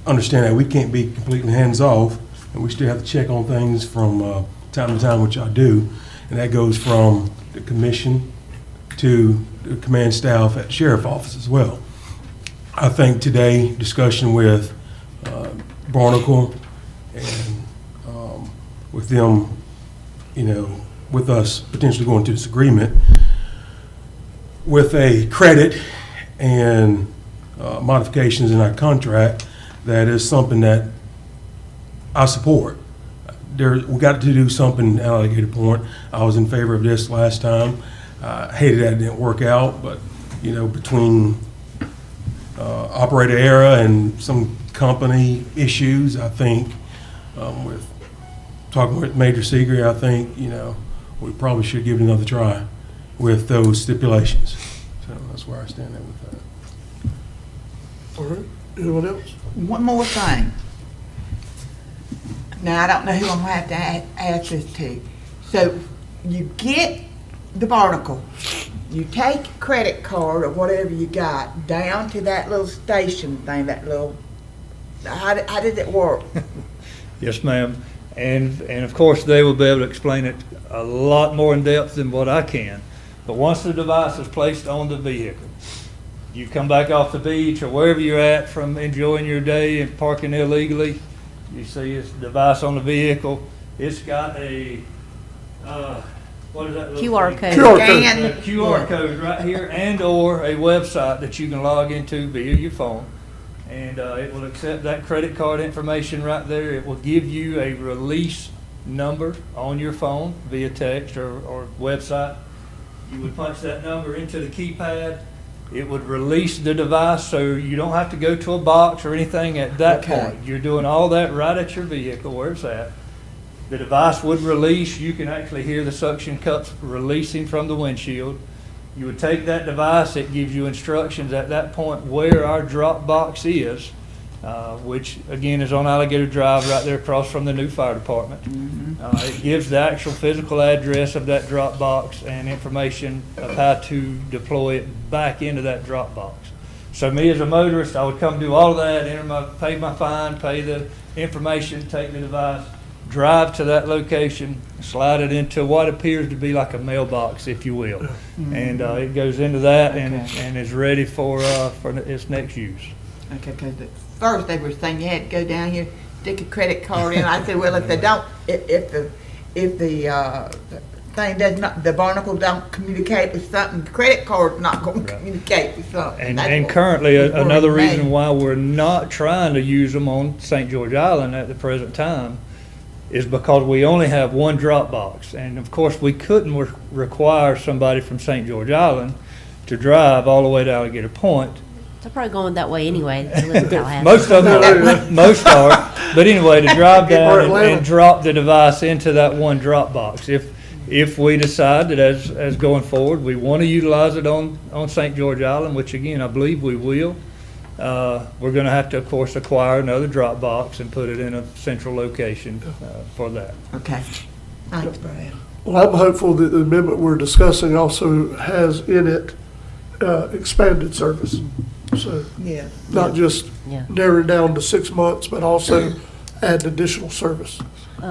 [SPEAKER 2] understand that we can't be completely hands-off, and we still have to check on things from time to time, which I do, and that goes from the commission to the command staff at the sheriff office as well. I think today, discussion with Barnacle and with them, you know, with us potentially going to this agreement with a credit and modifications in our contract, that is something that I support. We got to do something at Alligator Point. I was in favor of this last time. I hated that it didn't work out, but you know, between operator error and some company issues, I think with talking with Major Seeger, I think, you know, we probably should give it another try with those stipulations. So that's where I stand at with that.
[SPEAKER 1] All right, anyone else?
[SPEAKER 15] One more thing. Now, I don't know who I'm gonna have to ask this to. So you get the Barnacle, you take a credit card or whatever you got down to that little station thing, that little, how did it work?
[SPEAKER 17] Yes, ma'am. And of course, they will be able to explain it a lot more in depth than what I can. But once the device is placed on the vehicle, you come back off the beach or wherever you're at from enjoying your day and parking illegally, you see this device on the vehicle. It's got a, what is that?
[SPEAKER 6] QR code.
[SPEAKER 17] QR code right here, and or a website that you can log into via your phone. And it will accept that credit card information right there. It will give you a release number on your phone via text or website. You would punch that number into the keypad. It would release the device, so you don't have to go to a box or anything at that point. You're doing all that right at your vehicle where it's at. The device would release. You can actually hear the suction cups releasing from the windshield. You would take that device. It gives you instructions at that point where our drop box is, which again is on Alligator Drive right there across from the new fire department. It gives the actual physical address of that drop box and information of how to deploy it back into that drop box. So me as a motorist, I would come do all of that, pay my fine, pay the information, take the device, drive to that location, slide it into what appears to be like a mailbox, if you will. And it goes into that and is ready for its next use.
[SPEAKER 15] Okay, because first they were saying you had to go down here, stick a credit card in. I said, well, if they don't, if the thing does not, the Barnacle don't communicate with something, the credit card's not going to communicate with something.
[SPEAKER 17] And currently, another reason why we're not trying to use them on St. George Island at the present time is because we only have one drop box. And of course, we couldn't require somebody from St. George Island to drive all the way to Alligator Point.
[SPEAKER 6] They're probably going that way anyway. They live in Tallahassee.
[SPEAKER 17] Most of them, most are. But anyway, to drive down and drop the device into that one drop box. If if we decide that as going forward, we want to utilize it on St. George Island, which again, I believe we will, we're going to have to, of course, acquire another drop box and put it in a central location for that.
[SPEAKER 15] Okay. Thanks, Brad.
[SPEAKER 1] Well, I'm hopeful that the amendment we're discussing also has in it expanded service. So
[SPEAKER 15] Yeah.
[SPEAKER 1] not just
[SPEAKER 6] Yeah.
[SPEAKER 1] narrow it down to 6 months, but also add additional service.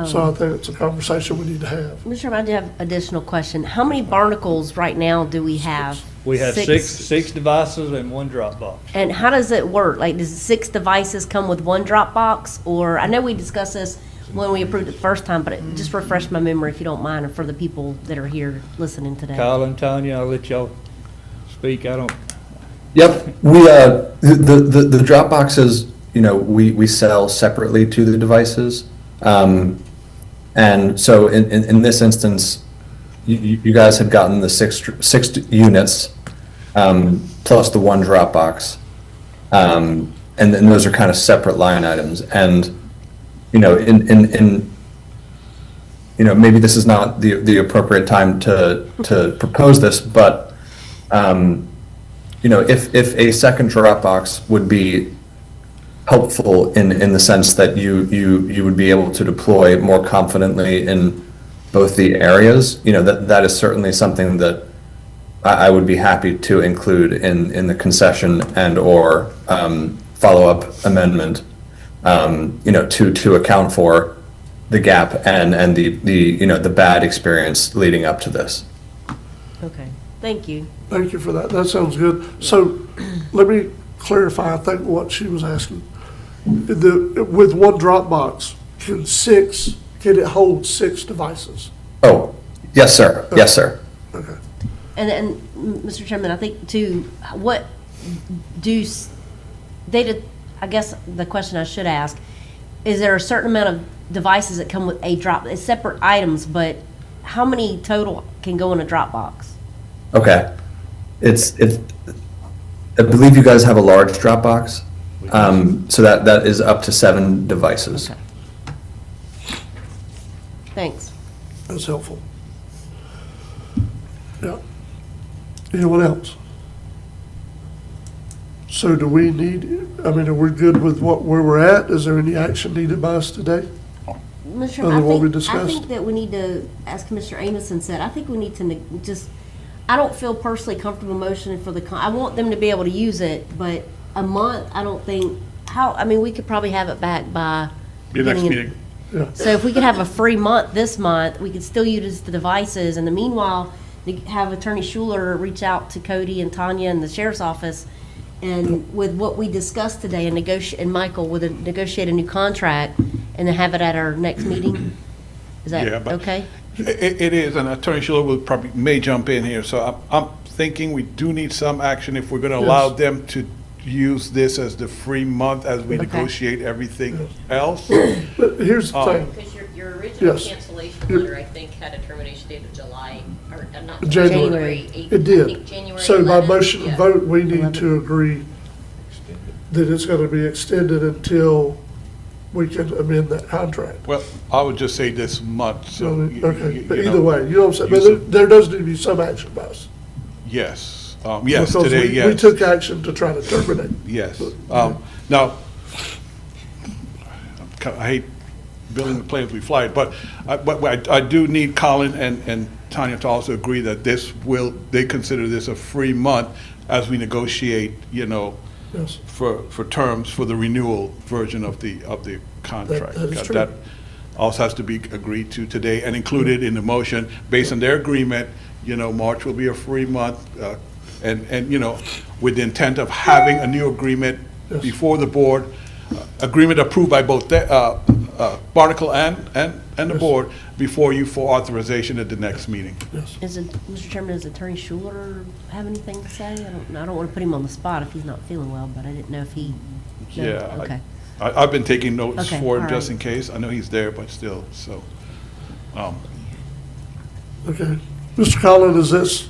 [SPEAKER 1] So I think it's a conversation we need to have.
[SPEAKER 6] Mr. Chairman, I do have additional question. How many barnacles right now do we have?
[SPEAKER 17] We have six devices and one drop box.
[SPEAKER 6] And how does it work? Like, does 6 devices come with one drop box? Or, I know we discussed this when we approved it the first time, but it just refresh my memory if you don't mind, and for the people that are here listening today.
[SPEAKER 17] Kyle and Tanya, I'll let y'all speak. I don't,
[SPEAKER 16] Yep, we, the drop boxes, you know, we sell separately to the devices. And so in this instance, you guys have gotten the six units, plus the one drop box. And then those are kind of separate line items. And, you know, you know, maybe this is not the appropriate time to propose this, but, you know, if a second drop box would be helpful in the sense that you would be able to deploy more confidently in both the areas, you know, that is certainly something that I would be happy to include in the concession and or follow-up amendment, you know, to account for the gap and the you know, the bad experience leading up to this.
[SPEAKER 6] Okay, thank you.
[SPEAKER 1] Thank you for that. That sounds good. So let me clarify, I think, what she was asking. With one drop box, can it hold 6 devices?
[SPEAKER 16] Oh, yes, sir. Yes, sir.
[SPEAKER 1] Okay.
[SPEAKER 6] And Mr. Chairman, I think too, what do I guess the question I should ask, is there a certain amount of devices that come with a drop, it's separate items, but how many total can go in a drop box?
[SPEAKER 16] Okay. I believe you guys have a large drop box. So that is up to 7 devices.
[SPEAKER 6] Okay. Thanks.
[SPEAKER 1] That's helpful. Yeah. Anyone else? So do we need, I mean, are we good with where we're at? Is there any action needed by us today?
[SPEAKER 6] Mr.
[SPEAKER 1] Other than what we
[SPEAKER 6] I
[SPEAKER 1] discussed?
[SPEAKER 6] think that we need to, as Commissioner Amison said, I think we need to just, I don't feel personally comfortable motioning for I want them to be able to use it, but a month, I don't think, I mean, we could probably have it back by.
[SPEAKER 8] Your next
[SPEAKER 6] beginning
[SPEAKER 8] meeting.
[SPEAKER 1] Yeah.
[SPEAKER 6] So if we could have a free month this month, we could still use the devices. In the meanwhile, have Attorney Schuler reach out to Cody and Tanya and the sheriff's office, and with what we discussed today, and Michael, negotiate a new contract, and then have it at our next meeting. Is that
[SPEAKER 8] Yeah, but
[SPEAKER 6] okay?
[SPEAKER 8] It is, and Attorney Schuler may jump in here. So I'm thinking we do need some action if we're going to allow them to use this as the free month as we negotiate everything else.
[SPEAKER 1] But here's the thing.
[SPEAKER 10] Because your original
[SPEAKER 1] Yes.
[SPEAKER 10] cancellation letter, I think, had a termination date of July, or not
[SPEAKER 1] January.
[SPEAKER 10] 8th.
[SPEAKER 1] It
[SPEAKER 10] I
[SPEAKER 1] did.
[SPEAKER 10] think January
[SPEAKER 1] So by
[SPEAKER 10] 11th,
[SPEAKER 1] motion and
[SPEAKER 10] yeah.
[SPEAKER 1] vote, we need to agree that it's going to be extended until we can amend that contract.
[SPEAKER 8] Well, I would just say this month, so.
[SPEAKER 1] Okay, but
[SPEAKER 8] you know,
[SPEAKER 1] either way, you know what I'm saying?
[SPEAKER 8] use
[SPEAKER 1] But there does need to be some action by us.
[SPEAKER 8] Yes, yes,
[SPEAKER 1] Because
[SPEAKER 8] today,
[SPEAKER 1] we
[SPEAKER 8] yes.
[SPEAKER 1] took action to try to terminate.
[SPEAKER 8] Yes. Now, I hate building the planes we fly, but I do need Colin and Tanya to also agree that they consider this a free month as we negotiate, you know,
[SPEAKER 1] Yes.
[SPEAKER 8] for terms for the renewal version of the contract.
[SPEAKER 1] That is true.
[SPEAKER 8] That also has to be agreed to today and included in the motion. Based on their agreement, you know, March will be a free month, and, you know, with the intent of having a new agreement
[SPEAKER 1] Yes.
[SPEAKER 8] before the board, agreement approved by both Barnacle and the board before you for authorization at the next meeting.
[SPEAKER 1] Yes.
[SPEAKER 6] Mr. Chairman, does Attorney Schuler have anything to say? I don't want to put him on the spot if he's not feeling well, but I didn't know if he. No?
[SPEAKER 8] Yeah.
[SPEAKER 6] Okay.
[SPEAKER 8] I've been taking notes
[SPEAKER 6] Okay,
[SPEAKER 8] for him
[SPEAKER 6] all
[SPEAKER 8] just
[SPEAKER 6] right.
[SPEAKER 8] in case. I know he's there, but still, so.
[SPEAKER 1] Okay. Mr. Collins, is this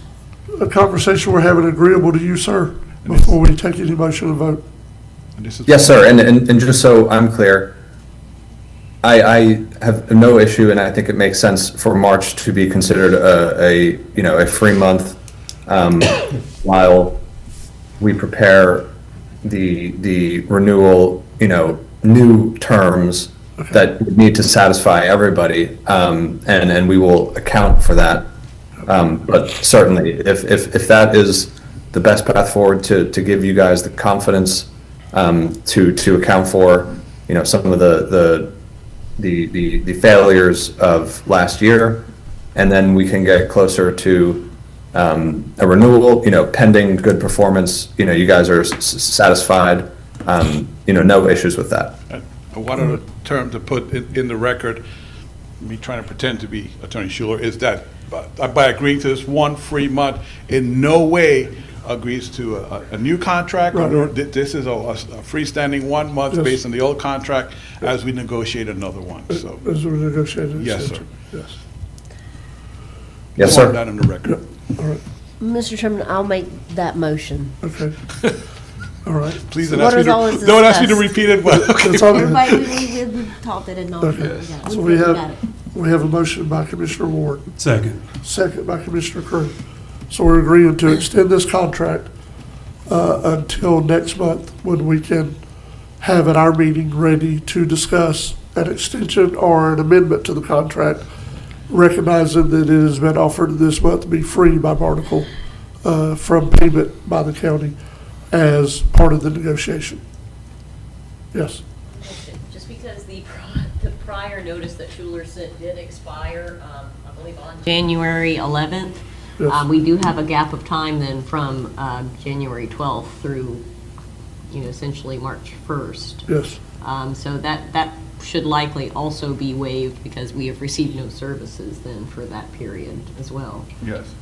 [SPEAKER 1] a conversation we're having agreeable to you, sir, before we take any motion and vote?
[SPEAKER 8] And this is.
[SPEAKER 16] Yes, sir. And just so I'm clear, I have no issue, and I think it makes sense for March to be considered a free month while we prepare the renewal, new terms that need to satisfy everybody, and we will account for that. But certainly, if that is the best path forward to give you guys the confidence to account for, some of the failures of last year, and then we can get closer to a renewal, pending good performance, you guys are satisfied, no issues with that.
[SPEAKER 8] One other term to put in the record, me trying to pretend to be Attorney Schuler, is that by agreeing to this one free month, in no way agrees to a new contract.
[SPEAKER 1] Right.
[SPEAKER 8] This is a freestanding 1 month
[SPEAKER 1] Yes.
[SPEAKER 8] based on the old contract as we negotiate another one, so.
[SPEAKER 1] As we negotiate an
[SPEAKER 8] Yes,
[SPEAKER 1] extension.
[SPEAKER 8] sir.
[SPEAKER 1] Yes.
[SPEAKER 16] Yes,
[SPEAKER 8] Just
[SPEAKER 16] sir.
[SPEAKER 8] want that in the record.
[SPEAKER 1] All right,
[SPEAKER 6] Mr. Chairman, I'll make that motion.
[SPEAKER 1] okay. All right.
[SPEAKER 8] Please
[SPEAKER 6] So
[SPEAKER 8] don't
[SPEAKER 6] what
[SPEAKER 8] ask me
[SPEAKER 6] is all this
[SPEAKER 8] to, don't ask me to
[SPEAKER 6] discussed?
[SPEAKER 8] repeat it, but, okay.
[SPEAKER 1] That's all good.
[SPEAKER 6] Everybody, we talked it and all.
[SPEAKER 1] Okay. So we have a motion by Commissioner Ward,
[SPEAKER 2] Second.
[SPEAKER 1] second by Commissioner Crew. So we're agreeing to extend this contract until next month, when we can have at our meeting ready to discuss an extension or an amendment to the contract, recognizing that it has been offered this month to be free by Barnacle from payment by the county as part of the negotiation. Yes.
[SPEAKER 10] Just because the prior notice that Schuler sent did expire, I believe on January 11th,
[SPEAKER 1] Yes.
[SPEAKER 10] we do have a gap of time then from January 12th through, essentially March 1st.
[SPEAKER 1] Yes.
[SPEAKER 10] So that should likely also be waived because we have received no services then for that period as well.
[SPEAKER 8] Yes.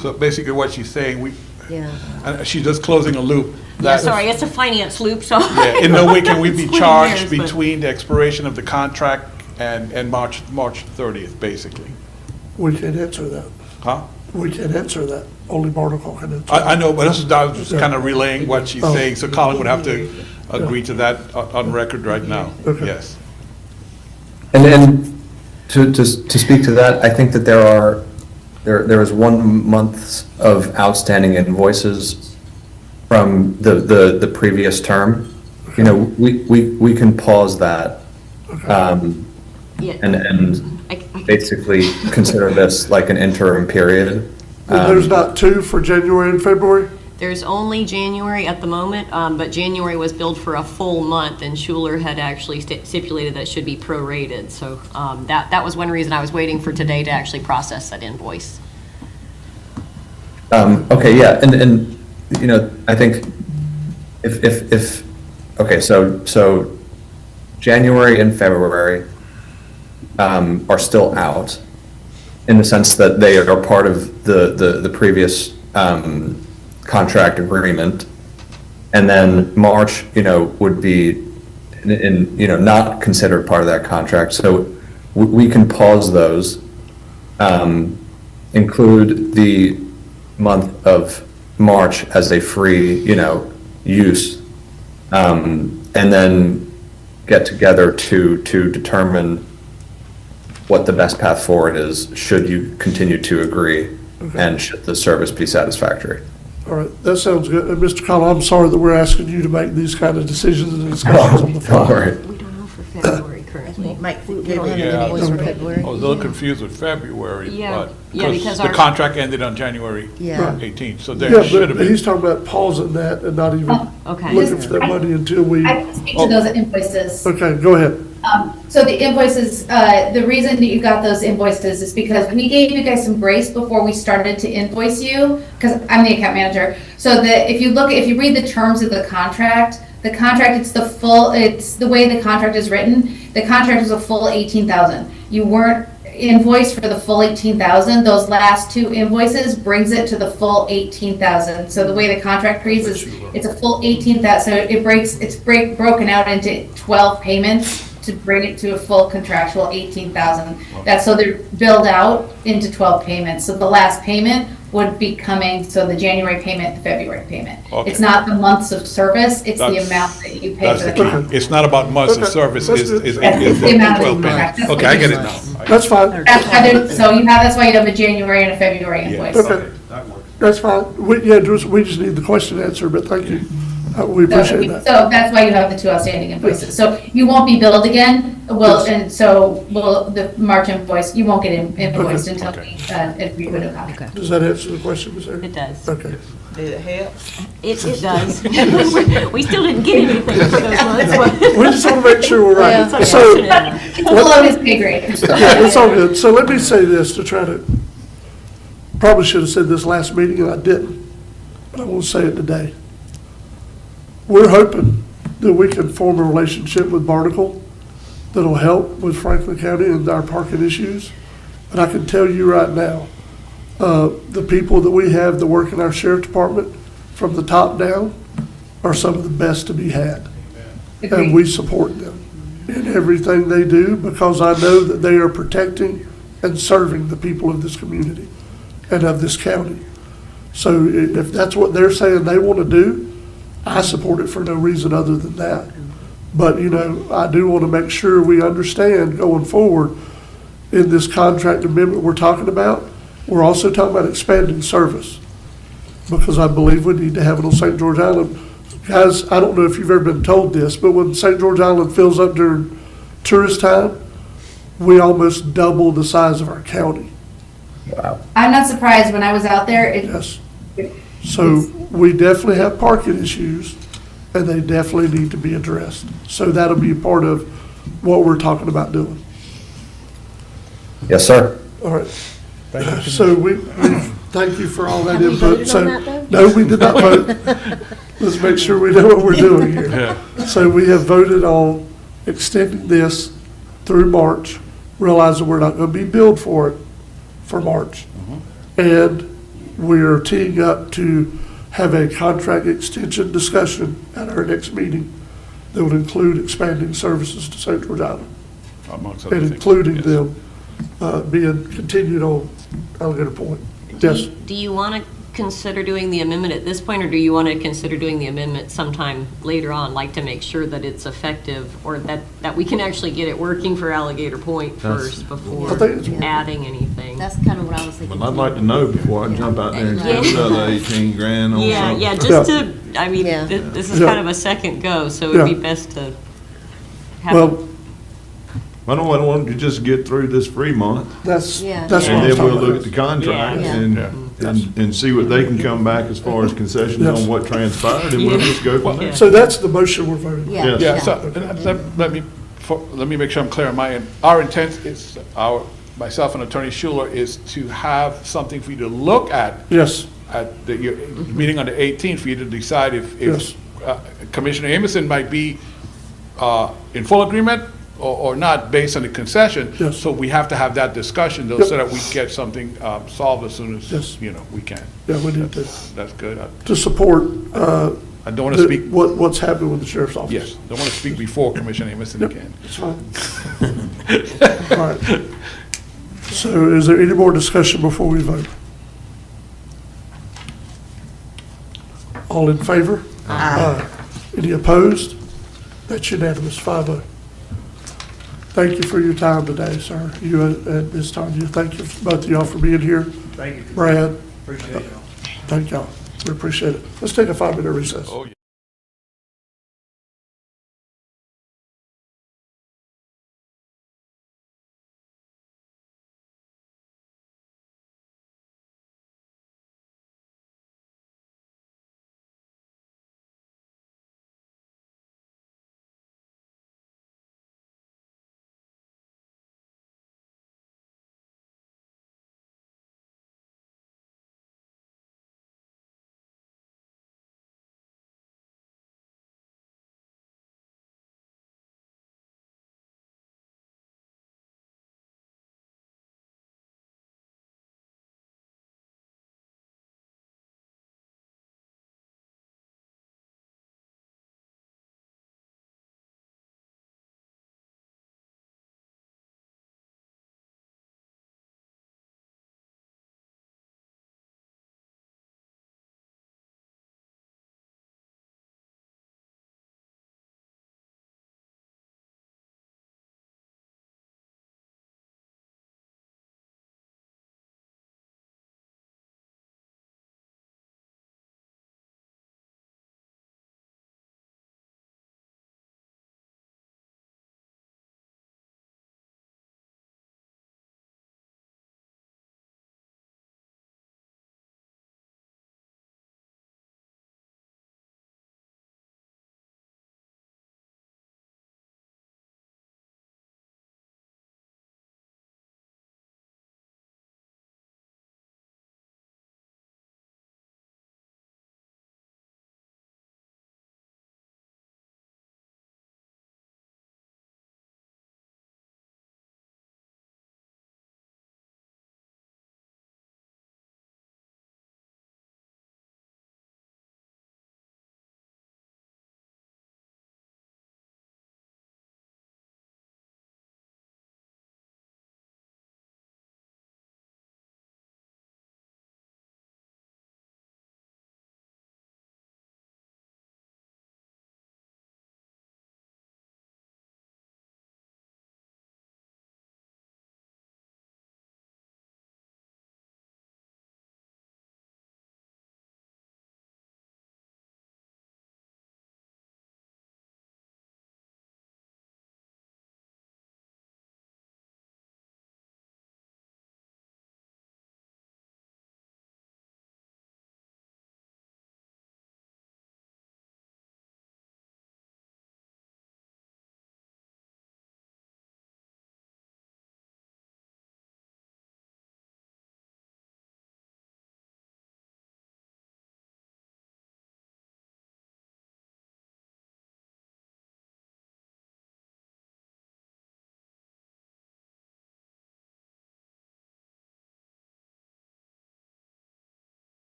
[SPEAKER 8] So basically what she's saying,
[SPEAKER 6] Yeah.
[SPEAKER 8] she's just closing a loop.
[SPEAKER 10] Yeah, sorry, it's a finance loop, so.
[SPEAKER 8] Yeah, in no way can we be
[SPEAKER 10] Splitting
[SPEAKER 8] charged
[SPEAKER 10] hairs, but-
[SPEAKER 8] between the expiration of the contract and March 30th, basically.
[SPEAKER 1] We can't answer that.
[SPEAKER 8] Huh?
[SPEAKER 1] We can't answer that. Only Barnacle can answer.
[SPEAKER 8] I know, but I was just kind of relaying what she's
[SPEAKER 1] Oh.
[SPEAKER 8] saying, so Colin would have to agree to that on record right now.
[SPEAKER 1] Okay.
[SPEAKER 8] Yes.
[SPEAKER 16] And then to speak to that, I think that there is 1 month of outstanding invoices from the previous term. We can pause that.
[SPEAKER 10] Yeah.
[SPEAKER 16] And basically consider this like an interim period.
[SPEAKER 1] There's not two for January and February?
[SPEAKER 10] There's only January at the moment, but January was billed for a full month, and Schuler had actually stipulated that it should be prorated. So that was one reason I was waiting for today to actually process that invoice.
[SPEAKER 16] Okay, yeah, and I think if okay, so January and February are still out in the sense that they are part of the previous contract agreement, and then March, would be not considered part of that contract. So we can pause those, include the month of March as a free, use, and then get together to determine what the best path forward is, should you continue to agree, and should the service be satisfactory.
[SPEAKER 1] All right, that sounds good. And Mr. Collins, I'm sorry that we're asking you to make these kind of decisions and discussions on the fly.
[SPEAKER 16] All right.
[SPEAKER 10] We don't know for February currently.
[SPEAKER 6] We don't have
[SPEAKER 8] Yeah,
[SPEAKER 6] an invoice for February.
[SPEAKER 8] I was a little confused with February,
[SPEAKER 10] Yeah,
[SPEAKER 8] but,
[SPEAKER 10] yeah, because
[SPEAKER 8] because the
[SPEAKER 10] our-
[SPEAKER 8] contract ended on January
[SPEAKER 6] Yeah.
[SPEAKER 8] 18th, so
[SPEAKER 1] Yeah,
[SPEAKER 8] there should have
[SPEAKER 1] but
[SPEAKER 8] been.
[SPEAKER 1] he's talking about pausing that and not even
[SPEAKER 10] Okay.
[SPEAKER 1] looking for that money until we,
[SPEAKER 18] I can speak to those invoices.
[SPEAKER 1] okay, go ahead.
[SPEAKER 18] So the invoices, the reason that you got those invoices is because we gave you guys some grace before we started to invoice you, because I'm the account manager. So that if you read the terms of the contract, it's the way the contract is written. The contract is a full 18,000. You weren't invoiced for the full 18,000. Those last two invoices brings it to the full 18,000. So the way the contract reads is it's a full 18,000. So it's broken out into 12 payments to bring it to a full contractual 18,000. That's so they're billed out into 12 payments. So the last payment would be coming, so the January payment, the February payment.
[SPEAKER 8] Okay.
[SPEAKER 18] It's not the months of service, it's the
[SPEAKER 8] That's-
[SPEAKER 18] amount that you pay
[SPEAKER 8] That's
[SPEAKER 18] for
[SPEAKER 8] the
[SPEAKER 18] the.
[SPEAKER 8] key. It's not about months of
[SPEAKER 1] Okay.
[SPEAKER 8] service,
[SPEAKER 1] That's
[SPEAKER 8] it's,
[SPEAKER 1] good.
[SPEAKER 8] it's
[SPEAKER 18] It's the amount of
[SPEAKER 8] 12
[SPEAKER 18] contract.
[SPEAKER 8] payments. Okay, I get it now.
[SPEAKER 1] That's fine.
[SPEAKER 18] So that's why you have a January and a February invoice.
[SPEAKER 1] Okay. That's fine. We just need the question answered, but thank you. We appreciate that.
[SPEAKER 18] So that's why you have the two outstanding invoices. So you won't be billed again, and so the March invoice, you won't get invoiced
[SPEAKER 1] Okay.
[SPEAKER 18] until we agree with a contract.
[SPEAKER 1] Does that answer the question, Ms. Aaron?
[SPEAKER 10] It does.
[SPEAKER 1] Okay.
[SPEAKER 15] Did it help?
[SPEAKER 10] It does. We still didn't get anything for those months.
[SPEAKER 1] We just want to make sure we're right.
[SPEAKER 10] Yeah.
[SPEAKER 1] So,
[SPEAKER 18] It's below his pay grade.
[SPEAKER 1] yeah, it's all good. So let me say this to try to, probably should have said this last meeting and I didn't, but I will say it today. We're hoping that we can form a relationship with Barnacle that'll help with Franklin County and our parking issues. And I can tell you right now, the people that we have that work in our sheriff department, from the top down, are some of the best to be had. And we support them in everything they do because I know that they are protecting and serving the people of this community and of this county. So if that's what they're saying they want to do, I support it for no reason other than that. But, I do want to make sure we understand going forward in this contract amendment we're talking about, we're also talking about expanding service because I believe we need to have it on St. George Island. Guys, I don't know if you've ever been told this, but when St. George Island fills up during tourist time, we almost double the size of our county.
[SPEAKER 18] I'm not surprised when I was out there.
[SPEAKER 1] Yes. So we definitely have parking issues and they definitely need to be addressed. So that'll be a part of what we're talking about doing.
[SPEAKER 16] Yes, sir.
[SPEAKER 1] All right. So we thank you for all that
[SPEAKER 5] Have we
[SPEAKER 1] input.
[SPEAKER 5] voted
[SPEAKER 1] So,
[SPEAKER 5] on that, though?
[SPEAKER 1] no, we did not vote. Let's make sure we know what we're doing here. So we have voted on extending this through March, realizing we're not going to be billed for it for March. And we are teeing up to have a contract extension discussion at our next meeting that would include expanding services to St. George Island.
[SPEAKER 8] Amongst other
[SPEAKER 1] And
[SPEAKER 8] things.
[SPEAKER 1] including
[SPEAKER 8] Yes.
[SPEAKER 1] them being continued on Alligator Point. Yes,
[SPEAKER 10] Do you want to consider doing the amendment at this point, or do you want to consider doing the amendment sometime later on, like to make sure that it's effective, or that we can actually get it working for Alligator Point first before
[SPEAKER 1] I think it's working.
[SPEAKER 10] adding anything?
[SPEAKER 5] That's kind of what I was thinking.
[SPEAKER 11] Well, I'd like to know before I jump out there and spend
[SPEAKER 10] Yeah.
[SPEAKER 11] another 18 grand on
[SPEAKER 10] Yeah,
[SPEAKER 11] something.
[SPEAKER 10] yeah, just to, I mean,
[SPEAKER 5] Yeah.
[SPEAKER 10] this is
[SPEAKER 1] Yeah.
[SPEAKER 10] kind of a second go, so it'd be
[SPEAKER 1] Yeah.
[SPEAKER 10] best to have.
[SPEAKER 1] well,
[SPEAKER 11] I don't want to just get through this free month,
[SPEAKER 1] that's
[SPEAKER 5] Yeah.
[SPEAKER 1] what
[SPEAKER 11] and
[SPEAKER 1] I'm
[SPEAKER 11] then
[SPEAKER 1] talking
[SPEAKER 11] we'll look at
[SPEAKER 1] about.
[SPEAKER 11] the contract
[SPEAKER 5] Yeah.
[SPEAKER 11] and see what they can come back as far as concessions
[SPEAKER 1] Yes.
[SPEAKER 11] on what transpired, and we'll just go from there.
[SPEAKER 1] So that's the motion we're voting on.
[SPEAKER 5] Yeah.
[SPEAKER 8] Yeah, so, let me make sure I'm clear on my end. Our intent is, myself and Attorney Schuler, is to have something for you to look at
[SPEAKER 1] Yes,
[SPEAKER 8] your meeting on the 18th, for you to decide
[SPEAKER 1] Yes.
[SPEAKER 8] if Commissioner Amison might be in full agreement or not, based on the concession.
[SPEAKER 1] Yes.
[SPEAKER 8] So we have to have that discussion, though,
[SPEAKER 1] Yep.
[SPEAKER 8] so that we get something solved as soon as,
[SPEAKER 1] Yes.
[SPEAKER 8] we can.
[SPEAKER 1] yeah, we need
[SPEAKER 8] That's good.
[SPEAKER 1] to support
[SPEAKER 8] I don't want to speak,
[SPEAKER 1] what's happening with the sheriff's office.
[SPEAKER 8] yes, don't want to speak before Commissioner Amison
[SPEAKER 1] Yep,
[SPEAKER 8] again.
[SPEAKER 1] it's fine. All right. So is there any more discussion before we vote? All in favor? Aye. Any opposed? That's unanimous, 5-0. Thank you for your time today, sir. You and Ms. Tanya, thank you, both of y'all, for being here.
[SPEAKER 17] Thank you.
[SPEAKER 1] Brad,
[SPEAKER 17] Appreciate y'all.
[SPEAKER 1] thank y'all. We appreciate it. Let's take a 5-minute recess.
[SPEAKER 8] Oh, yeah.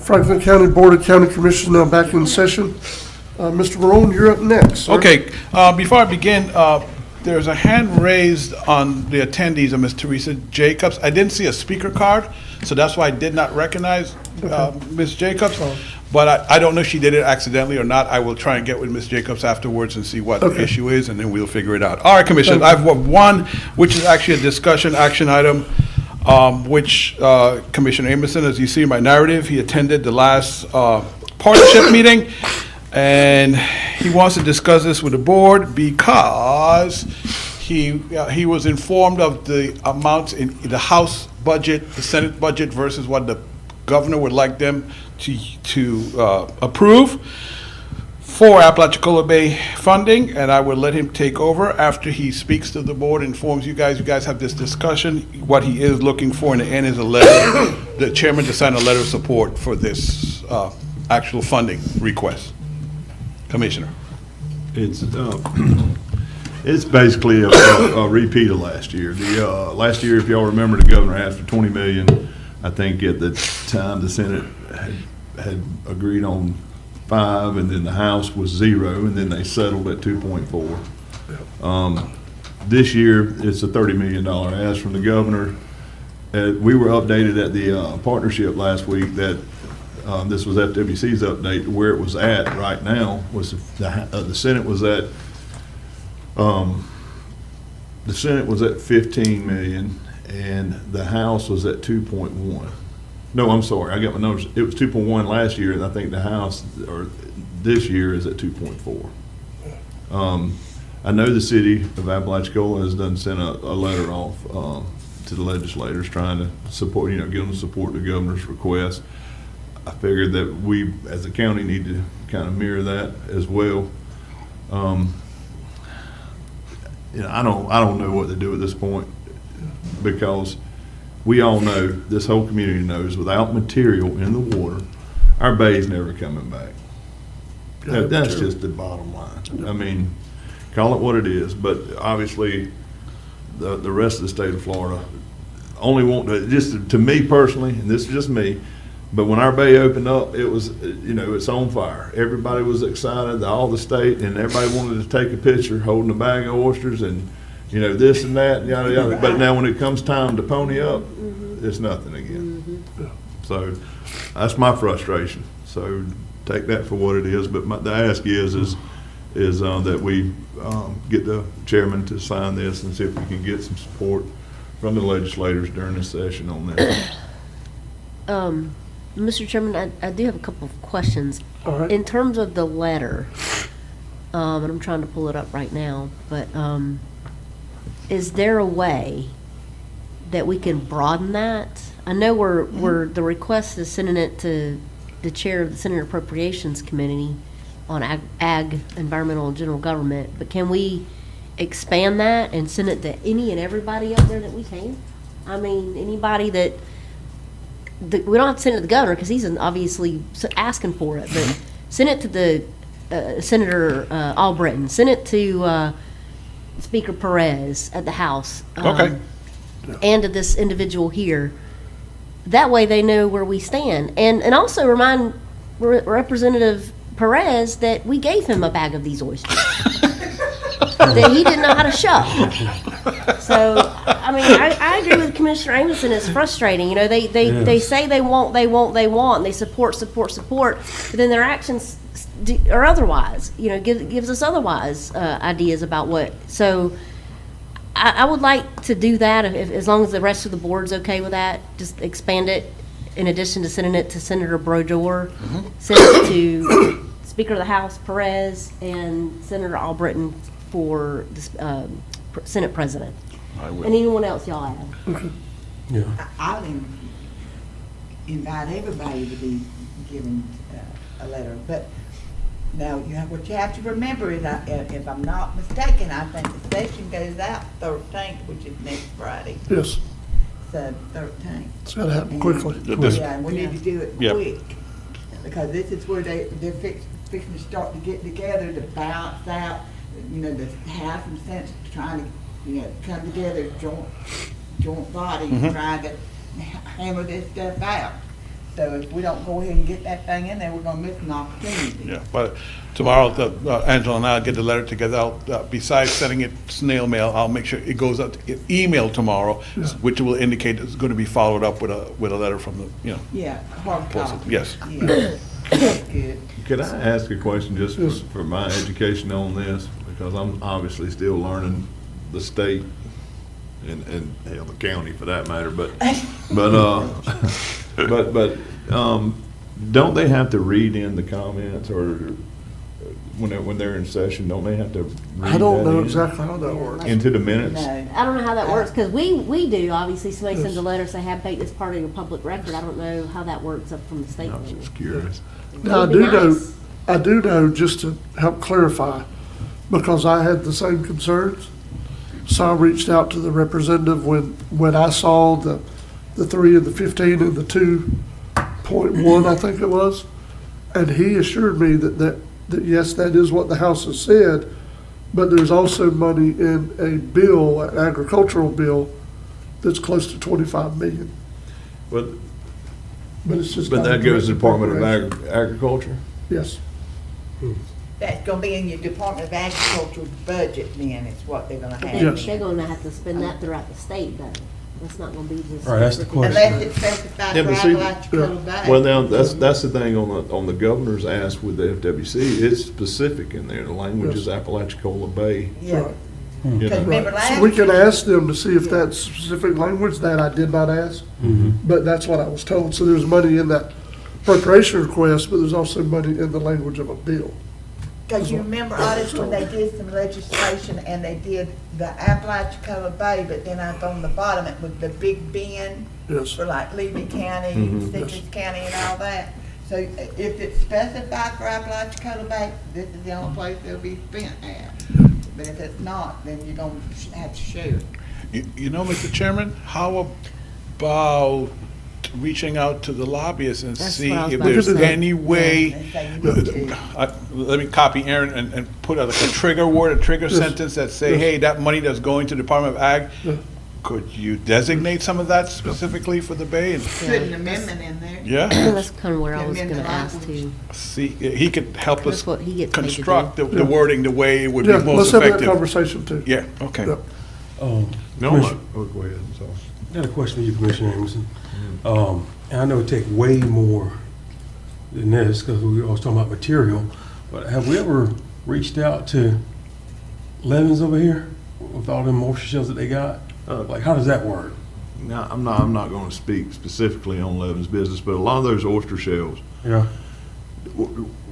[SPEAKER 1] Franklin County Board of County Commissioners now back in session. Mr. Barone, you're up next, sir.
[SPEAKER 8] Okay, before I begin, there's a hand raised on the attendees of Ms. Teresa Jacobs. I didn't see a speaker card, so that's why I did not recognize Ms. Jacobs. But I don't know if she did it accidentally or not. I will try and get with Ms. Jacobs afterwards and see what the issue is, and then we'll figure it out. All right, Commissioners, I have one, which is actually a discussion action item, which Commissioner Amison, as you see in my narrative, he attended the last partnership meeting, and he wants to discuss this with the board because he was informed of the amounts in the House budget, the Senate budget versus what the governor would like them to approve for Apalachicola Bay funding, and I will let him take over after he speaks to the board, informs you guys. You guys have this discussion. What he is looking for in the end is a letter, the chairman to sign a letter of support for this actual funding request. Commissioner.
[SPEAKER 11] It's basically a repeat of last year. Last year, if y'all remember, the governor asked for $20 million. I think at the time the Senate had agreed on 5, and then the House was 0, and then they settled at 2.4. This year, it's a $30 million ask from the governor. We were updated at the partnership last week that this was FWC's update. Where it was at right now was the Senate was at the Senate was at 15 million, and the House was at 2.1. No, I'm sorry, I got my numbers. It was 2.1 last year, and I think the House, or this year, is at 2.4. I know the city of Apalachicola has sent a letter off to the legislators trying to support, give them support the governor's request. I figured that we, as a county, need to kind of mirror that as well. I don't know what to do at this point, because we all know, this whole community knows, without material in the water, our bay's never coming back. That's just the bottom line. I mean, call it what it is, but obviously the rest of the state of Florida only want to, just to me personally, and this is just me, but when our bay opened up, it was, it's on fire. Everybody was excited, all the state, and everybody wanted to take a picture holding a bag of oysters and, this and that, yada, yada. But now when it comes time to pony up, it's nothing again. So that's my frustration. So take that for what it is. But the ask is that we get the chairman to sign this and see if we can get some support from the legislators during this session on that.
[SPEAKER 6] Mr. Chairman, I do have a couple of questions.
[SPEAKER 1] All right.
[SPEAKER 6] In terms of the letter, and I'm trying to pull it up right now, but is there a way that we can broaden that? I know we're the request is sending it to the chair of the Senate Appropriations Committee on Ag, Environmental, and General Government, but can we expand that and send it to any and everybody out there that we can? I mean, anybody that, we don't have to send it to the governor because he's obviously asking for it, but send it to the Senator Albritton, send it to Speaker Perez at the House.
[SPEAKER 8] Okay.
[SPEAKER 6] And to this individual here. That way they know where we stand. And also remind Representative Perez that we gave him a bag of these oysters. That he didn't know how to shove. So, I mean, I agree with Commissioner Amison. It's frustrating. They say they want, and they support, but then their actions are otherwise. Gives us otherwise ideas about what. So, I would like to do that as long as the rest of the board's okay with that. Just expand it in addition to sending it to Senator Brodeur, send it to Speaker of the House Perez and Senator Albritton for the Senate President.
[SPEAKER 7] I will.
[SPEAKER 6] And anyone else y'all have.
[SPEAKER 2] Yeah.
[SPEAKER 15] I'll invite everybody to be given a letter, but now what you have to remember is, if I'm not mistaken, I think the session goes out 13th, which is next Friday.
[SPEAKER 1] Yes.
[SPEAKER 15] So 13th.
[SPEAKER 1] It's got to happen quickly.
[SPEAKER 15] Yeah, and we need to do it quick, because this is where they're fixing to start to get together to balance out, the House and Senate trying to, come together, joint body, trying to hammer this stuff out. So if we don't go ahead and get that thing in there, we're gonna miss an opportunity.
[SPEAKER 8] Yeah, but tomorrow, Angela and I'll get the letter together. Besides sending it snail mail, I'll make sure it goes out, email tomorrow, which will indicate it's going to be followed up with a letter from the,
[SPEAKER 15] Yeah, hard copy.
[SPEAKER 8] Yes.
[SPEAKER 15] Yeah. That's good.
[SPEAKER 11] Could I ask a question just for my education on this? Because I'm obviously still learning the state and hell, the county for that matter, but don't they have to read in the comments or when they're in session, don't they have to read
[SPEAKER 1] I don't
[SPEAKER 11] that
[SPEAKER 1] know
[SPEAKER 11] in?
[SPEAKER 1] exactly how that works.
[SPEAKER 11] Into the minutes?
[SPEAKER 6] I don't know how that works, because we do, obviously, somebody sends a letter, say, have made this part of your public record. I don't know how that works up from the state
[SPEAKER 11] I was
[SPEAKER 6] level.
[SPEAKER 11] just curious.
[SPEAKER 1] Now,
[SPEAKER 6] It'd be nice.
[SPEAKER 1] I do know, just to help clarify, because I had the same concerns. So I reached out to the representative when I saw the 3 and the 15 and the 2.1, I think it was. And he assured me that yes, that is what the House has said, but there's also money in a bill, an agricultural bill, that's close to 25 million.
[SPEAKER 11] But
[SPEAKER 1] it's just.
[SPEAKER 11] But
[SPEAKER 1] not
[SPEAKER 11] that goes to the Department of
[SPEAKER 1] appropriation.
[SPEAKER 11] Agriculture?
[SPEAKER 1] Yes.
[SPEAKER 15] That's gonna be in your Department of Agriculture budget then, is what they're gonna
[SPEAKER 6] But
[SPEAKER 15] have.
[SPEAKER 6] they're gonna have to spend that throughout the state, though. That's not gonna be just.
[SPEAKER 2] Right, that's the question.
[SPEAKER 15] Unless it's specified
[SPEAKER 11] Yeah,
[SPEAKER 15] for
[SPEAKER 11] but see,
[SPEAKER 15] Apalachicola Bay.
[SPEAKER 11] well, now, that's the thing on the governor's ask with the FWC, it's specific in there, the language is Apalachicola Bay.
[SPEAKER 15] Yeah.
[SPEAKER 11] You know.
[SPEAKER 15] Remember last
[SPEAKER 1] So we can
[SPEAKER 15] year-
[SPEAKER 1] ask them to see if that's specific language, that I did not ask, but that's what I was told. So there's money in that appropriation request, but there's also money in the language of a bill.
[SPEAKER 15] Cause you remember, Otis, when they did some legislation and they did the Apalachicola Bay, but then up on the bottom, it was the Big Bend.
[SPEAKER 1] Yes.
[SPEAKER 15] For like Levy County,
[SPEAKER 11] Mhm.
[SPEAKER 15] Citrus County and all that. So if it's specified for Apalachicola Bay, this is the only place it'll be spent at. But if it's not, then you're gonna have to share.
[SPEAKER 8] You know, Mr. Chairman, how about reaching out to the lobbyists and
[SPEAKER 6] That's
[SPEAKER 8] see
[SPEAKER 6] what I was
[SPEAKER 8] if
[SPEAKER 6] about to
[SPEAKER 8] there's
[SPEAKER 6] say.
[SPEAKER 8] any way, let me copy Aaron and put like a trigger word, a trigger sentence that say, hey, that money that's going to Department of Ag, could you designate some of that specifically for the Bay? And
[SPEAKER 15] Put an amendment in there.
[SPEAKER 8] Yeah.
[SPEAKER 6] That's kind of where I was
[SPEAKER 15] Amend the
[SPEAKER 6] gonna ask
[SPEAKER 15] language.
[SPEAKER 6] to.
[SPEAKER 8] see, he could help us
[SPEAKER 6] That's what he gets paid to
[SPEAKER 8] construct
[SPEAKER 6] do.
[SPEAKER 8] the wording the way it would be
[SPEAKER 1] Yeah,
[SPEAKER 8] most
[SPEAKER 1] let's have that
[SPEAKER 8] effective.
[SPEAKER 1] conversation too.
[SPEAKER 8] Yeah, okay.
[SPEAKER 1] Yep.
[SPEAKER 11] No,
[SPEAKER 2] Commissioner-
[SPEAKER 11] oh, go ahead, I'm sorry.
[SPEAKER 2] I got a question for you, Commissioner Amerson. And I know it take way more than this, because we always talking about material, but have we ever reached out to Levens over here with all them moisture shells that they got? Like, how does that work?
[SPEAKER 11] Now, I'm not gonna speak specifically on Levin's business, but a lot of those oyster shells,
[SPEAKER 2] Yeah.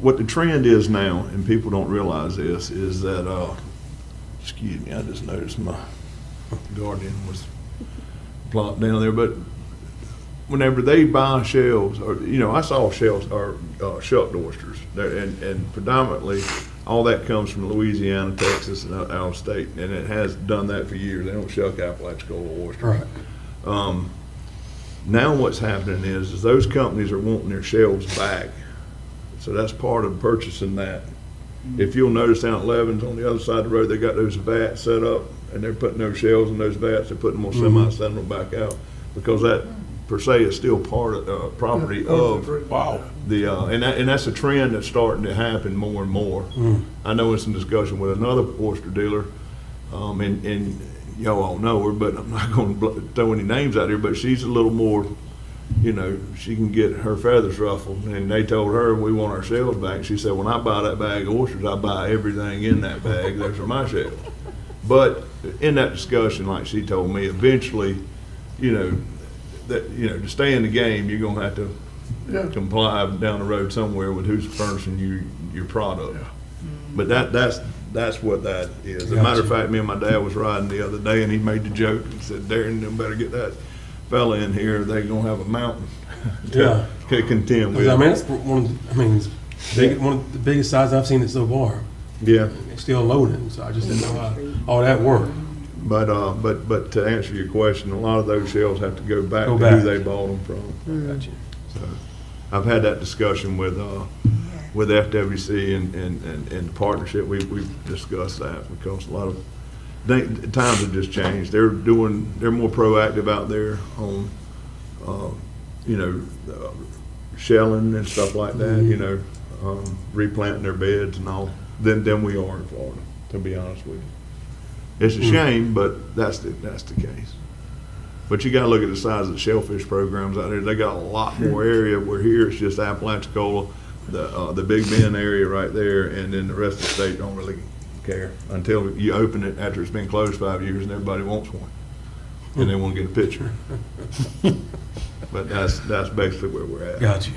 [SPEAKER 11] what the trend is now, and people don't realize this, is that, excuse me, I just noticed my guardian was plopped down there, but whenever they buy shells, or, I saw shells, or shucked oysters, and predominantly, all that comes from Louisiana, Texas, and out of state, and it has done that for years. They don't shuck Apalachicola oysters.
[SPEAKER 2] Right.
[SPEAKER 11] Now what's happening is those companies are wanting their shells back. So that's part of purchasing that. If you'll notice down at Levin's on the other side of the road, they got those vats set up and they're putting those shells in those vats, they're putting them on semi, sending them back out. Because that per se is still part of, property of the, and that's a trend that's starting to happen more and more. I know in some discussion with another oyster dealer, and y'all all know her, but I'm not gonna throw any names out here, but she's a little more, she can get her feathers ruffled, and they told her, we want our shells back. She said, when I buy that bag of oysters, I buy everything in that bag, those are my shells. But in that discussion, like she told me, eventually, to stay in the game, you're gonna have to comply down the road somewhere with who's furnishing you your product. But that's what that is. As a matter of fact, me and my dad was riding the other day, and he made the joke and said, Darren, you better get that fella in here, they're gonna have a mountain to contend with.
[SPEAKER 2] I mean, it's one of the biggest sizes I've seen it so far.
[SPEAKER 11] Yeah.
[SPEAKER 2] It's still loading, so I just didn't know how all that worked.
[SPEAKER 11] But to answer your question, a lot of those shells have to go back to
[SPEAKER 2] back.
[SPEAKER 11] who they bought them from.
[SPEAKER 2] Gotcha.
[SPEAKER 11] So I've had that discussion with FWC and the partnership. We've discussed that because a lot of times have just changed. They're more proactive out there on, shelling and stuff like that, you know, replanting their beds and all, than we are in Florida, to be honest with you. It's a shame, but that's the case. But you gotta look at the size of the shellfish programs out there. They got a lot more area, where here it's just Apalachicola, the Big Bend area right there, and then the rest of the state don't really care until you open it after it's been closed 5 years and everybody wants one. And they wanna get a picture. But that's basically where we're at.
[SPEAKER 2] Gotcha.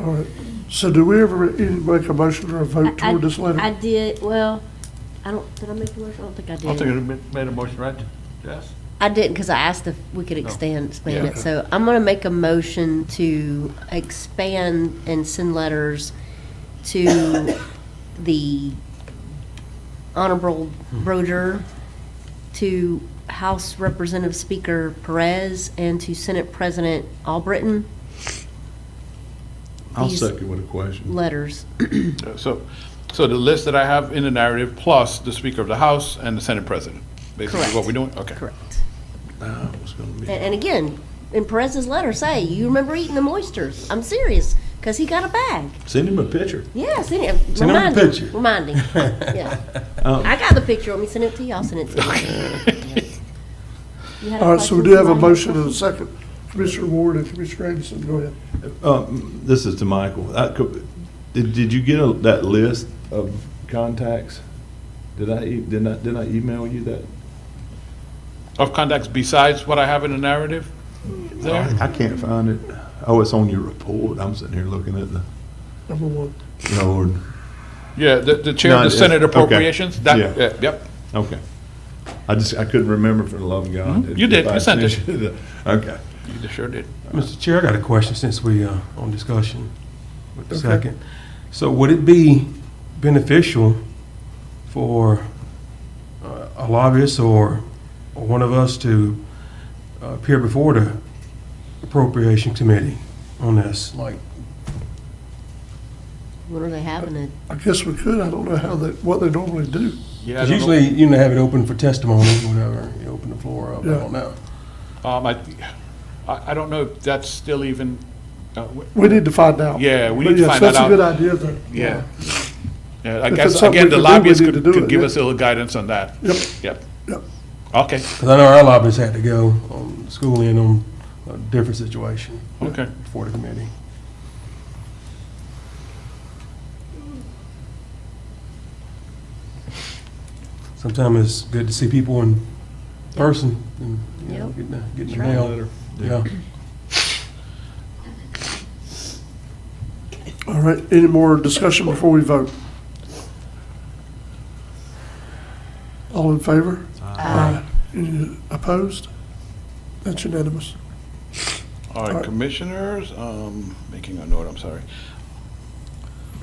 [SPEAKER 1] All right. So do we ever make a motion or a vote toward this letter?
[SPEAKER 6] I did, well, did I make a motion? I don't think I did.
[SPEAKER 8] I don't think it made a motion, right, Jess?
[SPEAKER 6] I didn't, because I asked if we could expand
[SPEAKER 8] Yeah.
[SPEAKER 6] it. So I'm going to make a motion to expand and send letters to the Honorable Broder, to House Representative Speaker Perez, and to Senate President Albritton.
[SPEAKER 11] I'll
[SPEAKER 6] These
[SPEAKER 11] second with a question.
[SPEAKER 6] letters.
[SPEAKER 8] So the list that I have in the narrative, plus the Speaker of the House and the Senate President, basically
[SPEAKER 6] Correct.
[SPEAKER 8] what we're doing? Okay.
[SPEAKER 6] Correct.
[SPEAKER 11] Was gonna be.
[SPEAKER 6] And again, in Perez's letter, say, you remember eating them oysters. I'm serious, because he got a bag.
[SPEAKER 11] Send him a picture.
[SPEAKER 6] Yeah, send him.
[SPEAKER 2] Send him a
[SPEAKER 6] Remind him.
[SPEAKER 2] picture.
[SPEAKER 6] Remind him. Yeah. I got the picture. Want me to send it to you? I'll send it to you. You had a
[SPEAKER 1] All right, so we
[SPEAKER 6] question,
[SPEAKER 1] do have a
[SPEAKER 6] somebody?
[SPEAKER 1] motion and a second. Commissioner Ward and Commissioner Anderson, go ahead.
[SPEAKER 11] This is to Michael. Did you get that list of contacts? Did I email you that?
[SPEAKER 8] Of contacts besides what I have in the narrative there?
[SPEAKER 11] I can't find it. Oh, it's on your report. I'm sitting here looking at the,
[SPEAKER 1] Number one.
[SPEAKER 11] Lord.
[SPEAKER 8] Yeah, the chair of the Senate Appropriations, that,
[SPEAKER 11] Yeah.
[SPEAKER 8] yep.
[SPEAKER 11] Okay. I couldn't remember for the love of God.
[SPEAKER 8] You did.
[SPEAKER 11] If I
[SPEAKER 8] You sent it.
[SPEAKER 11] sent you Okay.
[SPEAKER 8] You sure did.
[SPEAKER 2] Mr. Chair, I got a question since we on discussion with the
[SPEAKER 1] Okay.
[SPEAKER 2] second. So would it be beneficial for a lobbyist or one of us to appear before the Appropriation Committee on this? Like,
[SPEAKER 6] When are they having it?
[SPEAKER 1] I guess we could. I don't know what they normally do.
[SPEAKER 8] Yeah, I
[SPEAKER 2] because
[SPEAKER 8] don't know.
[SPEAKER 2] usually, you know, have it open for testimony, whatever, you open the floor up, I
[SPEAKER 1] Yeah.
[SPEAKER 2] don't know.
[SPEAKER 8] I don't know if that's still even,
[SPEAKER 1] We need to find out.
[SPEAKER 8] yeah, we
[SPEAKER 1] But
[SPEAKER 8] need to
[SPEAKER 1] yes,
[SPEAKER 8] find that out.
[SPEAKER 1] That's a good idea, though.
[SPEAKER 8] Yeah. Yeah, I
[SPEAKER 1] If
[SPEAKER 8] guess,
[SPEAKER 1] it's something
[SPEAKER 8] again,
[SPEAKER 1] we
[SPEAKER 8] the
[SPEAKER 1] can do, we
[SPEAKER 8] lobbyists
[SPEAKER 1] need to do
[SPEAKER 8] could
[SPEAKER 1] it,
[SPEAKER 8] give
[SPEAKER 1] yeah.
[SPEAKER 8] us a little guidance on that.
[SPEAKER 1] Yep.
[SPEAKER 8] Yep.
[SPEAKER 1] Yep.
[SPEAKER 8] Okay,
[SPEAKER 2] Because I know our lobbyists had to go on school in on a different situation.
[SPEAKER 8] Okay.
[SPEAKER 2] For the committee. Sometimes it's good to see people in person and, you know, get the mail. Yeah.
[SPEAKER 1] All right, any more discussion before we vote? All in favor? Aye. Any opposed? That's unanimous.
[SPEAKER 8] all
[SPEAKER 1] All
[SPEAKER 8] right,
[SPEAKER 1] right.
[SPEAKER 8] commissioners, making a note, I'm sorry.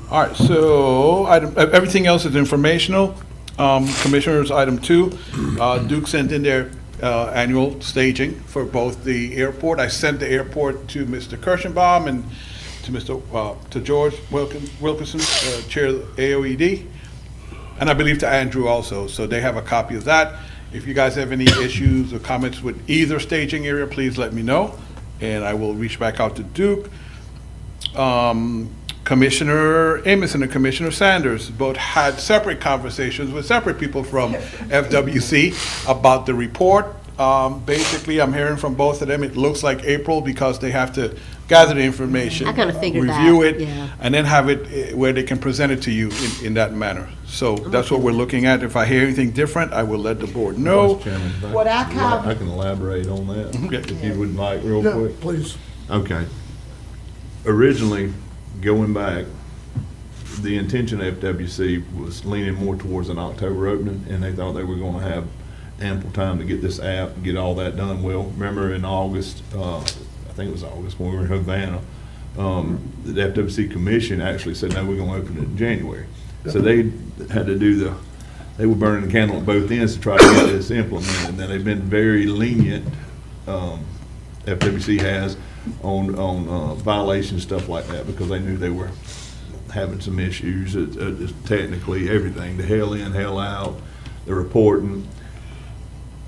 [SPEAKER 8] All right, so everything else is informational. Commissioners, item 2, Duke sent in their annual staging for both the airport. I sent the airport to Mr. Kirschenbaum and to George Wilkerson, Chair of the AOED, and I believe to Andrew also, so they have a copy of that. If you guys have any issues or comments with either staging area, please let me know, and I will reach back out to Duke. Commissioner Amison and Commissioner Sanders both had separate conversations with separate people from FWC about the report. Basically, I'm hearing from both of them, it looks like April because they have to gather the information.
[SPEAKER 6] I kinda figured that,
[SPEAKER 8] review it,
[SPEAKER 6] yeah.
[SPEAKER 8] and then have it where they can present it to you in that manner. So that's what we're looking at. If I hear anything different, I will let the board know.
[SPEAKER 11] Vice Chairman, if
[SPEAKER 15] What I call-
[SPEAKER 11] I can elaborate on that,
[SPEAKER 8] Okay.
[SPEAKER 11] if you would like, real
[SPEAKER 1] Yeah,
[SPEAKER 11] quick.
[SPEAKER 1] please.
[SPEAKER 11] Okay. Originally, going back, the intention of FWC was leaning more towards an October opening, and they thought they were gonna have ample time to get this app, and get all that done. Well, remember in August, I think it was August, when we were in Havana, the FWC commission actually said, no, we're gonna open it in January. So they had to do they were burning the candle at both ends to try to get this implemented. And they've been very lenient, FWC has, on violations, stuff like that, because they knew they were having some issues, technically everything, the hell in, hell out, the reporting.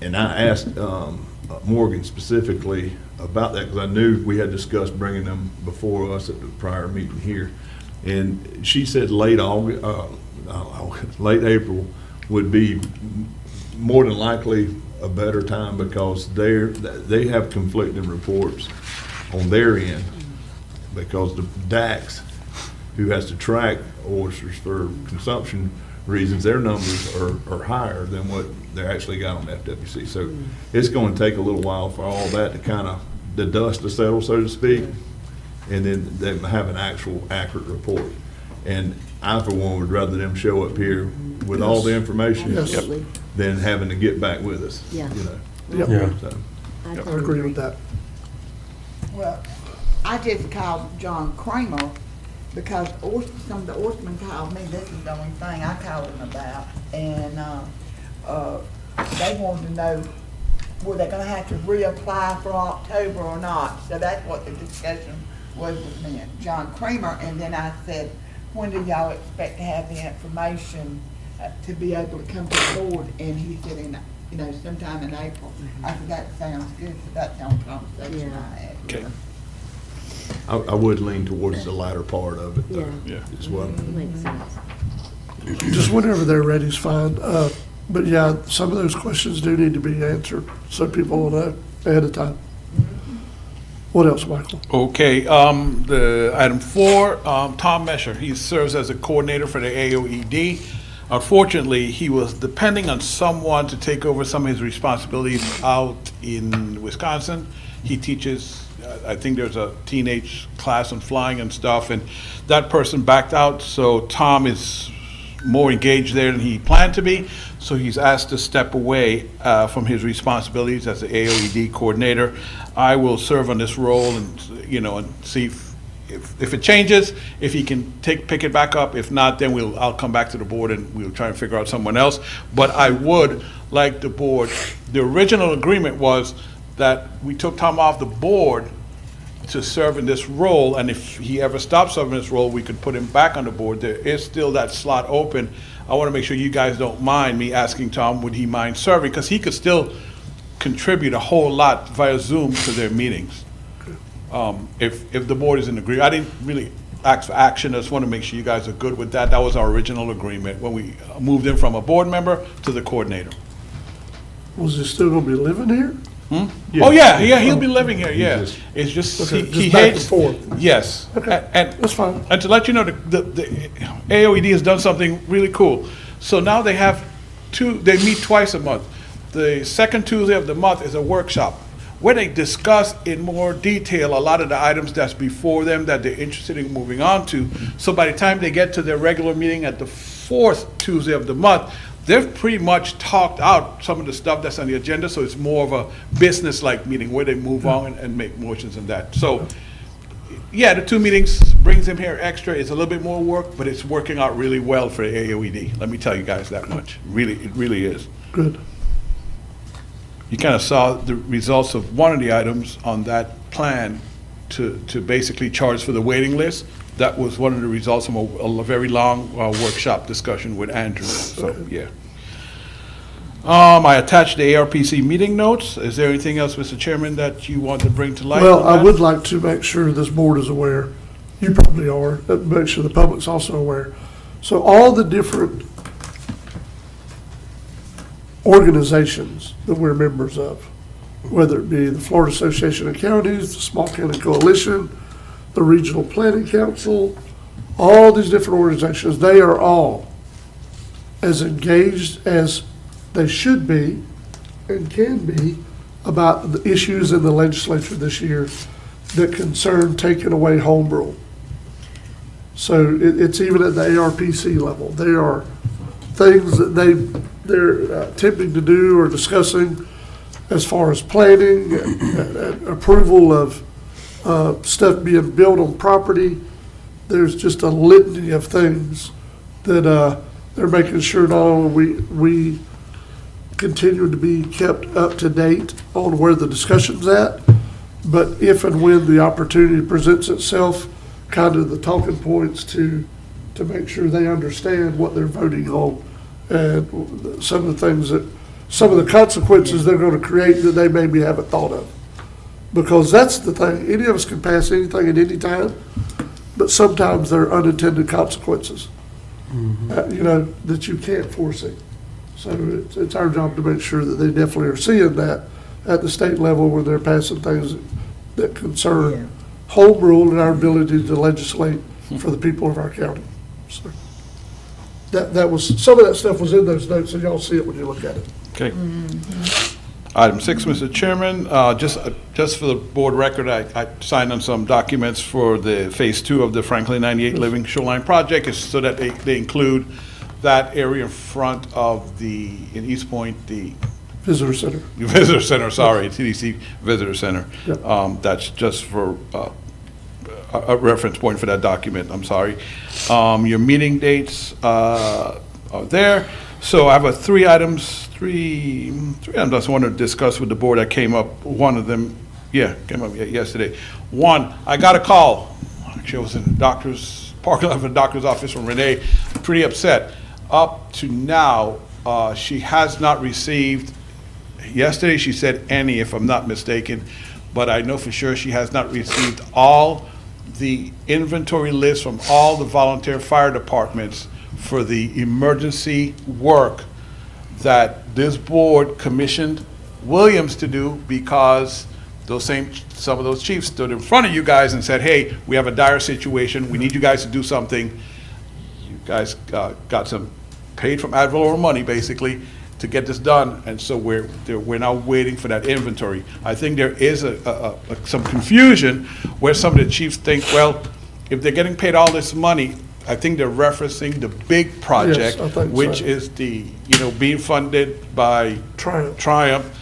[SPEAKER 11] And I asked Morgan specifically about that, because I knew we had discussed bringing them before us at the prior meeting here. And she said late April would be more than likely a better time, because they have conflicting reports on their end, because the DAX, who has to track oysters for consumption reasons, their numbers are higher than what they actually got on FWC. So it's going to take a little while for all that to kind of, the dust to settle, so to speak, and then they have an actual accurate report. And I, for one, would rather them show up here with all the information than having to get back with us.
[SPEAKER 5] Yeah.
[SPEAKER 11] You know?
[SPEAKER 1] Yeah.
[SPEAKER 11] So,
[SPEAKER 1] I agree with that.
[SPEAKER 15] Well, I just called John Kramer because some of the oystermen called me. This is the only thing I called them about. And they wanted to know, were they gonna have to reapply for October or not? So that's what the discussion was with me and John Kramer. And then I said, when do y'all expect to have the information to be able to come to the board? And he said, sometime in April. I said, that sounds good. So that's the only conversation I had.
[SPEAKER 8] Okay.
[SPEAKER 11] I would lean towards the latter part of it, though.
[SPEAKER 8] Yeah.
[SPEAKER 11] As well.
[SPEAKER 5] Makes sense.
[SPEAKER 1] Just whenever they're ready is fine. But yeah, some of those questions do need to be answered, so people will know ahead of time. What else, Michael?
[SPEAKER 8] Okay, the item 4, Tom Mesher, he serves as a coordinator for the AOED. Unfortunately, he was depending on someone to take over some of his responsibilities out in Wisconsin. He teaches, I think there's a teenage class on flying and stuff, and that person backed out, so Tom is more engaged there than he planned to be, so he's asked to step away from his responsibilities as the AOED coordinator. I will serve on this role and, and see if it changes, if he can pick it back up. If not, then I'll come back to the board and we'll try and figure out someone else. But I would like the board, the original agreement was that we took Tom off the board to serve in this role, and if he ever stops serving this role, we could put him back on the board. There is still that slot open. I want to make sure you guys don't mind me asking Tom, would he mind serving? Because he could still contribute a whole lot via Zoom to their meetings. If the board is in agreement. I didn't really ask for action. I just want to make sure you guys are good with that. That was our original agreement when we moved him from a board member to the coordinator.
[SPEAKER 1] Was he still gonna be living here?
[SPEAKER 8] Yeah. Oh, yeah, he'll be living here, yeah. It's just,
[SPEAKER 1] Okay,
[SPEAKER 8] he
[SPEAKER 1] just back and
[SPEAKER 8] hates.
[SPEAKER 1] forth.
[SPEAKER 8] Yes.
[SPEAKER 1] Okay, that's fine.
[SPEAKER 8] And to let you know, the AOED has done something really cool. So now they meet twice a month. The second Tuesday of the month is a workshop where they discuss in more detail a lot of the items that's before them that they're interested in moving on to. So by the time they get to their regular meeting at the fourth Tuesday of the month, they've pretty much talked out some of the stuff that's on the agenda, so it's more of a business-like meeting where they move on and make motions and that. So, yeah, the 2 meetings brings him here extra. It's a little bit more work, but it's working out really well for the AOED. Let me tell you guys that much. Really, it really is.
[SPEAKER 1] Good.
[SPEAKER 8] You kind of saw the results of one of the items on that plan to basically charge for the waiting list. That was one of the results from a very long workshop discussion with Andrew. So, yeah. I attached the ARPC meeting notes. Is there anything else, Mr. Chairman, that you want to bring to light?
[SPEAKER 1] Well,
[SPEAKER 8] on
[SPEAKER 1] I
[SPEAKER 8] that?
[SPEAKER 1] would like to make sure this board is aware. You probably are, but make sure the public's also aware. So all the different organizations that we're members of, whether it be the Florida Association of Counties, the Small County Coalition, the Regional Planning Council, all these different organizations, they are all as engaged as they should be and can be about the issues in the legislature this year that concern taking away home rule. So it's even at the ARPC level. There are things that they're attempting to do or discussing as far as planning and approval of stuff being built on property. There's just a litany of things that they're making sure not only we continue to be kept up to date on where the discussion's at, but if and when the opportunity presents itself, kind of the talking points to make sure they understand what they're voting on and some of the things that some of the consequences they're gonna create that they maybe haven't thought of. Because that's the thing, any of us can pass anything at any time, but sometimes there are unintended consequences, that you can't foresee. So it's our job to make sure that they definitely are seeing that at the state level where they're passing things that concern home rule and our ability to legislate for the people of our county. So that was, some of that stuff was in those notes, and y'all see it when you look at it.
[SPEAKER 8] Okay. Item 6, Mr. Chairman, just for the board record, I signed on some documents for the Phase 2 of the Franklin 98 Living Shoreline Project, is so that they include that area in front of in East Point, the
[SPEAKER 1] Visitor Center.
[SPEAKER 8] Visitor Center, sorry, TDC Visitor Center. That's just for a reference point for that document, I'm sorry. Your meeting dates are there. So I have three items I just want to discuss with the board that came up. One of them, came up yesterday. One, I got a call. Actually, I was in the parking lot of the doctor's office from Renee, pretty upset. Up to now, she has not received, yesterday she said any, if I'm not mistaken, but I know for sure she has not received all the inventory list from all the volunteer fire departments for the emergency work that this board commissioned Williams to do, because some of those chiefs stood in front of you guys and said, hey, we have a dire situation, we need you guys to do something. You guys got some paid from ad valorem money, basically, to get this done, and so we're now waiting for that inventory. I think there is some confusion where some of the chiefs think, well, if they're getting paid all this money, I think they're referencing the big project, which is the, being funded by Triumph,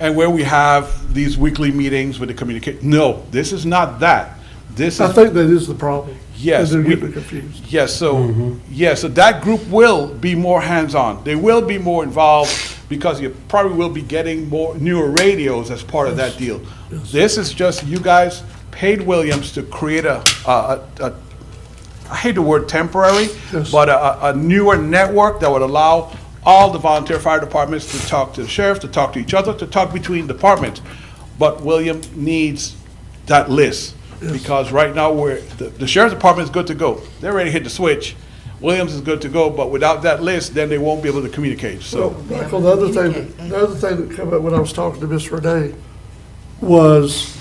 [SPEAKER 8] and where we have these weekly meetings with the communication. No, this is not that.
[SPEAKER 1] I think that is the problem.
[SPEAKER 8] Yes.
[SPEAKER 1] They're getting confused.
[SPEAKER 8] Yes, so that group will be more hands-on. They will be more involved, because you probably will be getting more newer radios as part of that deal. This is just, you guys paid Williams to create I hate the word temporary, but a newer network that would allow all the volunteer fire departments to talk to the sheriff, to talk to each other, to talk between departments. But William needs that list, because right now the sheriff's department is good to go. They're ready to hit the switch. Williams is good to go, but without that list, then they won't be able to communicate. So,
[SPEAKER 1] Michael, the other thing that came up when I was talking to Ms. Renee was,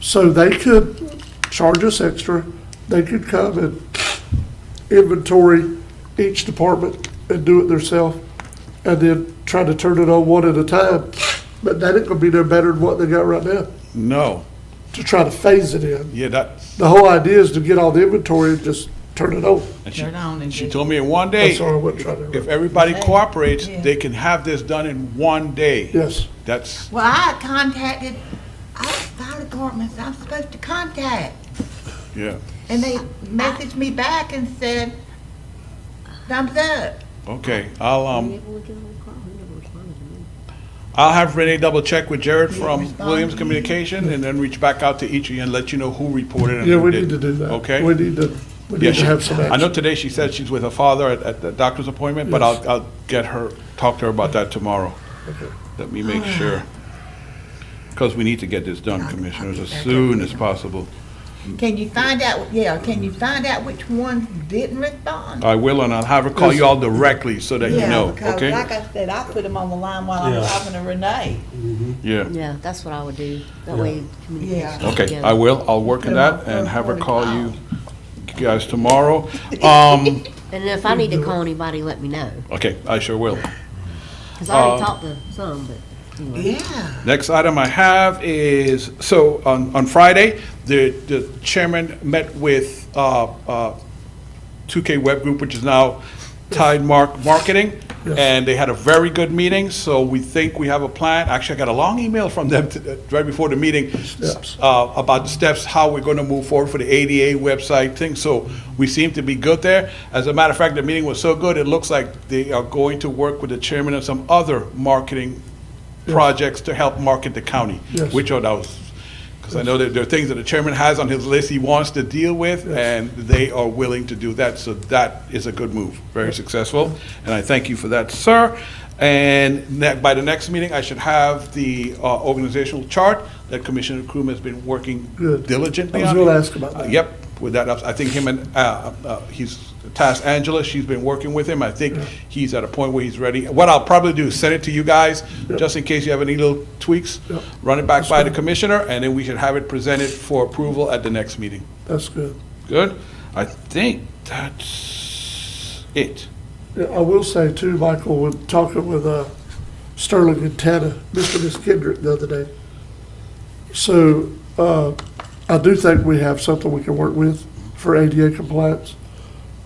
[SPEAKER 1] so they could charge us extra. They could come and inventory each department and do it themselves, and then try to turn it on one at a time. But that ain't gonna be no better than what they got right now.
[SPEAKER 8] No.
[SPEAKER 1] To try to phase it in.
[SPEAKER 8] Yeah,
[SPEAKER 1] the whole idea is to get all the inventory and just turn it on.
[SPEAKER 8] And she told me in one day, if everybody cooperates, they can have this done in one day.
[SPEAKER 1] Yes.
[SPEAKER 8] That's.
[SPEAKER 15] Well, I contacted all the fire departments I'm supposed to contact.
[SPEAKER 8] Yeah.
[SPEAKER 15] And they messaged me back and said, thumbs up.
[SPEAKER 8] Okay, I'll have Renee double check with Jared from Williams Communication, and then reach back out to each of you and let you know who reported and
[SPEAKER 1] Yeah,
[SPEAKER 8] who
[SPEAKER 1] we
[SPEAKER 8] didn't.
[SPEAKER 1] need to do that.
[SPEAKER 8] Okay?
[SPEAKER 1] We need to have some action.
[SPEAKER 8] I know today she said she's with her father at the doctor's appointment, but
[SPEAKER 1] Yes.
[SPEAKER 8] I'll talk to her about that tomorrow.
[SPEAKER 1] Okay.
[SPEAKER 8] Let me make sure, because we need to get this done, Commissioners, as soon as possible.
[SPEAKER 15] Can you find out which ones didn't respond?
[SPEAKER 8] I will, and I'll have her call you all directly so that you know,
[SPEAKER 15] because
[SPEAKER 8] okay?
[SPEAKER 15] like I said, I put them on the line while I was talking to Renee.
[SPEAKER 8] Yeah.
[SPEAKER 6] Yeah, that's what I would do. That way communication.
[SPEAKER 8] Okay, I will. I'll work on that and have her call you guys tomorrow.
[SPEAKER 6] And if I need to call anybody, let me know.
[SPEAKER 8] Okay, I sure will.
[SPEAKER 6] Because I already talked to some, but anyway.
[SPEAKER 15] Yeah.
[SPEAKER 8] Next item I have is, so on Friday, the chairman met with 2K Web Group, which is now Tide Marketing, and they had a very good meeting, so we think we have a plan. Actually, I got a long email from them right before the meeting about the steps, how we're going to move forward for the ADA website thing, so we seem to be good there. As a matter of fact, the meeting was so good, it looks like they are going to work with the chairman on some other marketing projects to help market the county, which are those? Because I know that there are things that the chairman has on his list he wants to deal with, and they are willing to do that. So that is a good move, very successful, and I thank you for that, sir. And by the next meeting, I should have the organizational chart that Commissioner Kroom has been working diligently on.
[SPEAKER 1] I was going to ask about that.
[SPEAKER 8] Yep, with that, I think him and, he's tasked Angela, she's been working with him. I think he's at a point where he's ready. What I'll probably do is send it to you guys, just in case you have any little tweaks. Run it back by the commissioner, and then we should have it presented for approval at the next meeting.
[SPEAKER 1] That's good.
[SPEAKER 8] Good? I think that's it.
[SPEAKER 1] Yeah, I will say too, Michael, when talking with Sterling and Tana, Mr. and Miss Kendrick the other day. So I do think we have something we can work with for ADA compliance,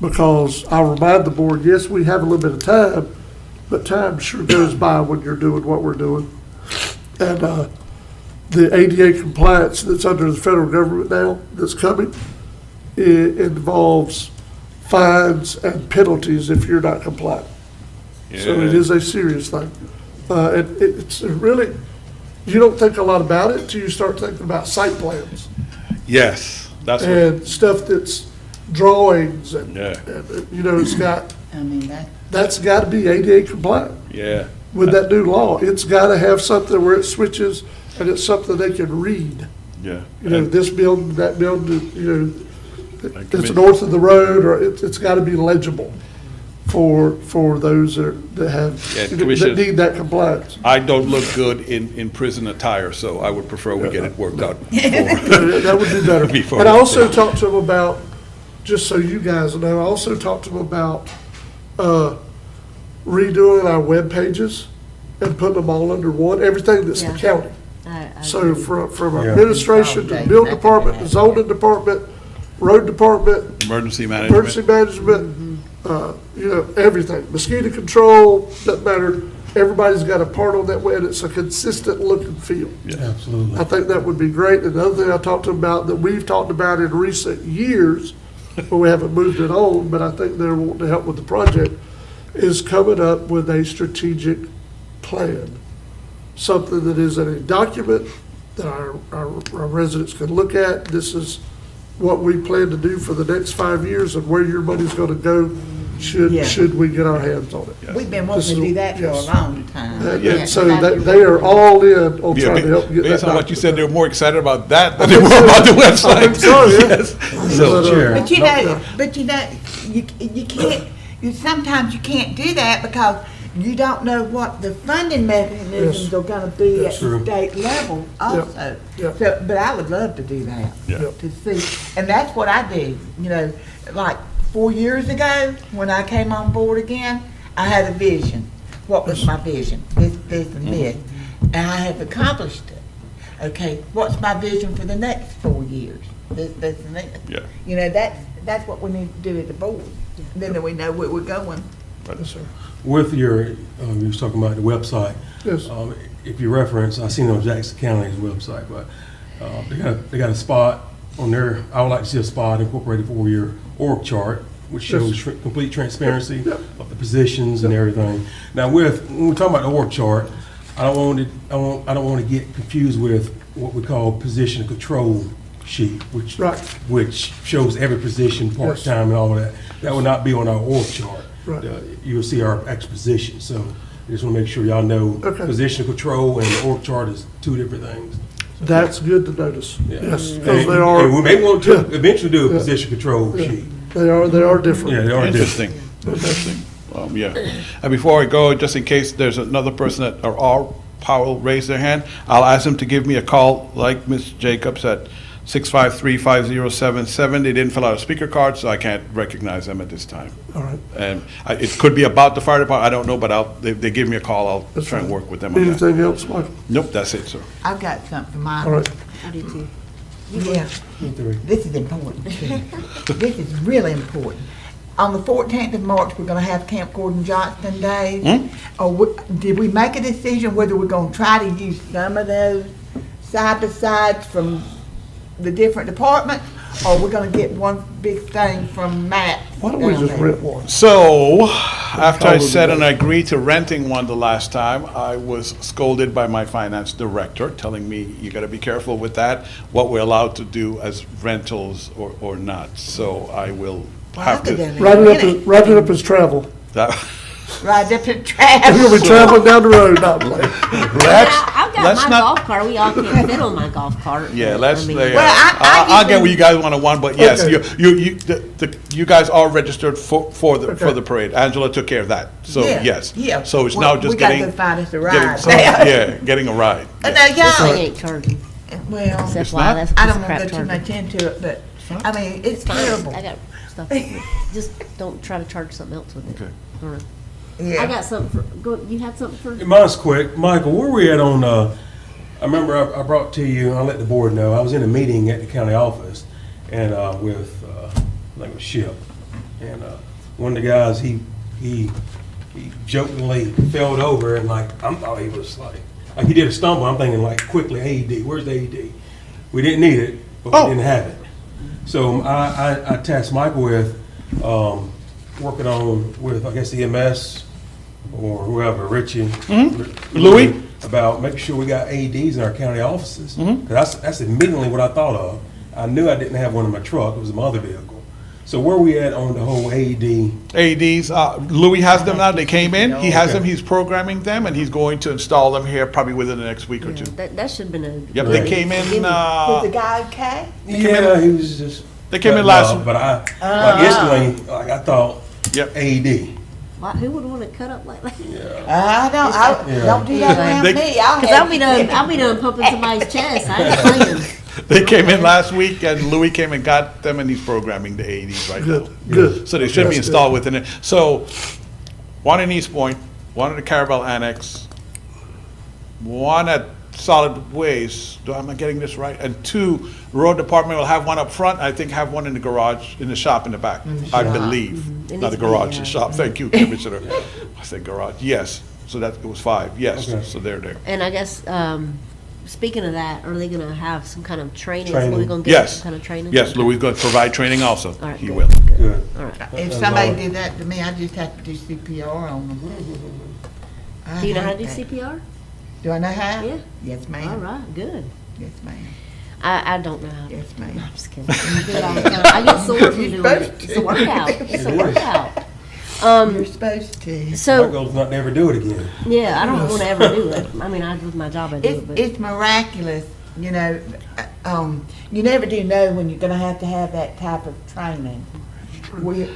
[SPEAKER 1] because I'll remind the board, yes, we have a little bit of time, but time sure goes by when you're doing what we're doing. And the ADA compliance that's under the federal government now, that's coming, it involves fines and penalties if you're not compliant. So it is a serious thing. And it's really, you don't think a lot about it until you start thinking about site plans.
[SPEAKER 8] Yes, that's what.
[SPEAKER 1] And stuff that's drawings and,
[SPEAKER 8] Yeah.
[SPEAKER 1] and, you know, it's got,
[SPEAKER 15] I mean,
[SPEAKER 1] that's got to be ADA compliant
[SPEAKER 8] Yeah.
[SPEAKER 1] with that new law. It's got to have something where it switches and it's something they can read.
[SPEAKER 8] Yeah.
[SPEAKER 1] You know, this building, that building, you know, it's north of the road, or it's got to be legible for those that have,
[SPEAKER 8] Yeah,
[SPEAKER 1] that
[SPEAKER 8] Commissioner-
[SPEAKER 1] need that compliance.
[SPEAKER 8] I don't look good in prison attire, so I would prefer we get it worked out.
[SPEAKER 1] That would be better.
[SPEAKER 8] Before
[SPEAKER 1] And I
[SPEAKER 8] we-
[SPEAKER 1] also talked to them about, just so you guys know, I also talked to them about redoing our web pages and putting them all under one, everything that's the county. So from administration to building department, to zoning department, road department,
[SPEAKER 8] Emergency
[SPEAKER 1] emergency
[SPEAKER 8] management.
[SPEAKER 1] management, you know, everything. Mosquito control, doesn't matter. Everybody's got a part on that way, and it's a consistent look and feel.
[SPEAKER 2] Absolutely.
[SPEAKER 1] I think that would be great. And the other thing I talked to them about, that we've talked about in recent years, but we haven't moved it on, but I think they're wanting to help with the project, is coming up with a strategic plan. Something that is in a document that our residents can look at. This is what we plan to do for the next 5 years and where your money's gonna go should we get our hands on it.
[SPEAKER 15] We've been wanting to do that for a
[SPEAKER 1] Yes.
[SPEAKER 15] long time.
[SPEAKER 1] And so they are all in on
[SPEAKER 8] Yeah,
[SPEAKER 1] trying to help get that
[SPEAKER 8] based on what you
[SPEAKER 1] document.
[SPEAKER 8] said, they were more excited about that than they were about the website.
[SPEAKER 1] I think so, yeah.
[SPEAKER 8] Yes. So,
[SPEAKER 15] But you know, you can't, sometimes you can't do that because you don't know what the funding mechanisms
[SPEAKER 1] Yes.
[SPEAKER 15] are gonna be at
[SPEAKER 1] That's
[SPEAKER 15] the
[SPEAKER 1] true.
[SPEAKER 15] state level also.
[SPEAKER 1] Yeah.
[SPEAKER 15] So, but I would love to do that,
[SPEAKER 8] Yeah.
[SPEAKER 15] to see, and that's what I do, you know, like 4 years ago, when I came on board again, I had a vision. What was my vision? This, and this, and I have accomplished it. Okay, what's my vision for the next 4 years? This, and this.
[SPEAKER 8] Yeah.
[SPEAKER 15] You know, that's what we need to do as a board. Then we know where we're going.
[SPEAKER 1] Yes, sir.
[SPEAKER 2] With your, you was talking about the website.
[SPEAKER 1] Yes.
[SPEAKER 2] If you reference, I seen it on Jackson County's website, but they got a spot on there. I would like to see a spot incorporated for your org chart, which shows complete transparency of the positions and everything. Now, when we're talking about the org chart, I don't want to get confused with what we call position control sheet, which shows every position, part-time and all of that. That will not be on our org chart.
[SPEAKER 1] Right.
[SPEAKER 2] You'll see our exposition. So I just want to make sure y'all know position control and the org chart is two different things.
[SPEAKER 1] That's good to notice.
[SPEAKER 2] Yeah.
[SPEAKER 1] Yes, because they
[SPEAKER 2] And
[SPEAKER 1] are.
[SPEAKER 2] we may want to eventually do a position control sheet.
[SPEAKER 1] They are different.
[SPEAKER 2] Yeah, they are
[SPEAKER 8] Interesting. Interesting. Yeah. And before I go, just in case there's another person that are all will raise their hand, I'll ask them to give me a call, like Ms. Jacobs, at 653-5077. They didn't fill out a speaker card, so I can't recognize them at this time.
[SPEAKER 1] All right.
[SPEAKER 8] And it could be about the fire department, I don't know, but they give me a call, I'll try and work with them on that.
[SPEAKER 1] Anything else, Michael?
[SPEAKER 8] Nope, that's it, sir.
[SPEAKER 15] I've got something for mine.
[SPEAKER 1] All right.
[SPEAKER 15] I do too. Yeah, this is important too. This is really important. On the 14th of March, we're gonna have Camp Gordon Johnston Day. Did we make a decision whether we're gonna try to use some of those side-by-sides from the different departments, or we're gonna get one big thing from Matt?
[SPEAKER 1] Why don't we just rent one?
[SPEAKER 8] So, after I said and I agreed to renting one the last time, I was scolded by my finance director, telling me, you gotta be careful with that, what we're allowed to do as rentals or not. So I will have to.
[SPEAKER 1] Write it up as travel.
[SPEAKER 15] ride up the trash.
[SPEAKER 1] We're gonna be traveling down the road, not playing.
[SPEAKER 6] I've got
[SPEAKER 8] let's
[SPEAKER 6] my
[SPEAKER 8] not-
[SPEAKER 6] golf cart. We all can't fit on my golf cart.
[SPEAKER 8] Yeah,
[SPEAKER 6] but,
[SPEAKER 8] let's,
[SPEAKER 6] I mean-
[SPEAKER 8] I'll get what you guys want to want, but yes,
[SPEAKER 1] Okay.
[SPEAKER 8] you guys are registered for the parade. Angela took care of that, so
[SPEAKER 15] Yeah,
[SPEAKER 8] yes.
[SPEAKER 15] yeah.
[SPEAKER 8] So it's
[SPEAKER 15] Well,
[SPEAKER 8] now just
[SPEAKER 15] we gotta
[SPEAKER 8] getting,
[SPEAKER 15] go find us a
[SPEAKER 8] getting,
[SPEAKER 15] ride.
[SPEAKER 8] yeah, getting a ride.
[SPEAKER 15] No,
[SPEAKER 6] This
[SPEAKER 15] y'all,
[SPEAKER 6] thing ain't charging.
[SPEAKER 15] well,
[SPEAKER 6] Except
[SPEAKER 8] not?
[SPEAKER 6] why that's a
[SPEAKER 15] I
[SPEAKER 6] piece
[SPEAKER 15] don't
[SPEAKER 6] of
[SPEAKER 15] want
[SPEAKER 6] crap
[SPEAKER 15] to go too
[SPEAKER 6] charging.
[SPEAKER 15] much into it, but, I mean, it's
[SPEAKER 6] Fine.
[SPEAKER 15] terrible.
[SPEAKER 6] I got stuff. Just don't try to charge something else with it.
[SPEAKER 8] Okay.
[SPEAKER 6] All right.
[SPEAKER 15] Yeah.
[SPEAKER 6] I got something for, go, you had something for?
[SPEAKER 2] Mine's quick. Michael, where we at on, I remember I brought to you, I'll let the board know, I was in a meeting at the county office and, with, I think it was Ship. And, one of the guys, he jokingly fell over and like, I thought he was like he did a stumble. I'm thinking like quickly, AED, where's the AED? We didn't need it, but we didn't have it. So I tasked Michael with, working on with, I guess, EMS or whoever, Richie.
[SPEAKER 8] Louis?
[SPEAKER 2] About making sure we got AEDs in our county offices. 'Cause that's immediately what I thought of. I knew I didn't have one in my truck, it was my other vehicle. So where we at on the whole AED?
[SPEAKER 8] AEDs, Louis has them now, they came in, he has
[SPEAKER 2] Okay.
[SPEAKER 8] them, he's programming them, and he's going to install them here probably within the next week or two.
[SPEAKER 6] That should have been a.
[SPEAKER 8] Yep, they came in,
[SPEAKER 15] Was the guy okay?
[SPEAKER 2] Yeah, he was just.
[SPEAKER 8] They came in
[SPEAKER 2] cutting
[SPEAKER 8] last-
[SPEAKER 2] off, but like instantly, like I thought,
[SPEAKER 8] Yep.
[SPEAKER 2] AED.
[SPEAKER 6] Why, who would want to cut up like that?
[SPEAKER 15] I don't do that around
[SPEAKER 8] They-
[SPEAKER 15] me.
[SPEAKER 6] Because I'll be done pumping somebody's chest. I ain't playing.
[SPEAKER 8] They came in last week, and Louis came and got them, and he's programming the AEDs right now.
[SPEAKER 1] Good.
[SPEAKER 8] So they should be
[SPEAKER 1] That's
[SPEAKER 8] installed within it. So, one in East Point, one at the Carabel Annex, one at Solid Waste, am I getting this right? And two, Road Department will have one up front, I think have one in the garage, in the shop in the back, I believe.
[SPEAKER 6] It
[SPEAKER 8] Not
[SPEAKER 6] needs
[SPEAKER 8] the
[SPEAKER 6] to be,
[SPEAKER 8] garage, the shop, thank you, Commissioner. I said garage, yes. So that, it was 5, yes,
[SPEAKER 2] Okay.
[SPEAKER 8] so they're there.
[SPEAKER 6] And I guess, speaking of that, are they going to have some kind of training?
[SPEAKER 2] Training.
[SPEAKER 6] Are we going to get
[SPEAKER 8] Yes.
[SPEAKER 6] some kind of training?
[SPEAKER 8] Yes, Louis is going to provide training also.
[SPEAKER 6] All right,
[SPEAKER 8] He
[SPEAKER 6] good,
[SPEAKER 8] will.
[SPEAKER 2] Good.
[SPEAKER 6] All right.
[SPEAKER 15] If somebody did that to me, I just have to do CPR on them.
[SPEAKER 6] Do you know how to do CPR?
[SPEAKER 15] Do I know how?
[SPEAKER 6] Yeah.
[SPEAKER 15] Yes, ma'am.
[SPEAKER 6] All right, good.
[SPEAKER 15] Yes, ma'am.
[SPEAKER 6] I don't know how to.
[SPEAKER 15] Yes, ma'am.
[SPEAKER 6] I'm just kidding. You do it all the time. I get sore from doing it. It's a workout. It's a workout.
[SPEAKER 15] You're supposed to.
[SPEAKER 2] My
[SPEAKER 6] So,
[SPEAKER 2] goal is not to ever do it again.
[SPEAKER 6] yeah, I don't want to ever do it. I mean, with my job, I do it, but.
[SPEAKER 15] It's miraculous, you know. You never do know when you're going to have that type of training. We,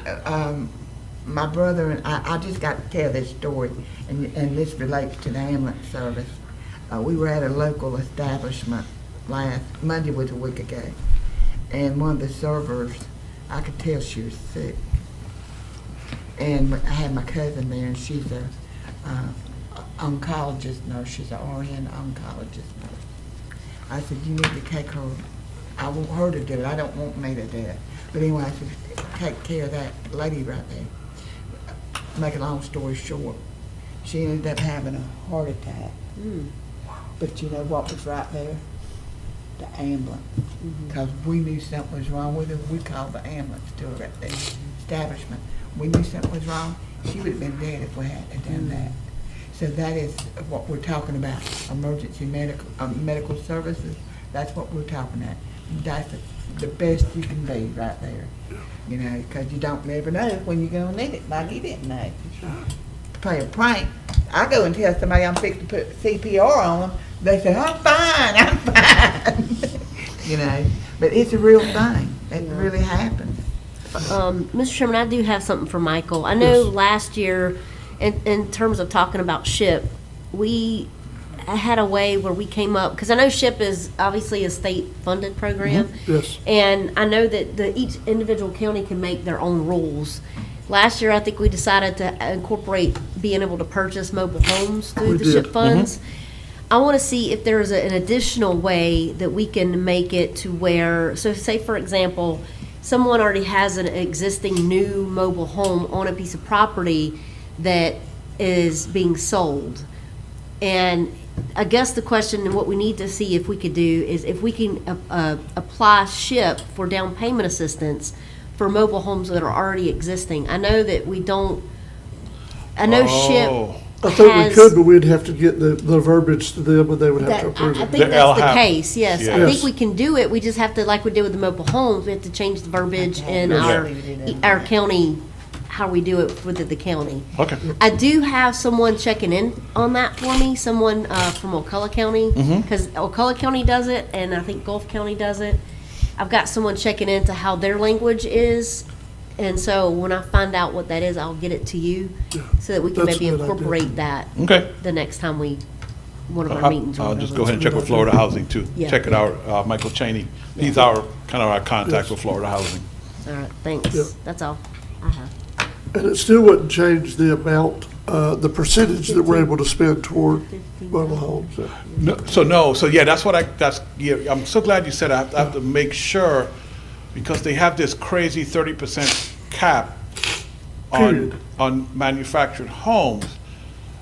[SPEAKER 15] my brother and I just got to tell this story, and this relates to the ambulance service. We were at a local establishment last Monday was a week ago, and one of the servers, I could tell she was sick. And I had my cousin there, and she's a oncologist nurse. She's an RN oncologist nurse. I said, you need to take her. I want her to do it. I don't want me to do it. But anyway, I said, take care of that lady right there. Make a long story short, she ended up having a heart attack. But you know what was right there? The ambulance. Because we knew something was wrong with her. We called the ambulance to her at the establishment. We knew something was wrong. She would have been dead if we hadn't done that. So that is what we're talking about, emergency medical services. That's what we're talking about. That's the best you can be right there. You know, because you don't never know when you're going to need it, like you didn't know. To play a prank, I go and tell somebody I'm fixing to put CPR on them. They say, I'm fine. You know, but it's a real thing. It really happens.
[SPEAKER 6] Mr. Chairman, I do have something for Michael. I know last year, in terms of talking about SHIP, we had a way where we came up, because I know SHIP is obviously a state-funded program.
[SPEAKER 1] Yes.
[SPEAKER 6] And I know that each individual county can make their own rules. Last year, I think we decided to incorporate being able to purchase mobile homes through
[SPEAKER 1] We
[SPEAKER 6] the
[SPEAKER 1] did.
[SPEAKER 6] SHIP funds. I want to see if there's an additional way that we can make it to where, so say for example, someone already has an existing new mobile home on a piece of property that is being sold. And I guess the question and what we need to see if we could do is if we can apply SHIP for down payment assistance for mobile homes that are already existing. I know that we don't, I know SHIP
[SPEAKER 1] I think we
[SPEAKER 6] has-
[SPEAKER 1] could, but we'd have to get the verbiage to them, and they would have to approve
[SPEAKER 6] I
[SPEAKER 1] it.
[SPEAKER 6] think that's the case, yes. I
[SPEAKER 1] Yes.
[SPEAKER 6] think we can do it, we just have to, like we did with the mobile homes, we have to change the verbiage in
[SPEAKER 1] Yes.
[SPEAKER 6] our county how we do it with the county.
[SPEAKER 8] Okay.
[SPEAKER 6] I do have someone checking in on that for me, someone from Ocala County,
[SPEAKER 8] Mhm.
[SPEAKER 6] because Ocala County does it, and I think Gulf County does it. I've got someone checking into how their language is, and so when I find out what that is, I'll get it to you, so that we can
[SPEAKER 8] That's a
[SPEAKER 6] maybe
[SPEAKER 8] good idea.
[SPEAKER 6] incorporate that.
[SPEAKER 8] Okay.
[SPEAKER 6] The next time one of our meetings. or
[SPEAKER 8] I'll
[SPEAKER 6] whatever.
[SPEAKER 8] just go ahead and check with Florida Housing too.
[SPEAKER 6] Yeah.
[SPEAKER 8] Check it out, Michael Cheney. He's our contact with Florida Housing.
[SPEAKER 6] All right, thanks.
[SPEAKER 1] Yeah.
[SPEAKER 6] That's all I have.
[SPEAKER 1] And it still wouldn't change the amount, the percentage that we're able to spend toward mobile homes.
[SPEAKER 8] So yeah, I'm so glad you said I have to make sure, because they have this crazy 30% cap on manufactured homes.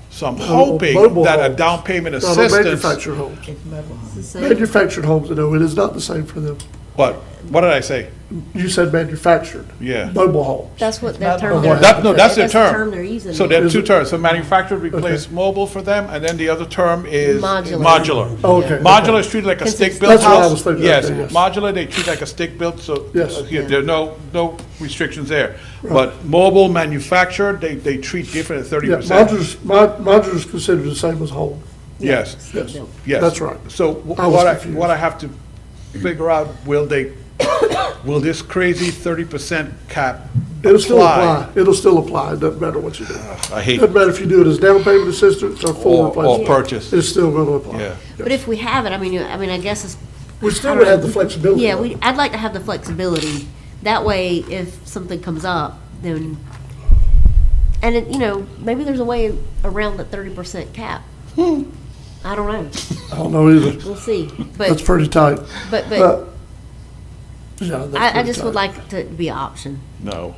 [SPEAKER 8] So I'm hoping
[SPEAKER 1] mobile
[SPEAKER 8] that a
[SPEAKER 1] homes.
[SPEAKER 8] down payment
[SPEAKER 1] No, no,
[SPEAKER 8] assistance.
[SPEAKER 1] manufactured homes. Manufactured homes, no, it is not the same for them.
[SPEAKER 8] What did I say?
[SPEAKER 1] You said manufactured.
[SPEAKER 8] Yeah.
[SPEAKER 1] Mobile homes.
[SPEAKER 6] That's what their term.
[SPEAKER 8] That's their
[SPEAKER 6] the
[SPEAKER 8] term.
[SPEAKER 6] they're using.
[SPEAKER 8] So there are two terms. So manufactured replace mobile for them, and then the other term is
[SPEAKER 6] Modular.
[SPEAKER 1] Oh, okay.
[SPEAKER 8] Modular is treated like a stick-built
[SPEAKER 1] That's what I
[SPEAKER 8] house.
[SPEAKER 1] was thinking,
[SPEAKER 8] Yes,
[SPEAKER 1] okay, yes.
[SPEAKER 8] modular, they treat like a stick-built, so
[SPEAKER 1] Yes.
[SPEAKER 8] there are no restrictions there. But mobile manufactured, they treat different at
[SPEAKER 1] Yeah,
[SPEAKER 8] 30%.
[SPEAKER 1] modular is considered the same as home.
[SPEAKER 8] Yes.
[SPEAKER 1] Yes.
[SPEAKER 8] Yes.
[SPEAKER 1] That's right.
[SPEAKER 8] So
[SPEAKER 1] I was confused.
[SPEAKER 8] what I have to figure out, will this crazy 30% cap
[SPEAKER 1] It'll still apply. It'll still apply. It doesn't matter what you do.
[SPEAKER 8] I hate-
[SPEAKER 1] Doesn't matter if you do it as down payment assistance or full
[SPEAKER 8] Or
[SPEAKER 1] replacement.
[SPEAKER 8] purchase.
[SPEAKER 1] It's still going to apply.
[SPEAKER 8] Yeah.
[SPEAKER 6] But if we have it, I mean, I guess it's.
[SPEAKER 1] We still
[SPEAKER 6] I
[SPEAKER 1] would
[SPEAKER 6] don't
[SPEAKER 1] have
[SPEAKER 6] know.
[SPEAKER 1] the flexibility.
[SPEAKER 6] Yeah,
[SPEAKER 1] though.
[SPEAKER 6] I'd like to have the flexibility. That way, if something comes up, then, and maybe there's a way around the 30% cap. I don't know.
[SPEAKER 1] I don't know either.
[SPEAKER 6] We'll see. But
[SPEAKER 1] That's pretty tight.
[SPEAKER 6] But
[SPEAKER 1] yeah, that's
[SPEAKER 6] I
[SPEAKER 1] pretty
[SPEAKER 6] just would
[SPEAKER 1] tight.
[SPEAKER 6] like to be an option.
[SPEAKER 8] No.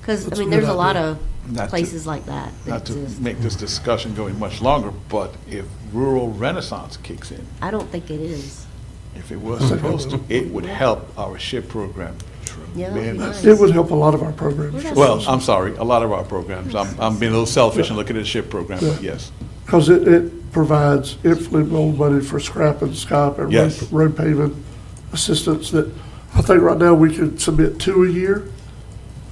[SPEAKER 6] Because,
[SPEAKER 1] That's a
[SPEAKER 6] there's
[SPEAKER 1] good
[SPEAKER 6] a lot
[SPEAKER 1] idea.
[SPEAKER 6] of
[SPEAKER 8] Not to-
[SPEAKER 6] places like that
[SPEAKER 8] Not to
[SPEAKER 6] exist.
[SPEAKER 8] make this discussion going much longer, but if rural renaissance kicks in,
[SPEAKER 6] I don't think it is.
[SPEAKER 8] if it was supposed to, it would help our SHIP program
[SPEAKER 6] Yeah, that'd be
[SPEAKER 8] tremendous.
[SPEAKER 6] nice.
[SPEAKER 1] It would help a lot of our programs.
[SPEAKER 8] Well, I'm sorry, a lot of our programs. I'm being a little selfish and looking at the SHIP program, but yes.
[SPEAKER 1] Because it provides infant roll money for scrap and scop and
[SPEAKER 8] Yes.
[SPEAKER 1] road paving assistance that I think right now we could submit 2 a year.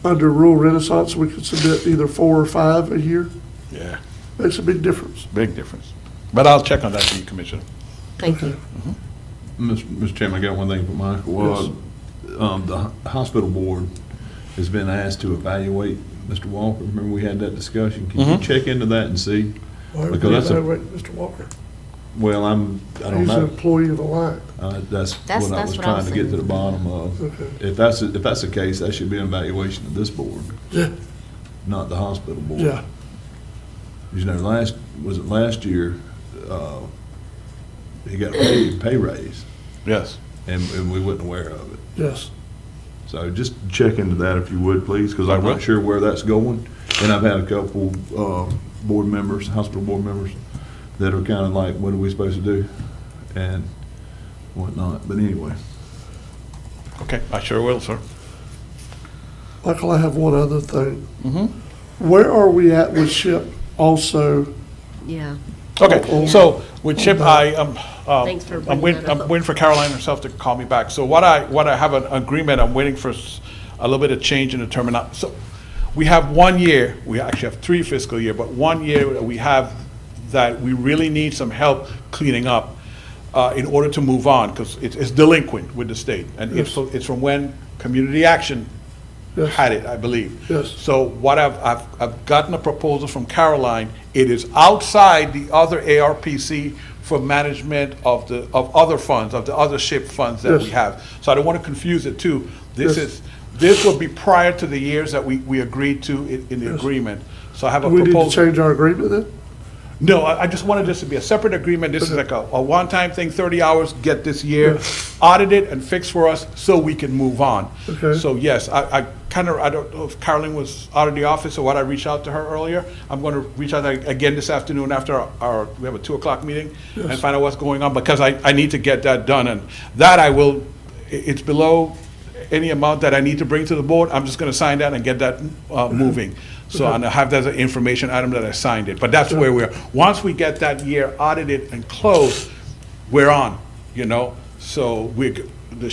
[SPEAKER 1] Under rural renaissance, we could submit either 4 or 5 a year.
[SPEAKER 8] Yeah,
[SPEAKER 1] Makes a big difference.
[SPEAKER 8] big difference. But I'll check on that for you, Commissioner.
[SPEAKER 6] Thank you.
[SPEAKER 11] Mr. Chairman, I got one thing for Michael.
[SPEAKER 1] Yes.
[SPEAKER 11] The hospital board has been asked to evaluate Mr. Walker. Remember, we had that discussion. Can you
[SPEAKER 8] Mhm.
[SPEAKER 11] check into that and see?
[SPEAKER 1] Why would
[SPEAKER 11] Because
[SPEAKER 1] we
[SPEAKER 11] that's a,
[SPEAKER 1] evaluate Mr. Walker?
[SPEAKER 11] well, I don't
[SPEAKER 1] He's an
[SPEAKER 11] know.
[SPEAKER 1] employee of the line.
[SPEAKER 11] That's what I was
[SPEAKER 6] what I was
[SPEAKER 11] trying to get to the
[SPEAKER 6] thinking.
[SPEAKER 11] bottom of.
[SPEAKER 1] Okay.
[SPEAKER 11] If that's the case, that should be an evaluation of this board,
[SPEAKER 1] Yeah,
[SPEAKER 11] not the hospital board.
[SPEAKER 1] yeah.
[SPEAKER 11] Last year, he got a pay raise,
[SPEAKER 8] Yes.
[SPEAKER 11] and we wasn't aware of it.
[SPEAKER 1] Yes.
[SPEAKER 11] So just check into that if you would, please, because I'm
[SPEAKER 8] will.
[SPEAKER 11] not sure where that's going. And I've had a couple, board members, hospital board members, that are kind of like, what are we supposed to do? And whatnot, but anyway.
[SPEAKER 8] Okay, I sure will, sir.
[SPEAKER 1] Michael, I have one other thing.
[SPEAKER 8] Mm-hmm.
[SPEAKER 1] Where are we at with SHIP also?
[SPEAKER 6] Yeah.
[SPEAKER 8] Okay, so with CHIP,
[SPEAKER 6] Thanks for
[SPEAKER 8] I'm
[SPEAKER 6] bringing
[SPEAKER 8] waiting,
[SPEAKER 6] that up.
[SPEAKER 8] I'm waiting for Caroline herself to call me back. So what I have an agreement, I'm waiting for a little bit of change in the terminology. So we have 1 year, we actually have 3 fiscal year, but 1 year that we have that we really need some help cleaning up in order to move on, because it's delinquent with the state. And it's from when Community Action
[SPEAKER 1] Yes.
[SPEAKER 8] had it, I believe.
[SPEAKER 1] Yes.
[SPEAKER 8] So what I've gotten a proposal from Caroline. It is outside the other ARPC for management of the other funds, of the other SHIP funds that we
[SPEAKER 1] Yes.
[SPEAKER 8] have. So I don't want to confuse it too.
[SPEAKER 1] Yes.
[SPEAKER 8] This will be prior to the years that we agreed to in the
[SPEAKER 1] Yes.
[SPEAKER 8] agreement. So I have
[SPEAKER 1] Do
[SPEAKER 8] a
[SPEAKER 1] we need to
[SPEAKER 8] proposal.
[SPEAKER 1] change our agreement then?
[SPEAKER 8] No, I just wanted this to be a separate agreement. This is like a one-time thing, 30 hours, get this year audited and fixed for us so we can move on.
[SPEAKER 1] Okay.
[SPEAKER 8] So yes, I don't know if Carolyn was out of the office or what, I reached out to her earlier. I'm going to reach out again this afternoon after we have a 2 o'clock meeting and
[SPEAKER 1] Yes.
[SPEAKER 8] find out what's going on, because I need to get that done. And that it's below any amount that I need to bring to the board. I'm just going to sign that and get that moving. So, and I have that as an information item that I signed it, but that's where we're, once we get that year audited and closed, we're on, So the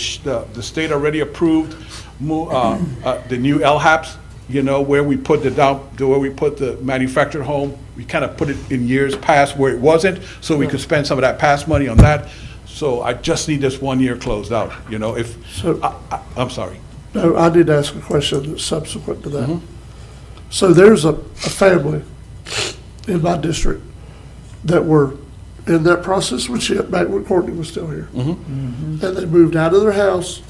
[SPEAKER 8] state already approved the new LHAPs you know, where we put where we put the manufactured home, we kind of put it in years past where it wasn't, so we could spend some of that past money on that. So I just need this 1 year closed out, you know, I'm sorry.
[SPEAKER 1] No, I did ask a question that's subsequent to that. So there's a family in my district that were in that process with SHIP back when Courtney was still here. And they moved out of their house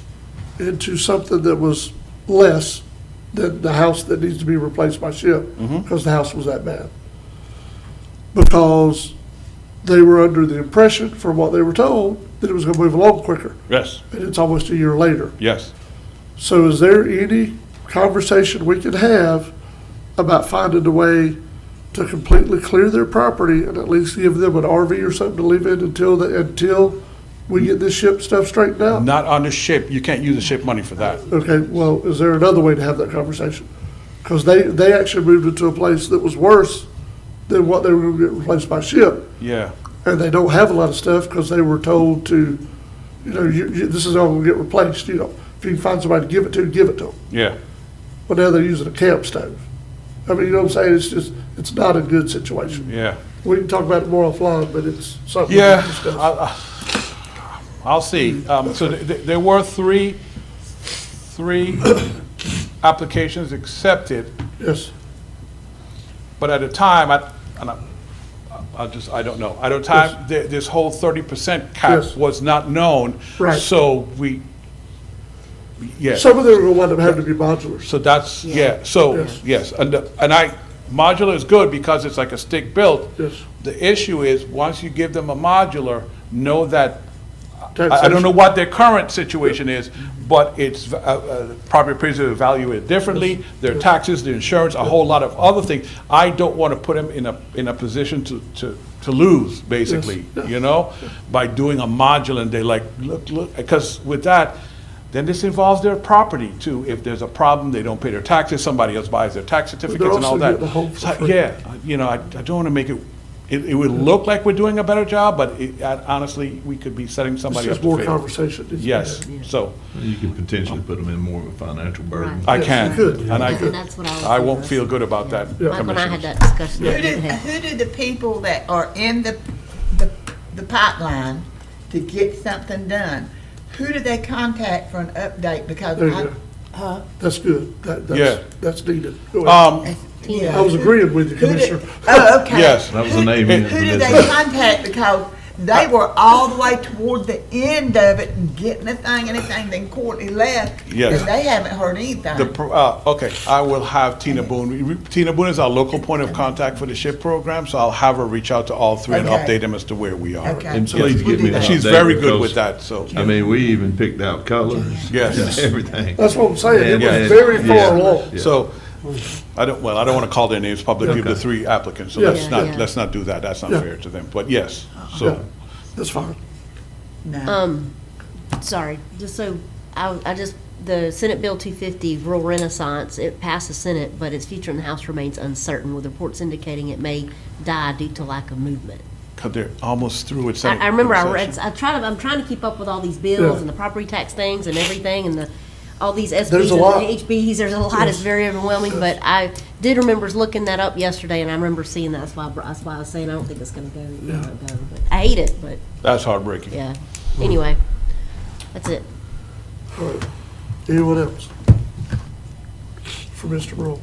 [SPEAKER 1] into something that was less than the house that needs to be replaced by SHIP because the house was that bad. Because they were under the impression, from what they were told, that it was going to move along quicker.
[SPEAKER 8] Yes.
[SPEAKER 1] And it's almost a year later.
[SPEAKER 8] Yes.
[SPEAKER 1] So is there any conversation we could have about finding a way to completely clear their property and at least give them an RV or something to live in until we get this SHIP stuff straightened out?
[SPEAKER 8] Not on the SHIP, you can't use the SHIP money for that.
[SPEAKER 1] Okay, well, is there another way to have that conversation? Because they actually moved into a place that was worse than what they were going to get replaced by SHIP.
[SPEAKER 8] Yeah.
[SPEAKER 1] And they don't have a lot of stuff because they were told to, you know, this is all going to get replaced, you know. If you can find somebody to give it to, give it to them.
[SPEAKER 8] Yeah.
[SPEAKER 1] But now they're using a camp stove. I mean, you know what I'm saying? It's not a good situation.
[SPEAKER 8] Yeah.
[SPEAKER 1] We can talk about it more offline, but it's something we
[SPEAKER 8] Yeah,
[SPEAKER 1] can discuss.
[SPEAKER 8] I'll see. So there were three applications accepted.
[SPEAKER 1] Yes.
[SPEAKER 8] But at the time, I don't know. At the time, this whole 30% cap
[SPEAKER 1] Yes.
[SPEAKER 8] was not known.
[SPEAKER 1] Right.
[SPEAKER 8] So yeah.
[SPEAKER 1] Some of them are going to wind up having to be modular.
[SPEAKER 8] So that's, so, yes, and modular is good because it's like a stick built.
[SPEAKER 1] Yes.
[SPEAKER 8] The issue is, once you give them a modular, know that, I don't know what their current situation is, but it's, property appraisers evaluate it differently, their taxes, their insurance, a whole lot of other things. I don't want to put them in a position to lose, basically, you know, by doing a modular, and they like, look, because with that, then this involves their property too. If there's a problem, they don't pay their taxes, somebody else buys their tax certificates and all that. So, yeah, you know, I don't want to make it would look like we're doing a better job, but honestly, we could be setting somebody up to fail.
[SPEAKER 1] It's just more conversation.
[SPEAKER 8] Yes, so.
[SPEAKER 11] You can potentially put them in more of a financial burden.
[SPEAKER 8] I can,
[SPEAKER 1] you could.
[SPEAKER 8] and
[SPEAKER 6] And that's what I was
[SPEAKER 8] I won't
[SPEAKER 6] thinking.
[SPEAKER 8] feel good about that.
[SPEAKER 6] Like when I had that discussion.
[SPEAKER 15] Who
[SPEAKER 6] that we
[SPEAKER 15] do,
[SPEAKER 6] had.
[SPEAKER 15] who do the people that are in the pipeline to get something done, who do they contact for an update? Because
[SPEAKER 1] There you go. That's good.
[SPEAKER 8] Yeah.
[SPEAKER 1] That's needed. Go ahead.
[SPEAKER 15] Yeah.
[SPEAKER 1] I was agreeing with you,
[SPEAKER 15] Who do-
[SPEAKER 1] Commissioner.
[SPEAKER 15] Oh, okay.
[SPEAKER 8] Yes.
[SPEAKER 11] That was the name.
[SPEAKER 15] Who do they contact? Because they were all the way toward the end of it and getting the thing, anything, then Courtney left.
[SPEAKER 8] Yes.
[SPEAKER 15] And they haven't heard anything.
[SPEAKER 8] Okay, I will have Tina Boone. Tina Boone is our local point of contact for the SHIP program, so I'll have her reach out to all three and
[SPEAKER 15] Okay.
[SPEAKER 8] update them as to where we are.
[SPEAKER 15] Okay.
[SPEAKER 11] And please give me an
[SPEAKER 8] And she's
[SPEAKER 11] update
[SPEAKER 8] very good
[SPEAKER 11] because,
[SPEAKER 8] with that, so.
[SPEAKER 11] I mean, we even picked out colors.
[SPEAKER 8] Yes.
[SPEAKER 11] and everything.
[SPEAKER 1] That's what I'm saying. It
[SPEAKER 8] Yeah.
[SPEAKER 1] was very far along.
[SPEAKER 11] Yeah.
[SPEAKER 8] So, I don't want to call their names publicly, the three applicants, so
[SPEAKER 1] Yes.
[SPEAKER 8] let's not do that, that's not
[SPEAKER 1] Yeah.
[SPEAKER 8] fair to them, but yes,
[SPEAKER 1] Yeah,
[SPEAKER 8] so.
[SPEAKER 1] that's fine.
[SPEAKER 15] No.
[SPEAKER 6] Sorry, just so, the Senate Bill 250 Rural Renaissance, it passed the Senate, but its future in the House remains uncertain, with reports indicating it may die due to lack of movement.
[SPEAKER 8] Because they're almost through with
[SPEAKER 6] I remember I read,
[SPEAKER 8] session.
[SPEAKER 6] I'm trying to keep up with all these bills
[SPEAKER 1] Yeah.
[SPEAKER 6] and the property tax things and everything and all these
[SPEAKER 1] There's
[SPEAKER 6] SBs
[SPEAKER 1] a
[SPEAKER 6] and
[SPEAKER 1] lot.
[SPEAKER 6] HBs, there's a lot,
[SPEAKER 1] Yes.
[SPEAKER 6] it's very overwhelming, but I did remember looking that up yesterday and I remember seeing that, that's why I was saying I don't think it's gonna go, but I hate it, but,
[SPEAKER 8] That's heartbreaking.
[SPEAKER 6] yeah. Anyway, that's it.
[SPEAKER 1] All right. Anyone else? For Mr. Roll.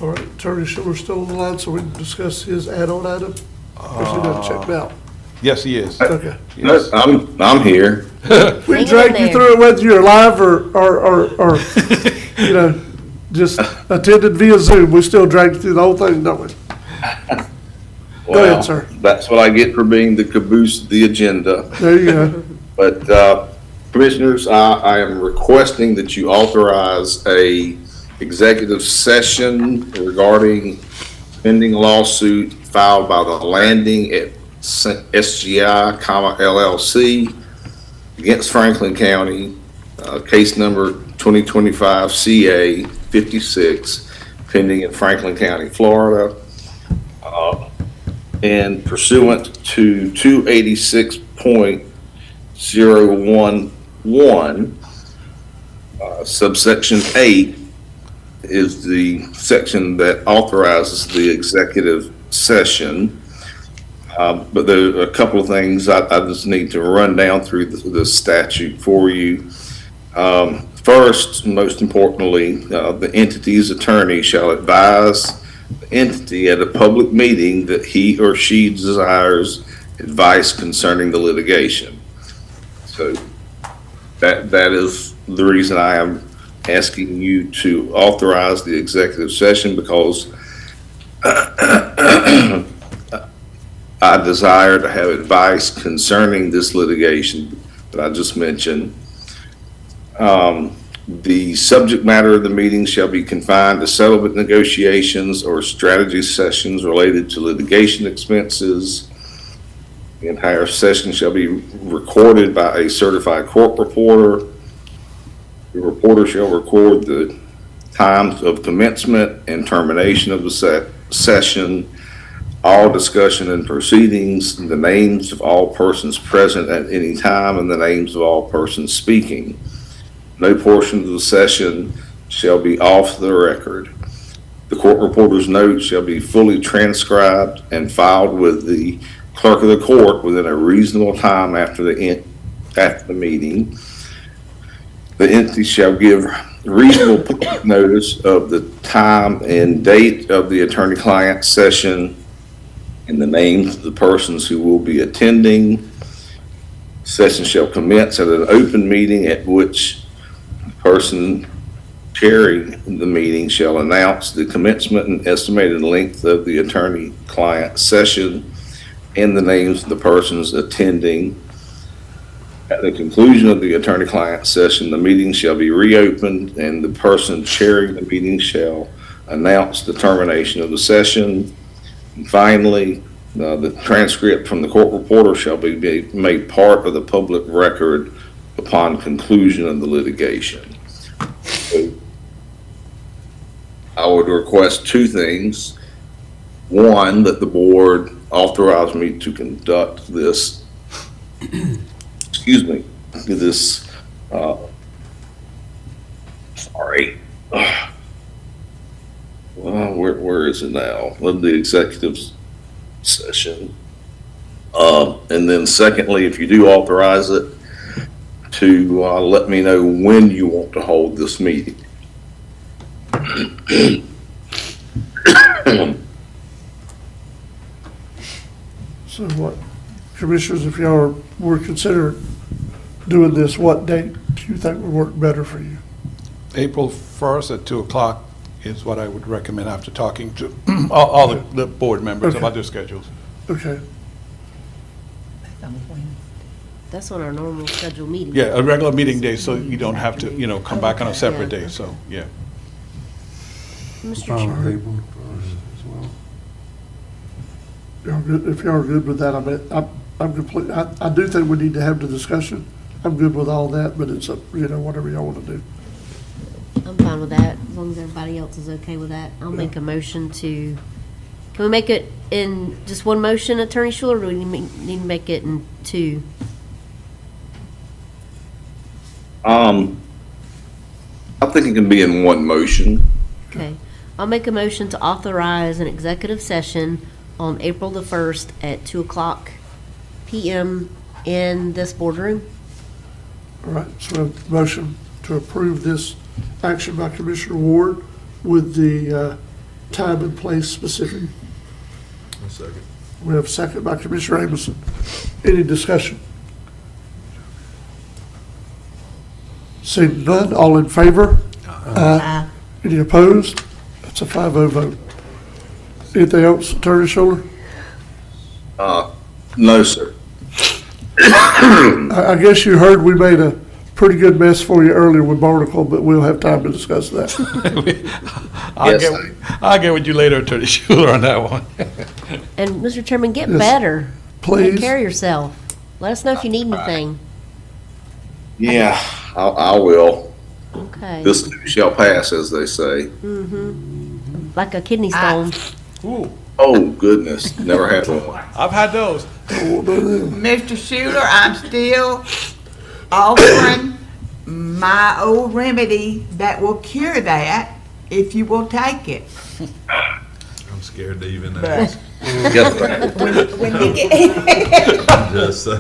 [SPEAKER 1] All right, Attorney Schiller's still on the line, so we can discuss his add-on item? Or is he done checked out?
[SPEAKER 8] Yes, he is.
[SPEAKER 1] Okay.
[SPEAKER 3] No, I'm here.
[SPEAKER 1] We
[SPEAKER 6] Hang
[SPEAKER 1] dragged
[SPEAKER 6] in
[SPEAKER 1] you
[SPEAKER 6] there.
[SPEAKER 1] through it whether you're live or, you know, just attended via Zoom. We still dragged you through the whole thing, don't we? Go ahead, sir.
[SPEAKER 3] That's what I get for being the caboose of the agenda.
[SPEAKER 1] There you go.
[SPEAKER 3] But, Commissioners, I am requesting that you authorize a executive session regarding pending lawsuit filed by the Landing at SGI, LLC against Franklin County, case number 2025 CA 56, pending in Franklin County, Florida. And pursuant to 286.011, subsection 8, is the section that authorizes the executive session. But there are a couple of things I just need to run down through the statute for you. First, most importantly, the entity's attorney shall advise the entity at a public meeting that he or she desires advice concerning the litigation. So that is the reason I am asking you to authorize the executive session, because I desire to have advice concerning this litigation that I just mentioned. The subject matter of the meeting shall be confined to settlement negotiations or strategy sessions related to litigation expenses. The entire session shall be recorded by a certified court reporter. The reporter shall record the times of commencement and termination of the session, all discussion and proceedings, the names of all persons present at any time, and the names of all persons speaking. No portion of the session shall be off the record. The court reporter's notes shall be fully transcribed and filed with the clerk of the court within a reasonable time after the meeting. The entity shall give reasonable public notice of the time and date of the attorney-client session and the names of the persons who will be attending. Session shall commence at an open meeting at which the person chairing the meeting shall announce the commencement and estimated length of the attorney-client session and the names of the persons attending. At the conclusion of the attorney-client session, the meeting shall be reopened and the person chairing the meeting shall announce the termination of the session. And finally, the transcript from the court reporter shall be made part of the public record upon conclusion of the litigation. So I would request two things. One, that the board authorize me to conduct this, where is it now? Of the executive session. And then secondly, if you do authorize it, to let me know when you want to hold this meeting.
[SPEAKER 1] So what, commissioners, if y'all were considering doing this, what date do you think would work better for you?
[SPEAKER 8] April 1st at 2 o'clock is what I would recommend after talking to all the board members about their schedules.
[SPEAKER 1] Okay.
[SPEAKER 6] That's on our normal scheduled meeting.
[SPEAKER 8] Yeah, a regular meeting day, so you don't have to, come back on a separate day, so, yeah.
[SPEAKER 6] Mr. Chairman.
[SPEAKER 1] Y'all good, if y'all are good with that, I'm complete, I do think we need to have the discussion. I'm good with all that, but it's up, whatever y'all want to do.
[SPEAKER 6] I'm fine with that, as long as everybody else is okay with that. I'll make a motion to, can we make it in just one motion, Attorney Schuler, or do we need to make it in two?
[SPEAKER 3] I think it can be in one motion.
[SPEAKER 6] Okay. I'll make a motion to authorize an executive session on April the 1st at 2 o'clock p.m. in this boardroom.
[SPEAKER 1] All right, so a motion to approve this action by Commissioner Ward with the time and place specific.
[SPEAKER 2] A second.
[SPEAKER 1] We have a second by Commissioner Amison. Any discussion? Seeing none, all in favor? Aye. Any opposed? That's a 5-0 vote. Anything else, Attorney Schuler?
[SPEAKER 3] No, sir.
[SPEAKER 1] I guess you heard we made a pretty good mess for you earlier with Barnacle, but we'll have time to discuss that.
[SPEAKER 8] I'll get with you later, Attorney Schuler, on that one.
[SPEAKER 6] And Mr. Chairman, get
[SPEAKER 1] Yes,
[SPEAKER 6] better.
[SPEAKER 1] please.
[SPEAKER 6] Take care of yourself. Let us know if you need anything.
[SPEAKER 3] Yeah, I will.
[SPEAKER 6] Okay.
[SPEAKER 3] This too shall pass, as they say.
[SPEAKER 6] Mm-hmm. Like a kidney stone.
[SPEAKER 8] Ooh,
[SPEAKER 3] Oh, goodness, never had one.
[SPEAKER 8] I've had those.
[SPEAKER 15] Mr. Schuler, I'm still offering my old remedy that will cure that, if you will take it.
[SPEAKER 11] I'm scared to even
[SPEAKER 15] But
[SPEAKER 11] ask.
[SPEAKER 15] when he get,
[SPEAKER 11] Just say.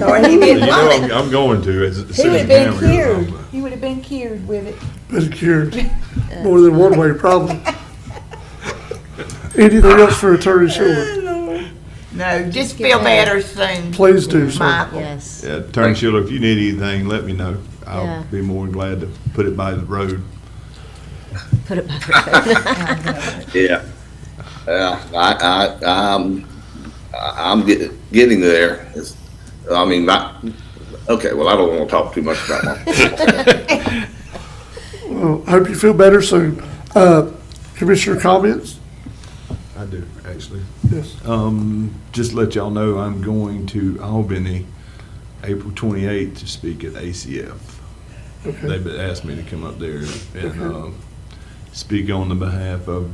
[SPEAKER 15] or he
[SPEAKER 11] You
[SPEAKER 15] didn't
[SPEAKER 11] know,
[SPEAKER 15] want it.
[SPEAKER 11] I'm going to. It's
[SPEAKER 15] He
[SPEAKER 11] city
[SPEAKER 15] would have been
[SPEAKER 11] camera,
[SPEAKER 15] cured. He would have been cured with it.
[SPEAKER 1] Been cured. More than one way, probably. Anything else for Attorney Schuler?
[SPEAKER 15] No, just feel better soon.
[SPEAKER 1] Please do, sir.
[SPEAKER 15] Michael.
[SPEAKER 5] Yes.
[SPEAKER 11] Yeah, Attorney Schuler, if you need anything, let me know.
[SPEAKER 5] Yeah.
[SPEAKER 11] I'll be more than glad to put it by the road.
[SPEAKER 5] Put it by the road.
[SPEAKER 3] Yeah. I'm getting there. I mean, okay, well, I don't want to talk too much about my.
[SPEAKER 1] Well, I hope you feel better soon. Commissioner comments?
[SPEAKER 11] I do, actually.
[SPEAKER 1] Yes.
[SPEAKER 11] Just to let y'all know, I'm going to Albany April 28th to speak at ACF.
[SPEAKER 1] Okay.
[SPEAKER 11] They've asked me to come up there and speak on the behalf of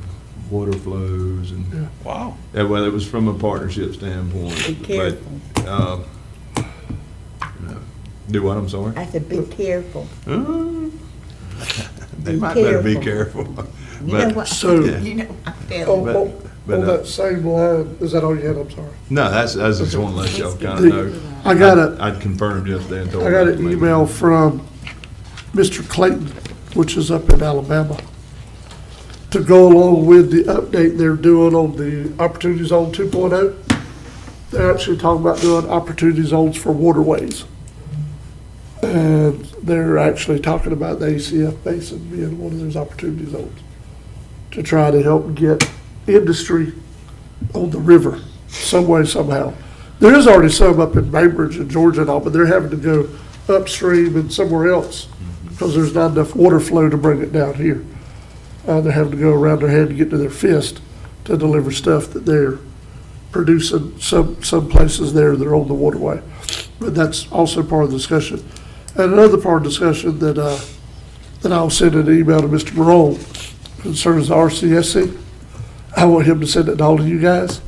[SPEAKER 11] water flows and.
[SPEAKER 1] Yeah.
[SPEAKER 8] Wow.
[SPEAKER 11] Yeah, well, it was from a partnership standpoint.
[SPEAKER 15] Be careful.
[SPEAKER 11] But, do what, I'm sorry?
[SPEAKER 15] I said, be careful.
[SPEAKER 11] They
[SPEAKER 15] Be
[SPEAKER 11] might better be
[SPEAKER 15] careful.
[SPEAKER 11] careful.
[SPEAKER 15] You know
[SPEAKER 11] But-
[SPEAKER 15] what?
[SPEAKER 1] So-
[SPEAKER 15] You know, I'm telling you.
[SPEAKER 11] But,
[SPEAKER 1] On that same line, is that all you had? I'm sorry.
[SPEAKER 11] No, that's just want to let y'all kind of
[SPEAKER 1] The-
[SPEAKER 11] know.
[SPEAKER 1] I got
[SPEAKER 11] I'd confirmed yesterday and told
[SPEAKER 1] I got
[SPEAKER 11] them
[SPEAKER 1] an
[SPEAKER 11] to make-
[SPEAKER 1] email from Mr. Clayton, which is up in Alabama, to go along with the update they're doing on the Opportunity Zone 2.0. They're actually talking about doing opportunity zones for waterways. And they're actually talking about the ACF Basin being one of those opportunity zones to try to help get industry on the river some way, somehow. There is already some up in Bainbridge and Georgia and all, but they're having to go upstream and somewhere else because there's not enough water flow to bring it down here. They're having to go around their head to get to their fist to deliver stuff that they're producing some places there that are on the waterway. But that's also part of the discussion. And another part of the discussion that I'll send an email to Mr. Morone concerns the RCSC. I want him to send it to all of you guys.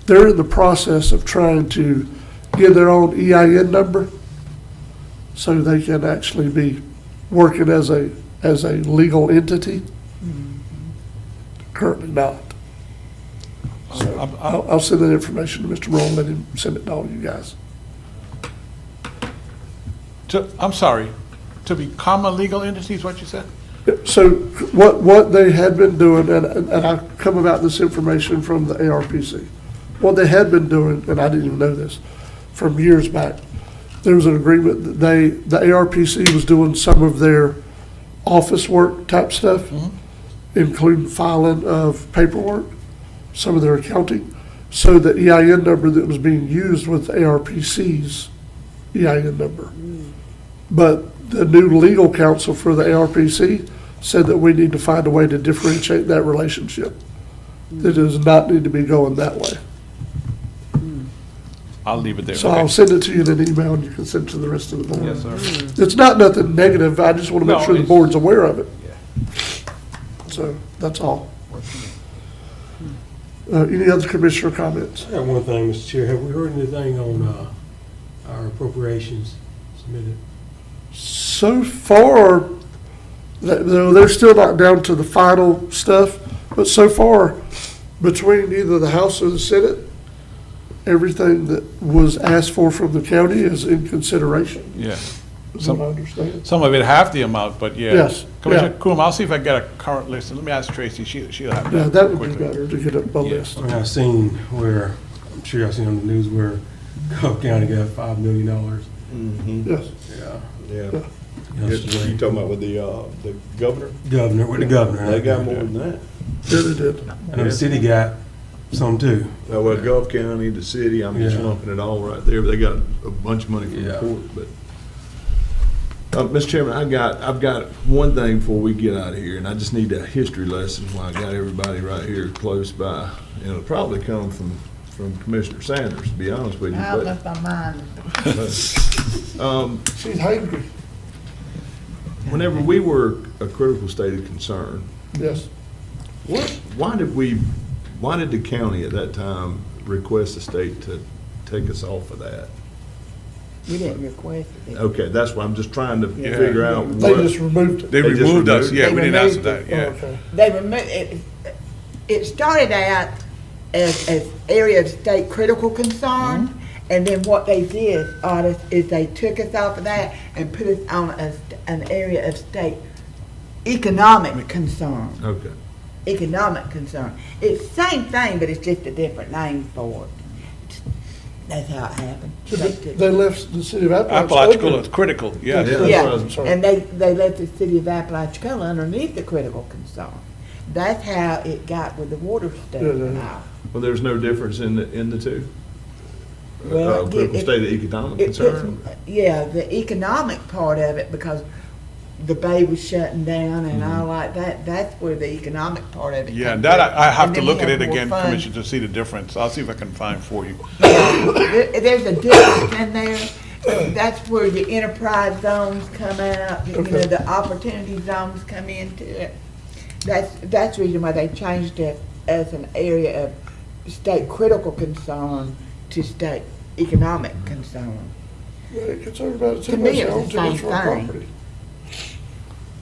[SPEAKER 1] They're in the process of trying to get their own EIN number so they can actually be working as a legal entity. Currently not. So I'll send that information to Mr. Morone, let him send it to all of you guys.
[SPEAKER 8] I'm sorry, to become a legal entity is what you said?
[SPEAKER 1] So what they had been doing, and I come about this information from the ARPC, what they had been doing, and I didn't even know this, from years back, there was an agreement that the ARPC was doing some of their office work type stuff, including filing of paperwork, some of their accounting. So the EIN number that was being used was the ARPC's EIN number. But the new legal counsel for the ARPC said that we need to find a way to differentiate that relationship. That does not need to be going that way.
[SPEAKER 8] I'll leave it there.
[SPEAKER 1] So
[SPEAKER 8] Okay.
[SPEAKER 1] I'll send it to you in an email and you can send it to the rest of the board.
[SPEAKER 8] Yes, sir.
[SPEAKER 1] It's not nothing negative, I just want to make
[SPEAKER 8] No,
[SPEAKER 1] sure the
[SPEAKER 8] it's-
[SPEAKER 1] board's aware of it. So, that's all. Any other commissioner comments?
[SPEAKER 2] I got one thing, Mr. Chair. Have we heard anything on our appropriations submitted?
[SPEAKER 1] So far, they're still not down to the final stuff, but so far, between either the House or the Senate, everything that was asked for from the county is in consideration.
[SPEAKER 8] Yeah.
[SPEAKER 1] Is what I understand.
[SPEAKER 8] Some of it half the amount, but yeah.
[SPEAKER 1] Yes,
[SPEAKER 8] Commissioner
[SPEAKER 1] yeah.
[SPEAKER 8] Coom, I'll see if I get a current list. Let me ask Tracy. She'll have
[SPEAKER 1] Yeah,
[SPEAKER 8] that
[SPEAKER 1] that would be
[SPEAKER 8] quickly.
[SPEAKER 1] better to get a list.
[SPEAKER 2] I mean, I've seen where, I'm sure y'all seen on the news where Cobb County got $5 million.
[SPEAKER 1] Yes.
[SPEAKER 2] Yeah.
[SPEAKER 11] Yeah. You talking about with the governor?
[SPEAKER 2] Governor, with the governor.
[SPEAKER 11] They got more than that.
[SPEAKER 1] Yeah, they did.
[SPEAKER 2] And the city got some too.
[SPEAKER 11] Well, Gulf County, the city, I'm just
[SPEAKER 2] Yeah.
[SPEAKER 11] lumping it all right there. They got a bunch of money from the
[SPEAKER 2] Yeah.
[SPEAKER 11] court, but. Mr. Chairman, I've got one thing before we get out of here, and I just need a history lesson while I got everybody right here close by. And it'll probably come from Commissioner Sanders, to be honest with you.
[SPEAKER 15] I
[SPEAKER 11] but-
[SPEAKER 15] left my mind.
[SPEAKER 1] She's hungry.
[SPEAKER 11] Whenever we were a critical state of concern,
[SPEAKER 1] Yes.
[SPEAKER 11] why did the county at that time request the state to take us off of that?
[SPEAKER 15] We didn't request it.
[SPEAKER 11] Okay, that's what, I'm just trying to
[SPEAKER 8] Yeah.
[SPEAKER 11] figure out
[SPEAKER 1] They
[SPEAKER 11] what.
[SPEAKER 1] just removed it.
[SPEAKER 8] They
[SPEAKER 11] They just
[SPEAKER 8] removed us,
[SPEAKER 11] removed
[SPEAKER 8] yeah,
[SPEAKER 11] it.
[SPEAKER 8] we
[SPEAKER 15] They
[SPEAKER 8] didn't answer
[SPEAKER 15] removed
[SPEAKER 8] that, yeah.
[SPEAKER 1] Okay.
[SPEAKER 15] They removed, it started out as area of state critical concern, and then what they did, Otis, is they took us off of that and put us on an area of state economic concern.
[SPEAKER 11] Okay.
[SPEAKER 15] Economic concern. It's the same thing, but it's just a different name for it. That's how it happened.
[SPEAKER 1] They left the city of Apalachicola.
[SPEAKER 8] Apalachicola is critical,
[SPEAKER 11] Yeah,
[SPEAKER 8] yes.
[SPEAKER 11] that's what I was-
[SPEAKER 15] Yeah, and they let the city of Apalachicola underneath the critical concern. That's how it got with the water stuff now.
[SPEAKER 11] Well, there's no difference in the two?
[SPEAKER 15] Well,
[SPEAKER 11] Critical
[SPEAKER 15] it-
[SPEAKER 11] state of economic
[SPEAKER 15] It's-
[SPEAKER 11] concern?
[SPEAKER 15] Yeah, the economic part of it, because the bay was shutting down and all like that, that's where the economic part of it
[SPEAKER 8] Yeah,
[SPEAKER 15] comes
[SPEAKER 8] that,
[SPEAKER 15] in.
[SPEAKER 8] I have
[SPEAKER 15] And
[SPEAKER 8] to
[SPEAKER 15] then
[SPEAKER 8] look
[SPEAKER 15] we
[SPEAKER 8] at
[SPEAKER 15] have
[SPEAKER 8] it
[SPEAKER 15] more
[SPEAKER 8] again,
[SPEAKER 15] funds.
[SPEAKER 8] Commissioner, to see the difference. I'll see if I can find for you.
[SPEAKER 15] There's a difference in there. That's where the enterprise zones come out, you know, the opportunity zones come into it. That's the reason why they changed it as an area of state critical concern to state economic concern.
[SPEAKER 1] They're concerned about it
[SPEAKER 15] To
[SPEAKER 1] too
[SPEAKER 15] me,
[SPEAKER 1] much, they
[SPEAKER 15] it's
[SPEAKER 1] own
[SPEAKER 15] the
[SPEAKER 1] too much
[SPEAKER 15] same
[SPEAKER 1] for our
[SPEAKER 15] thing.
[SPEAKER 1] property.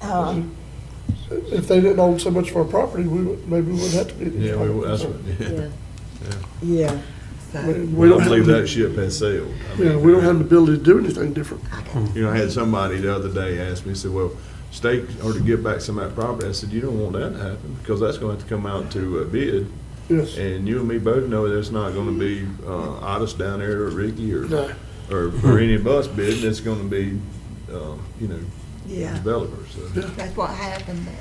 [SPEAKER 15] Uh,
[SPEAKER 1] If they didn't own so much for our property, maybe we wouldn't have to be.
[SPEAKER 11] Yeah, that's what, yeah.
[SPEAKER 15] Yeah.
[SPEAKER 1] I
[SPEAKER 15] So,
[SPEAKER 1] mean,
[SPEAKER 11] We don't believe that ship has sailed. I mean,
[SPEAKER 1] Yeah, we don't have the ability to do anything different.
[SPEAKER 11] You know, I had somebody the other day ask me, said, well, state or to give back some of that property. I said, you don't want that to happen, because that's going to have to come out to a bid.
[SPEAKER 1] Yes.
[SPEAKER 11] And you and me both know there's not going to be Otis down there or Ricky or
[SPEAKER 1] No.
[SPEAKER 11] or any of us bidding. It's going to be, you know,
[SPEAKER 15] yeah,
[SPEAKER 11] developers. So.
[SPEAKER 15] that's what happened there.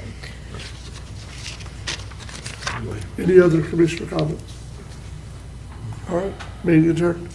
[SPEAKER 1] Any other commissioner comments? All right, meeting adjourned.